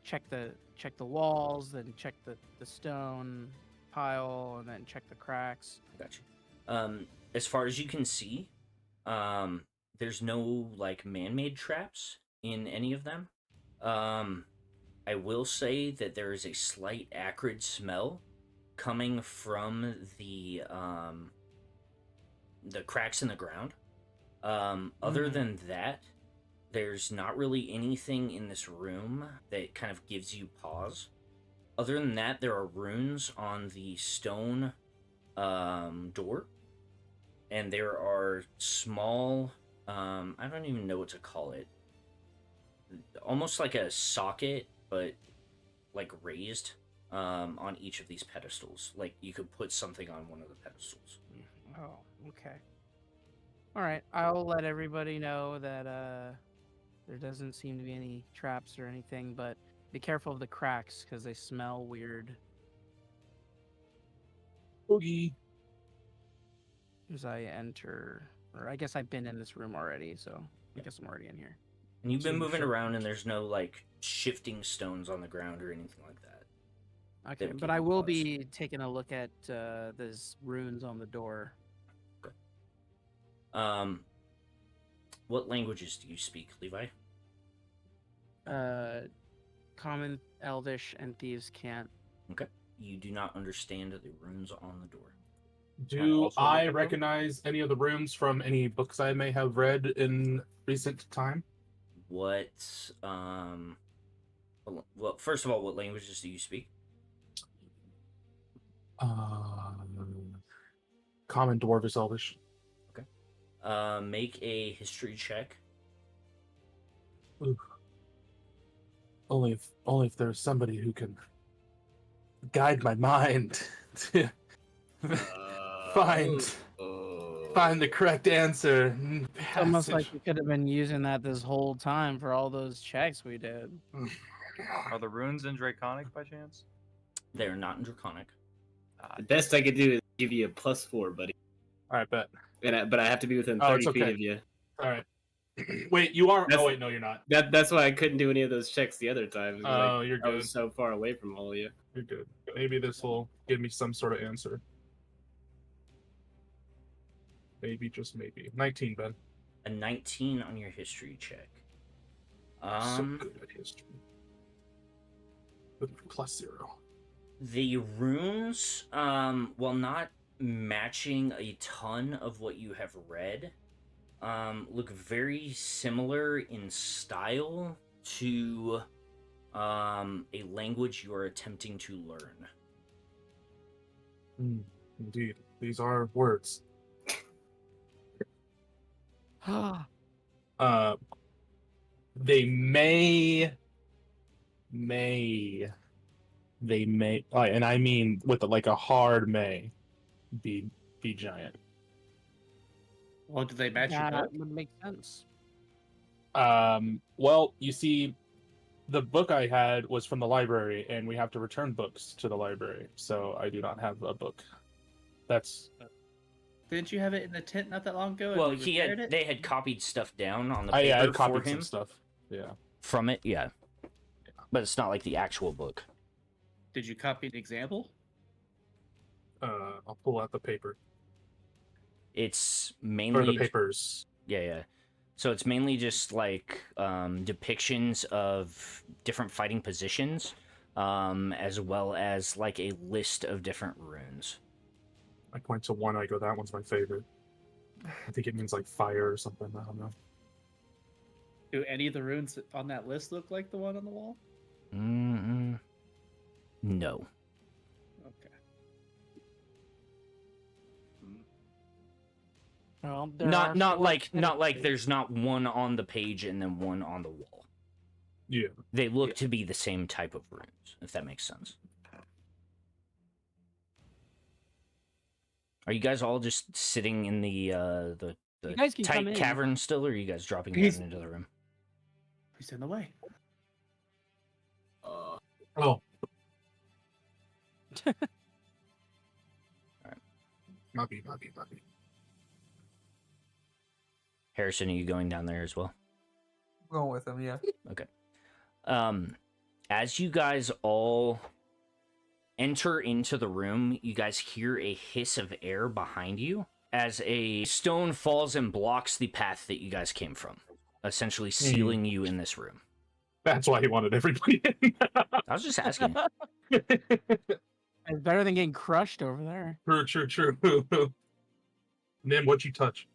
check the walls, then check the stone pile, and then check the cracks. Gotcha. As far as you can see, there's no like man-made traps in any of them. I will say that there is a slight acrid smell coming from the cracks in the ground. Other than that, there's not really anything in this room that kind of gives you pause. Other than that, there are runes on the stone door, and there are small, I don't even know what to call it, almost like a socket, but like raised on each of these pedestals. Like you could put something on one of the pedestals. Oh, okay. All right, I'll let everybody know that there doesn't seem to be any traps or anything, but be careful of the cracks because they smell weird. Boogie. As I enter, or I guess I've been in this room already, so I guess I'm already in here. And you've been moving around, and there's no like shifting stones on the ground or anything like that. Okay, but I will be taking a look at those runes on the door. What languages do you speak, Levi? Common, Elvish, and Thieves' Cant. Okay. You do not understand the runes on the door. Do I recognize any of the runes from any books I may have read in recent time? What, well, first of all, what languages do you speak? Common, Dwarvish, Elvish. Okay. Make a history check. Ooh. Only if there's somebody who can guide my mind to find the correct answer. It's almost like we could have been using that this whole time for all those checks we did. Are the runes in Draconic by chance? They are not in Draconic. The best I could do is give you a +4, buddy. All right, bet. But I have to be within 30 feet of you. All right. Wait, you are? Oh, wait, no, you're not. That's why I couldn't do any of those checks the other time. Oh, you're good. I was so far away from all of you. You're good. Maybe this will give me some sort of answer. Maybe, just maybe. 19, Ben. A 19 on your history check. So good at history. With +0. The runes, while not matching a ton of what you have read, look very similar in style to a language you are attempting to learn. Indeed, these are words. They may, and I mean with like a hard may, be giant. Well, do they match your That book? would make sense. Well, you see, the book I had was from the library, and we have to return books to the library, so I do not have a book. That's. Didn't you have it in the tent not that long ago? and Well, you repaired it? they had copied stuff down on the paper I for copied him some stuff. Yeah. from it, yeah. But it's not like the actual book. Did you copy an example? I'll pull out the paper. It's Or mainly the papers. Yeah. So it's mainly just like depictions of different fighting positions, as well as like a list of different runes. I point to one, I go, that one's my favorite. I think it means like fire or something, I don't know. Do any of the runes on that list look like the one on the wall? No. Okay. Well, Not like there's not one on the page and then one on the wall. Yeah. They look to be the same type of runes, if that makes sense. Are you guys all just sitting in the You guys can come tight in. cavern still, or are you guys dropping down into the room? Who's in the way? Oh. Alright. Might be. Harrison, are you going down there as well? Going with him, yeah. Okay. As you guys all enter into the room, you guys hear a hiss of air behind you as a stone falls and blocks the path that you guys came from, essentially sealing you in this room. That's why he wanted everybody in. I was just asking. It's better than getting crushed over there. True. Nim, what you touch?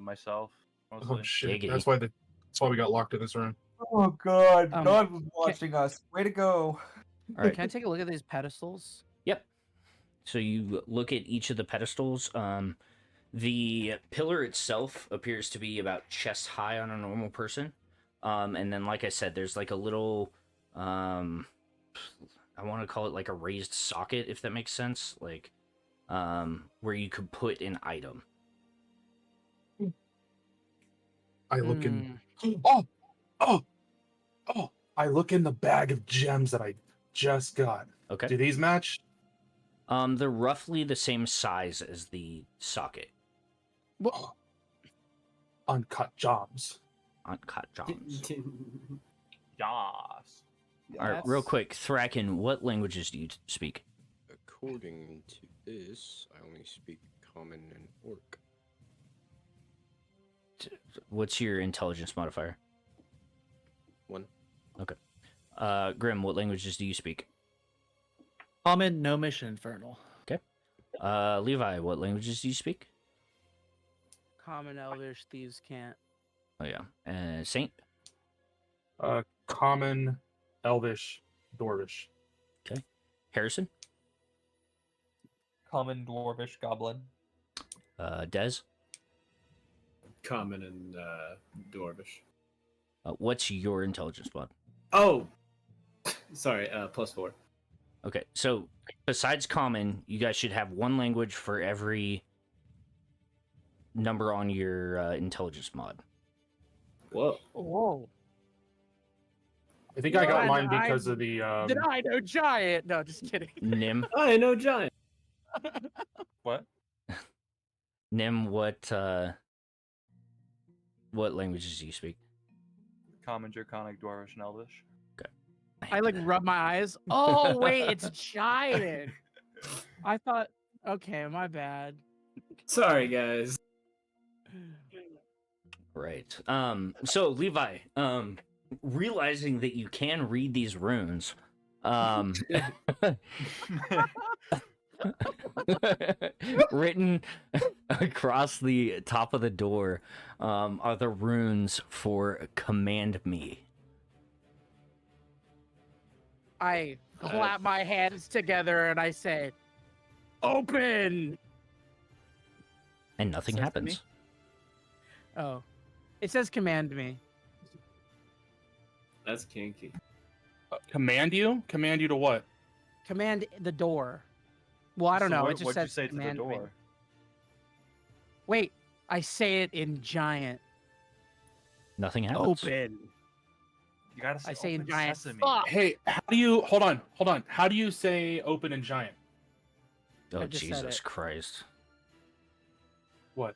Myself. Mostly. Oh shit! Giggity. That's why we got locked in this room. Oh god, Um, God was watching us. Way to go. All right. Can I take a look at these pedestals? Yep. So you look at each of the pedestals. The pillar itself appears to be about chest high on a normal person. And then, like I said, there's like a little, I want to call it like a raised socket, if that makes sense. Like, where you could put an item. I look in. Oh! I look in the bag of gems that I just got. Okay. Do these match? They're roughly the same size as the socket. Oh. Uncut jobs. Uncut jobs. Yas. All right, real quick, Thracken, what languages do you speak? According to this, I only speak Common and Orc. What's your intelligence modifier? 1. Okay. Grimm, what languages do you speak? Common, Gnomish, and Infernal. Okay. Levi, what languages do you speak? Common, Elvish, thieves can't. Oh yeah. Saint? Common, Elvish, Dwarvish. Okay. Harrison? Common, Dwarvish, Goblin. Dez? Common and Dwarvish. What's your intelligence mod? Oh, sorry. +4. Okay, so besides common, you guys should have one language for every number on your intelligence mod. Whoa. Whoa. I think I got Well, mine because of the. Did I know giant? No, just kidding. Nim? I know giant. What? Nim, what languages do you speak? Common, Draconic, Dwarvish, and Elvish. I like rub my eyes. Oh wait, it's giant. I thought. Okay, my bad. Sorry, guys. Right. So Levi, realizing that you can read these runes, written across the top of the door, are the runes for command me. I clap my hands together and I say, "Open." And nothing Says to happens. Oh, it says "command me." That's kinky. Command you? Command you to what? Command the door. Well, I don't know. What, It just what'd you says say to the command me. door? Wait, I say it in giant. Nothing happens. Open. You gotta say, I say in open giant. sesame. Fuck. Hey, how do you? Hold on. How do you say open and giant? Oh I just said Jesus it. Christ! What?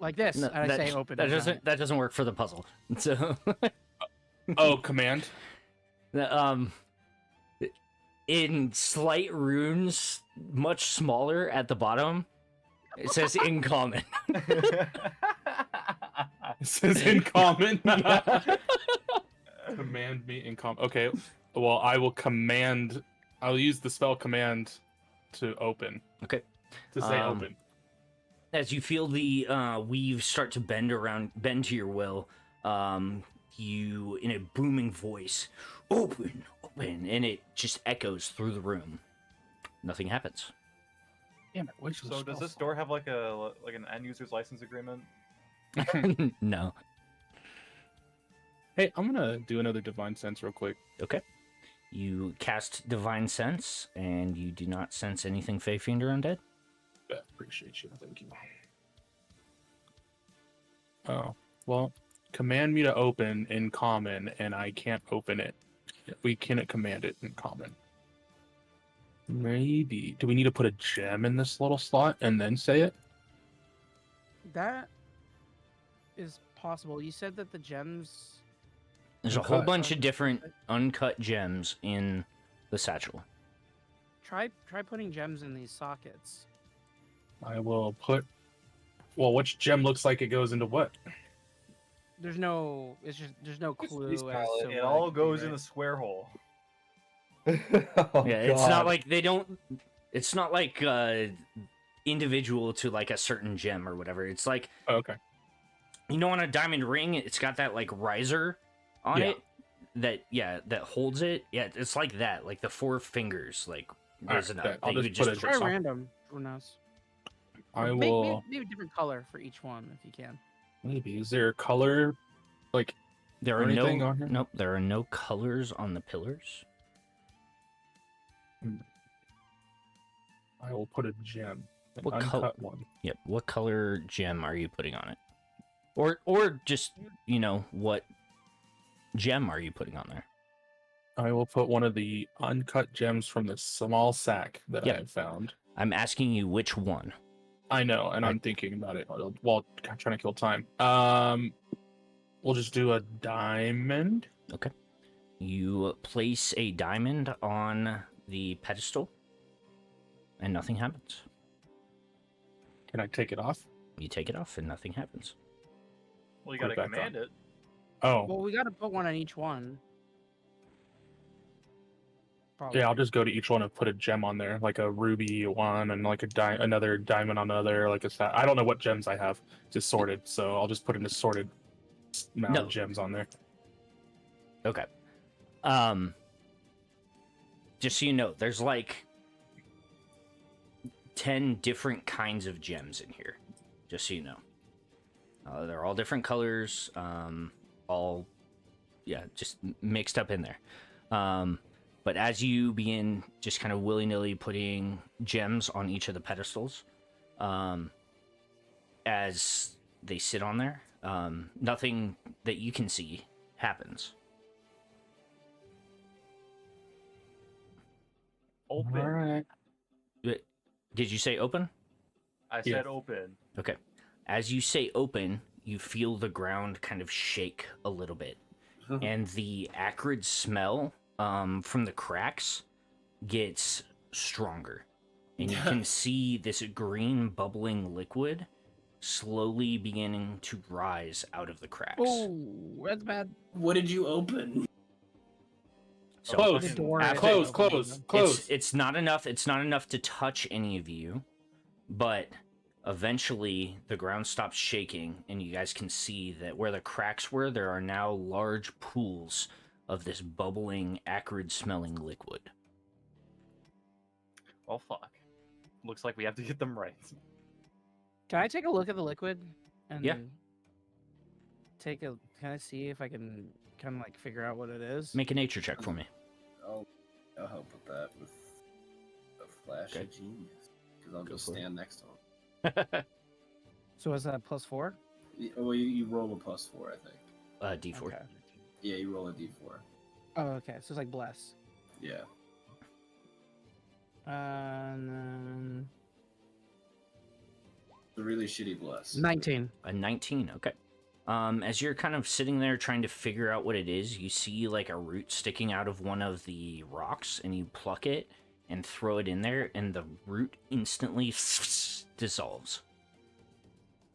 Like this. No, and I say open. That and doesn't. giant. That doesn't work for the puzzle. So, Oh, command. in slight runes, much smaller at the bottom, it says in common. It says in common. Command me in common. Okay. Well, I will command. I'll use the spell command to open. Okay. To say open. As you feel the weave start to bend to your will, you, in a booming voice, open, and it just echoes through the room. Nothing happens. Damn it! Wait till So does this door have like an end user's license agreement? No. Hey, I'm gonna do another divine sense real quick. Okay. You cast Divine Sense, and you do not sense anything Fey Fiend or Undead? Appreciate you. Thank you. Oh, well, command me to open in common, and I can't open it. We cannot command it in common. Maybe. Do we need to put a gem in this little slot and then say it? That is possible. You said that the gems. There's a whole Uncut. bunch of different uncut gems in the satchel. Try putting gems in these sockets. I will put. Well, which gem looks like it goes into what? There's no. It's just there's no clue as palette. to It what all could be, goes in right? the square hole. Oh, Yeah, it's not God. like they don't. It's not like individual to like a certain gem or whatever. It's like, Oh, okay. you know, on a diamond ring, it's got that like riser on Yeah. it that holds it. Yeah, it's like that, like the 4 fingers, like Alright, risen up. okay, I'll that you just would put it- Try twist off. random. Who knows? I Maybe, will. maybe different color for each one if you can. Maybe. Is there a color? Like, There or are anything no on here? nope. There are no colors on the pillars. I will put a gem. An What uncut col- one. Yep. What color gem are you putting on it? Or just, you know, what gem are you putting on there? I will put one of the uncut gems from the small sack that Yep. I have found. I'm asking you which one. I know, and I'm thinking about it while trying to kill time. We'll just do a diamond. Okay. You place a diamond on the pedestal, and nothing happens. Can I take it off? You take it off, and nothing happens. Well, you Put it gotta back command on. it. Oh, Well, we got to put one on each one. Probably. yeah. I'll just go to each one and put a gem on there, like a ruby one, and like another diamond on another, like a. I don't know what gems I have, just sorted. So I'll just put in a sorted amount No. of gems on there. Okay. Just so you know, there's like 10 different kinds of gems in here. Just so you know. They're all different colors, all, yeah, just mixed up in there. But as you begin just kind of willy-nilly putting gems on each of the pedestals, as they sit on there, nothing that you can see happens. Open. All right. Did you say open? I Yeah. said open. Okay. As you say open, you feel the ground kind of shake a little bit. And the acrid smell from the cracks gets stronger. And you can see this green bubbling liquid slowly beginning to rise out of the cracks. Oh, that's bad. What did you open? So Close. The door After- is Close. open. Close. Close. It's not enough. It's not enough to touch any of you, but eventually the ground stops shaking, and you guys can see that where the cracks were, there are now large pools of this bubbling, acrid-smelling liquid. Oh fuck. Looks like we have to get them right. Can I take a look at the liquid? And Yeah. Can I see if I can kind of like figure out what it is? Make a nature check for me. I'll help with that with a flash Okay. of genius. Because I'll Go just for it. stand next to him. So is that +4? Well, you roll a +4, I think. D4. Okay. Yeah, you roll a d4. Oh, okay. So it's like bless. Yeah. And then It's a really shitty bless. 19. A 19, okay. As you're kind of sitting there trying to figure out what it is, you see like a root sticking out of one of the rocks, and you pluck it and throw it in there, and the root instantly dissolves.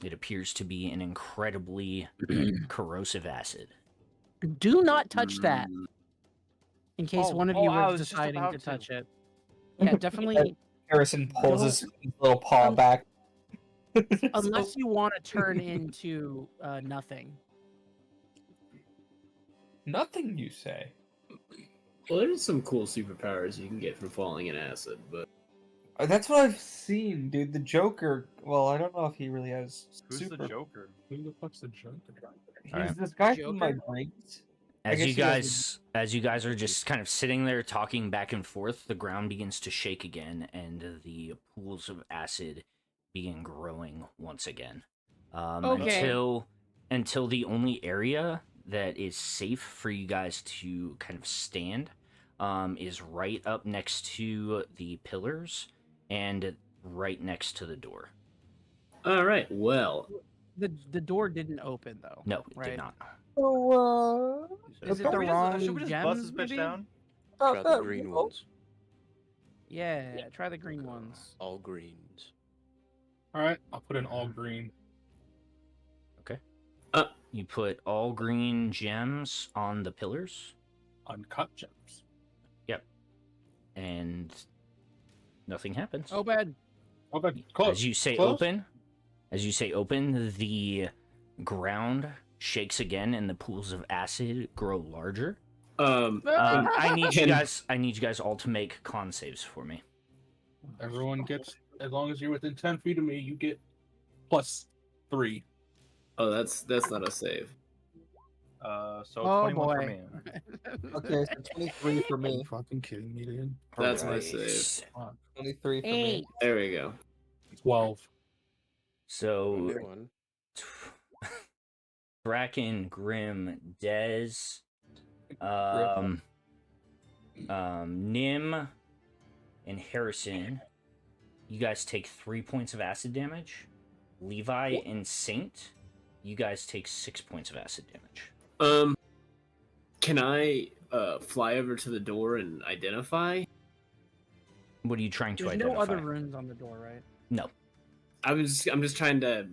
It appears to be an incredibly corrosive acid. Do not touch that. Mm, In case Oh, one of oh, you I is was just deciding about to to. touch it. Yeah, definitely. Harrison pulls his little paw back. Unless you want to turn into nothing. Nothing, you say? Well, there's some cool superpowers you can get from falling in acid, but That's what I've seen, dude. The Joker. Well, I don't know if he really has Who's super. the Joker? Who the fuck's the Joker? He's Alright. this guy from my Joker? brains. As guess you he doesn't- as you guys are just kind of sitting there talking back and forth, the ground begins to shake again, and the pools of acid begin growing once again. Okay. Until the only area that is safe for you guys to kind of stand is right up next to the pillars and right next to the door. All right. Well, The door didn't open though. No, it right? did not. So, Is it the wrong Should we just bust this gems, bitch maybe? down? Try the green ones. Yeah, try the green ones. All greens. All right, I'll put in all green. Okay. You put all green gems on the pillars. Uncut gems. Yep. And nothing happens. Open. Open. Close. As you say Close. open, the ground shakes again and the pools of acid grow larger. I need you guys all to make con saves for me. Everyone gets, as long as you're within 10 feet of me, you get +3. Oh, that's not a save. So Oh, 21 for boy. me. okay, so 23 for Are me. you fucking kidding me, dude? That's my Alright. save. 23 for me. 8. There we go. 12. So New one. Thracken, Grimm, Dez, Nim, and Hareson, you guys take 3 points of acid damage. Levi and Saint, you guys take 6 points of acid damage. Can I fly over to the door and identify? What are you trying to There's identify? no other runes on the door, right? No. I'm just trying to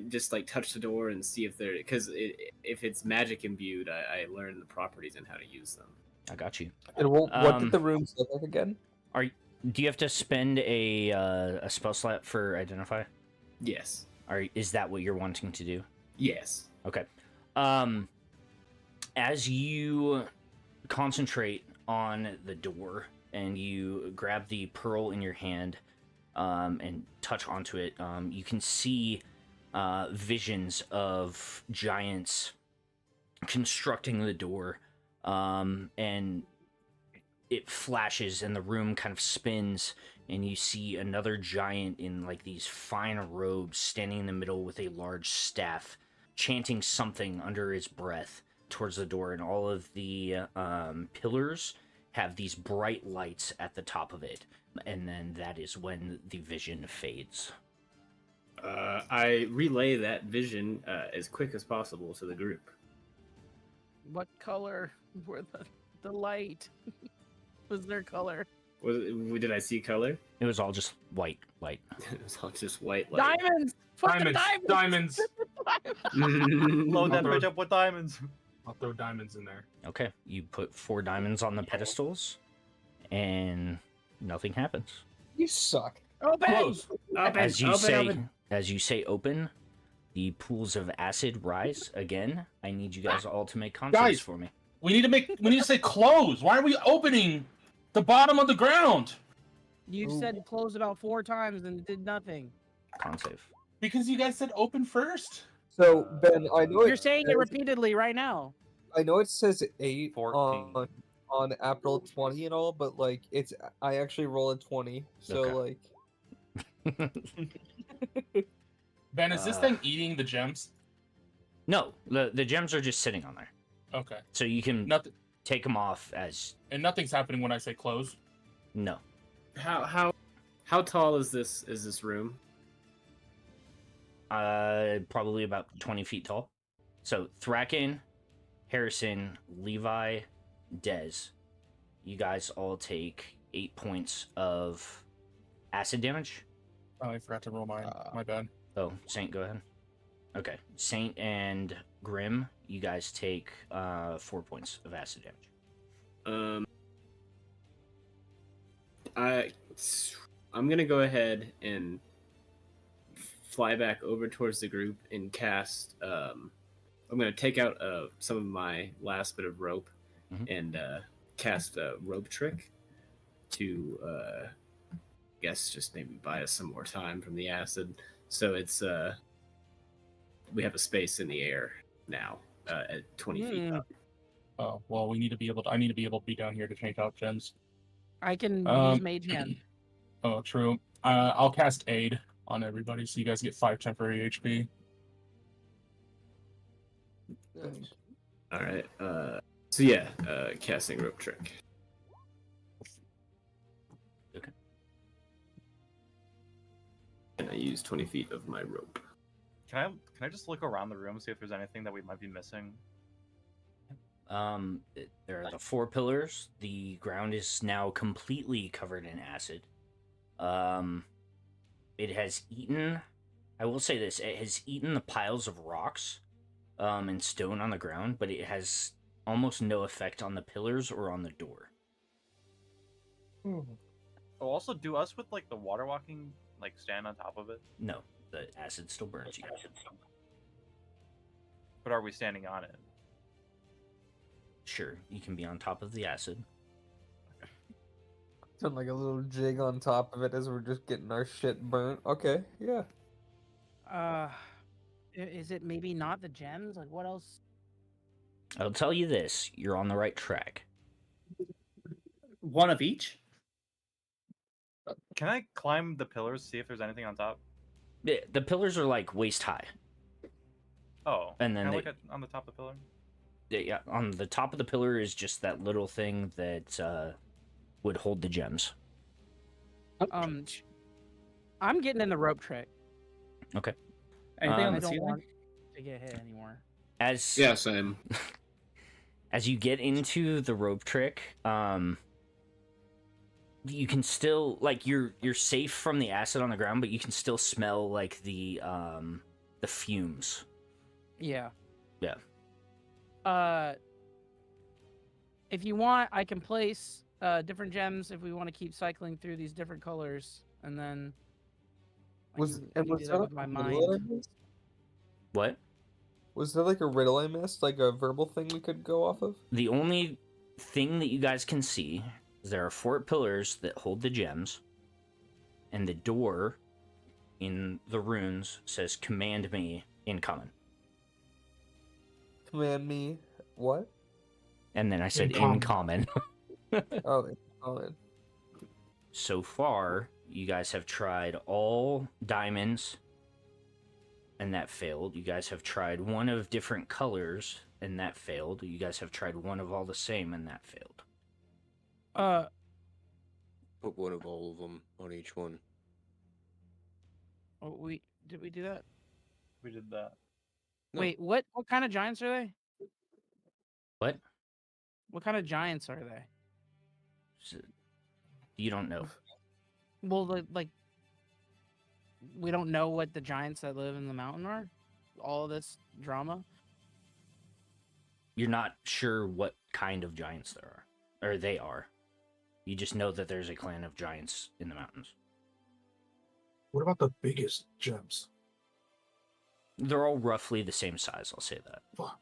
just like touch the door and see if there, because if it's magic imbued, I learn the properties and how to use them. I got you. And what did the rooms look like again? Do you have to spend a spell slot for identify? Yes. Is that what you're wanting to do? Yes. Okay. As you concentrate on the door and you grab the pearl in your hand and touch onto it, you can see visions of giants constructing the door, and it flashes and the room kind of spins, and you see another giant in like these fine robes standing in the middle with a large staff, chanting something under his breath towards the door, and all of the pillars have these bright lights at the top of it, and then that is when the vision fades. I relay that vision as quick as possible to the group. What color were the light? Was there color? Did I see color? It was all just white light. It was all just white light. Diamonds! Fucking Diamonds. Load that I'll bitch throw- up with diamonds. I'll throw diamonds in there. Okay, you put 4 diamonds on the pedestals, and nothing happens. You suck. Open! Close. As you say open, the pools of acid rise again. I need you guys all to make con Guys! saves for me. We need to say close. Why are we opening the bottom of the ground? You said close about 4 times and it did nothing. Con save. Because you guys said open first. So Ben, I know You're saying it repeatedly right now. I know it says 8 14. on April 20 and all, but like I actually roll a 20, so Okay. like. Ben, is this thing eating the gems? No, the gems are just sitting on there, Okay. so you can Nothing. take them off as And nothing's happening when I say close. no. How tall is this room? Probably about 20 feet tall. So Thracken, Hareson, Levi, Dez, you guys all take 8 points of acid damage. Oh, I forgot to roll mine. My bad. Oh, Saint, go ahead. Okay, Saint and Grimm, you guys take 4 points of acid damage. I'm gonna go ahead and fly back over towards the group and cast. I'm gonna take out some of my last bit of rope and cast a rope trick to, I guess, just maybe buy us some more time from the acid. So it's we have a space in the air now at 20 feet up. Oh well, I need to be able to be down here to change out gems. I can use Mage Hand. Oh, true. I'll cast aid on everybody, so you guys get 5 temporary HP. All right. So yeah, casting rope trick. Okay. And I use 20 feet of my rope. Can I just look around the room, see if there's anything that we might be missing? There are the 4 pillars. The ground is now completely covered in acid. It has eaten. I will say this: it has eaten the piles of rocks, and stone on the ground, but it has almost no effect on the pillars or on the door. Oh, also, do us with like the water walking like stand on top of it? No, the acid still burns you. But are we standing on it? Sure, you can be on top of the acid. Done like a little jig on top of it as we're just getting our shit burnt. Okay, yeah. Is it maybe not the gems? Like, what else? I'll tell you this: you're on the right track. One of each. Can I climb the pillars, see if there's anything on top? The pillars are like waist high. Oh, And then can I they- look on the top of the pillar? Yeah, on the top of the pillar is just that little thing that would hold the gems. I'm getting in the rope trick. Okay. Anything on I the don't ceiling? want to get hit anymore. As Yeah, same. as you get into the rope trick, you can still like you're safe from the acid on the ground, but you can still smell like the fumes. Yeah. Yeah. If you want, I can place different gems if we want to keep cycling through these different colors, and then I Was can and do was that that with my a riddle I mind. missed? What? Was there like a riddle I missed, like a verbal thing we could go off of? The only thing that you guys can see is there are 4 pillars that hold the gems, and the door in the runes says "Command me" in common. Command me. What? And then I said In in common. Oh, it's common. So far, you guys have tried all diamonds, and that failed. You guys have tried one of different colors, and that failed. You guys have tried one of all the same, and that failed. Put one of all of them on each one. Did we do that? We did that. No. Wait, what kind of giants are they? What? What kind of giants are they? You don't know. Well, like we don't know what the giants that live in the mountain are. All of this drama. You're not sure what kind of giants there are, or they are. You just know that there's a clan of giants in the mountains. What about the biggest gems? They're all roughly the same size, I'll say that. Fuck.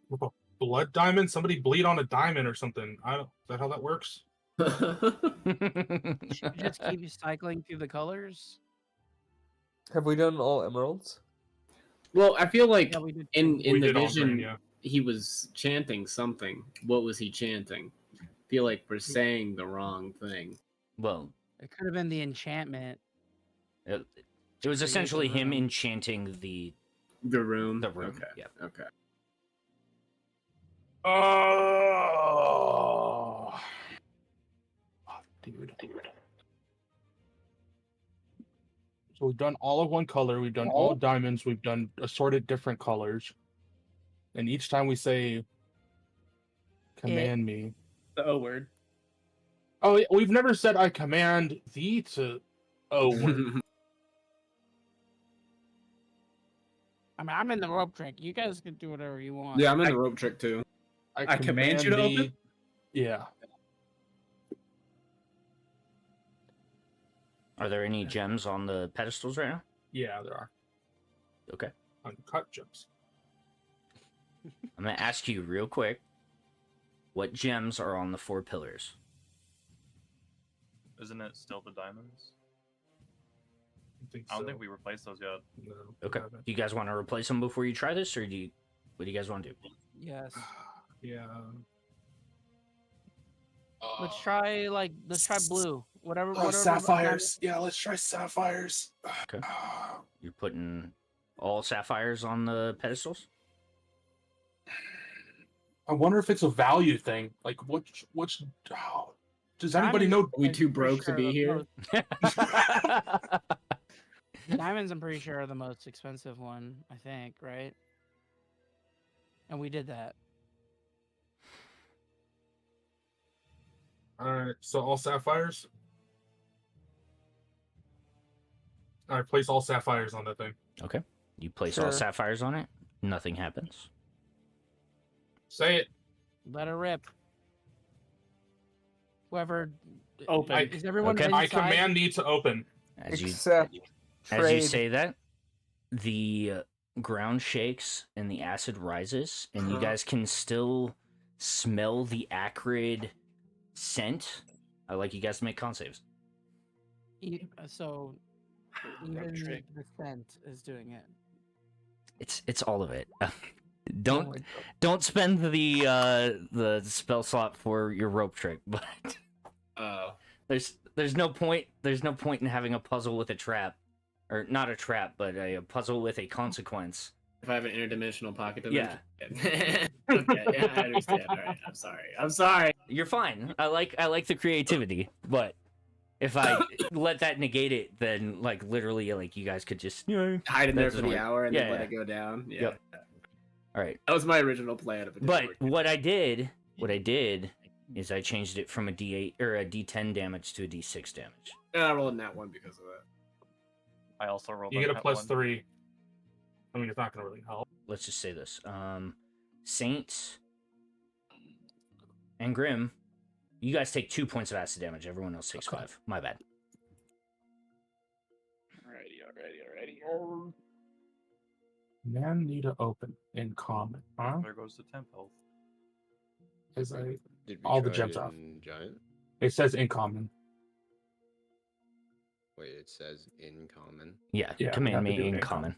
What about blood diamond? Somebody bleed on a diamond or something. I don't. Is that how that works? Should we just keep cycling through the colors? Have we done all emeralds? Well, I feel like Yeah, we did. in We the did all vision, green, yeah. he was chanting something. What was he chanting? I feel like we're saying the wrong thing. Well, It could have been the enchantment. it was Create the essentially him room. enchanting the room. The room. Okay. Yeah. Okay. Oh, dude. So we've done all of one color. We've done all diamonds. We've done assorted different colors. And each time we say, "Command me." The O word. Oh, we've never said, "I command thee to." Oh, word. I mean, I'm in the rope trick. You guys can do whatever you want. Yeah, I'm in the rope trick too. I command you to open? Yeah. Are there any gems on the pedestals right now? Yeah, there are. Okay. Uncut gems. I'm gonna ask you real quick. What gems are on the 4 pillars? Isn't it still the diamonds? think I don't so. think we replaced those yet. No, Okay. haven't. Do you guys want to replace them before you try this, or what do you guys want to do? Yes. Yeah. Let's try blue. Whatever. Oh, whatever sapphires. Yeah, let's try sapphires. Okay. You're putting all sapphires on the pedestals? I wonder if it's a value thing. Like, which oh, does anybody know? Are we too broke to be here? Diamonds, I'm pretty sure, are the most expensive one. I think, right? And we did that. All right, so all sapphires. All right, place all sapphires on that thing. Okay. You place all Sure. sapphires on it. Nothing happens. Say it. Let her rip. Whoever. Open. Is everyone Okay. inside? I command need to open. As you Except As you trade. say that, the ground shakes and the acid rises, and you guys can still smell the acrid scent. I'd like you guys to make con saves. So, even trick. the scent is doing it. It's all of it. Oh don't my God. don't spend the spell slot for your rope trick, but Oh. there's no point in having a puzzle with a trap, or not a trap, but a puzzle with a consequence. If I have an interdimensional pocket Yeah. dimension. Okay, yeah, I understand. All right, I'm sorry. You're fine. I like the creativity, but if I let that negate it, then like literally like you guys could just Hide in there That for doesn't the work. hour and Yeah, then let yeah. it go down. Yeah. Yep. All right. That was my original plan. If it didn't But work. what I did is I changed it from a D8 or a D10 damage to a D6 damage. I rolled in that one because of that. I also rolled. You on get a that plus one. 3. I mean, it's not gonna really help. Let's just say this. Saint and Grimm, you guys take 2 points of acid damage. Everyone else takes 5. My bad. Alrighty. Man need to open in common, huh? There goes the temp health. Is I, Did we all the try gems it off. in Giant? It says in common. Wait, it says in common. Yeah, Yeah, we command have to me do it in in common.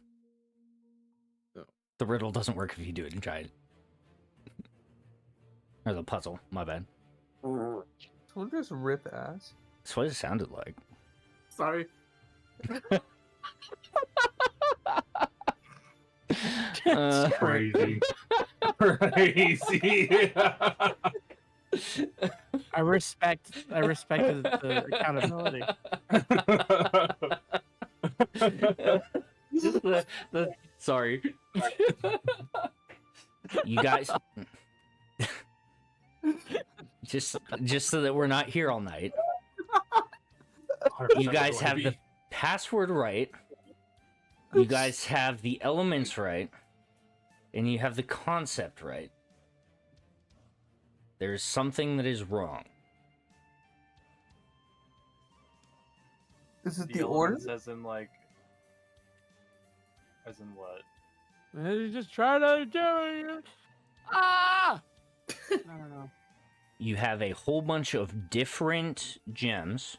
Oh. The riddle doesn't work if you do it in giant. Or the puzzle, my bad. Someone just rip ass. That's what it sounded like. Sorry. Crazy. Crazy. I respect the accountability. Sorry. You guys just so that we're not here all night. You guys have the password right. You guys have the elements right. And you have the concept right. There's something that is wrong. Is it the order? elements as in like. As in what? You just try to do it. Ah! I don't know. You have a whole bunch of different gems.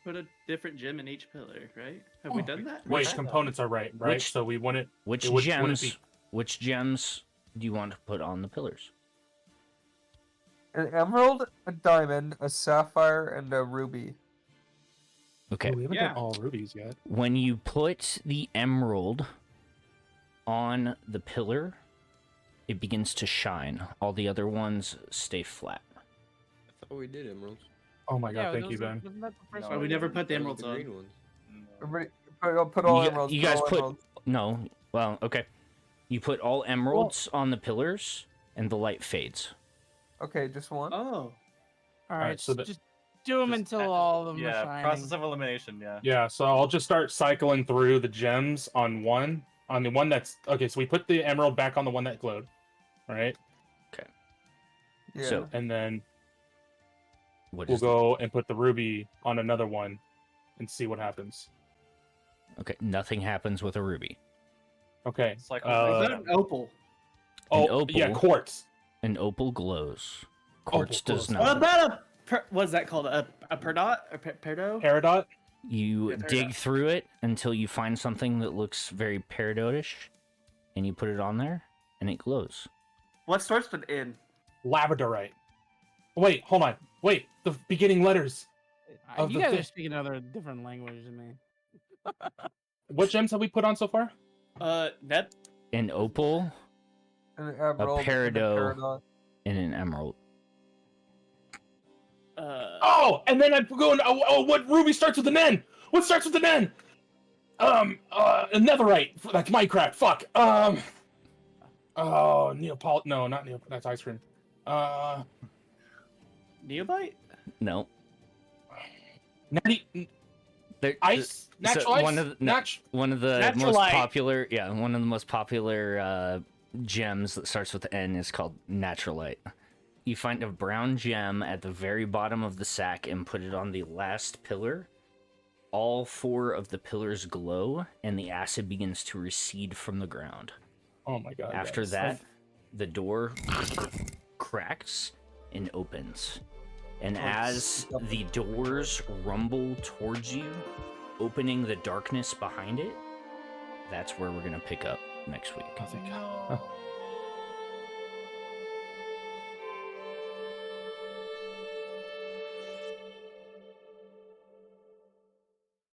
Put a different gem in each pillar, right? Have we done that? Which components are right? Which- So we wouldn't. Which It wouldn't gems? be- Which gems do you want to put on the pillars? An emerald, a diamond, a sapphire, and a ruby. Okay. Oh, we haven't Yeah. done all rubies yet. When you put the emerald on the pillar, it begins to shine. All the other ones stay flat. I thought we did emeralds. Oh my god, Yeah, thank you, Ben. wasn't that the first No, Why one we never put the Those are emeralds the on? green ones. Everybody, put all You- emeralds. you guys all put- emeralds. No. Well, okay. You put all emeralds on the pillars, and the light fades. Okay, just one. Oh. All right, so that- just do them Just until all of them are Yeah, shining. process of elimination. Yeah. Yeah, so I'll just start cycling through the gems on the one that's okay. So we put the emerald back on the one that glowed, right? Yeah. So, And then what we'll is go and put the ruby on another one, and see what happens. Okay, nothing happens with a ruby. Okay. Cycle What about an opal? Oh yeah, opal. quartz. An opal glows. Quartz does glows. What not. about what's that called? A perdot? A perdo? Peridot. You Yeah, fair dig enough. through it until you find something that looks very peridotish, and you put it on there, and it glows. What starts with N? Labradorite. Wait, hold on. Wait, the beginning letters. Of You the guys are fifth- speaking another different language than me. What gems have we put on so far? That An opal, An a emerald, and a peridot, paradox. and an emerald. Oh, and then I'm going. Oh, what ruby starts with an N? What starts with an N? Netherite. That's Minecraft. Fuck. Oh, Neopol. No, not Neopol. That's ice cream. Neobite? No. Ice. Natural ice. One of the Natural most light. popular. Yeah, one of the most popular gems that starts with N is called Naturalite. You find a brown gem at the very bottom of the sack and put it on the last pillar. All 4 of the pillars glow, and the acid begins to recede from the ground. Oh my god. After guys. that, the door cracks and opens. And as the doors rumble towards you, opening the darkness behind it, that's where we're going to pick up next week. Oh, thank God.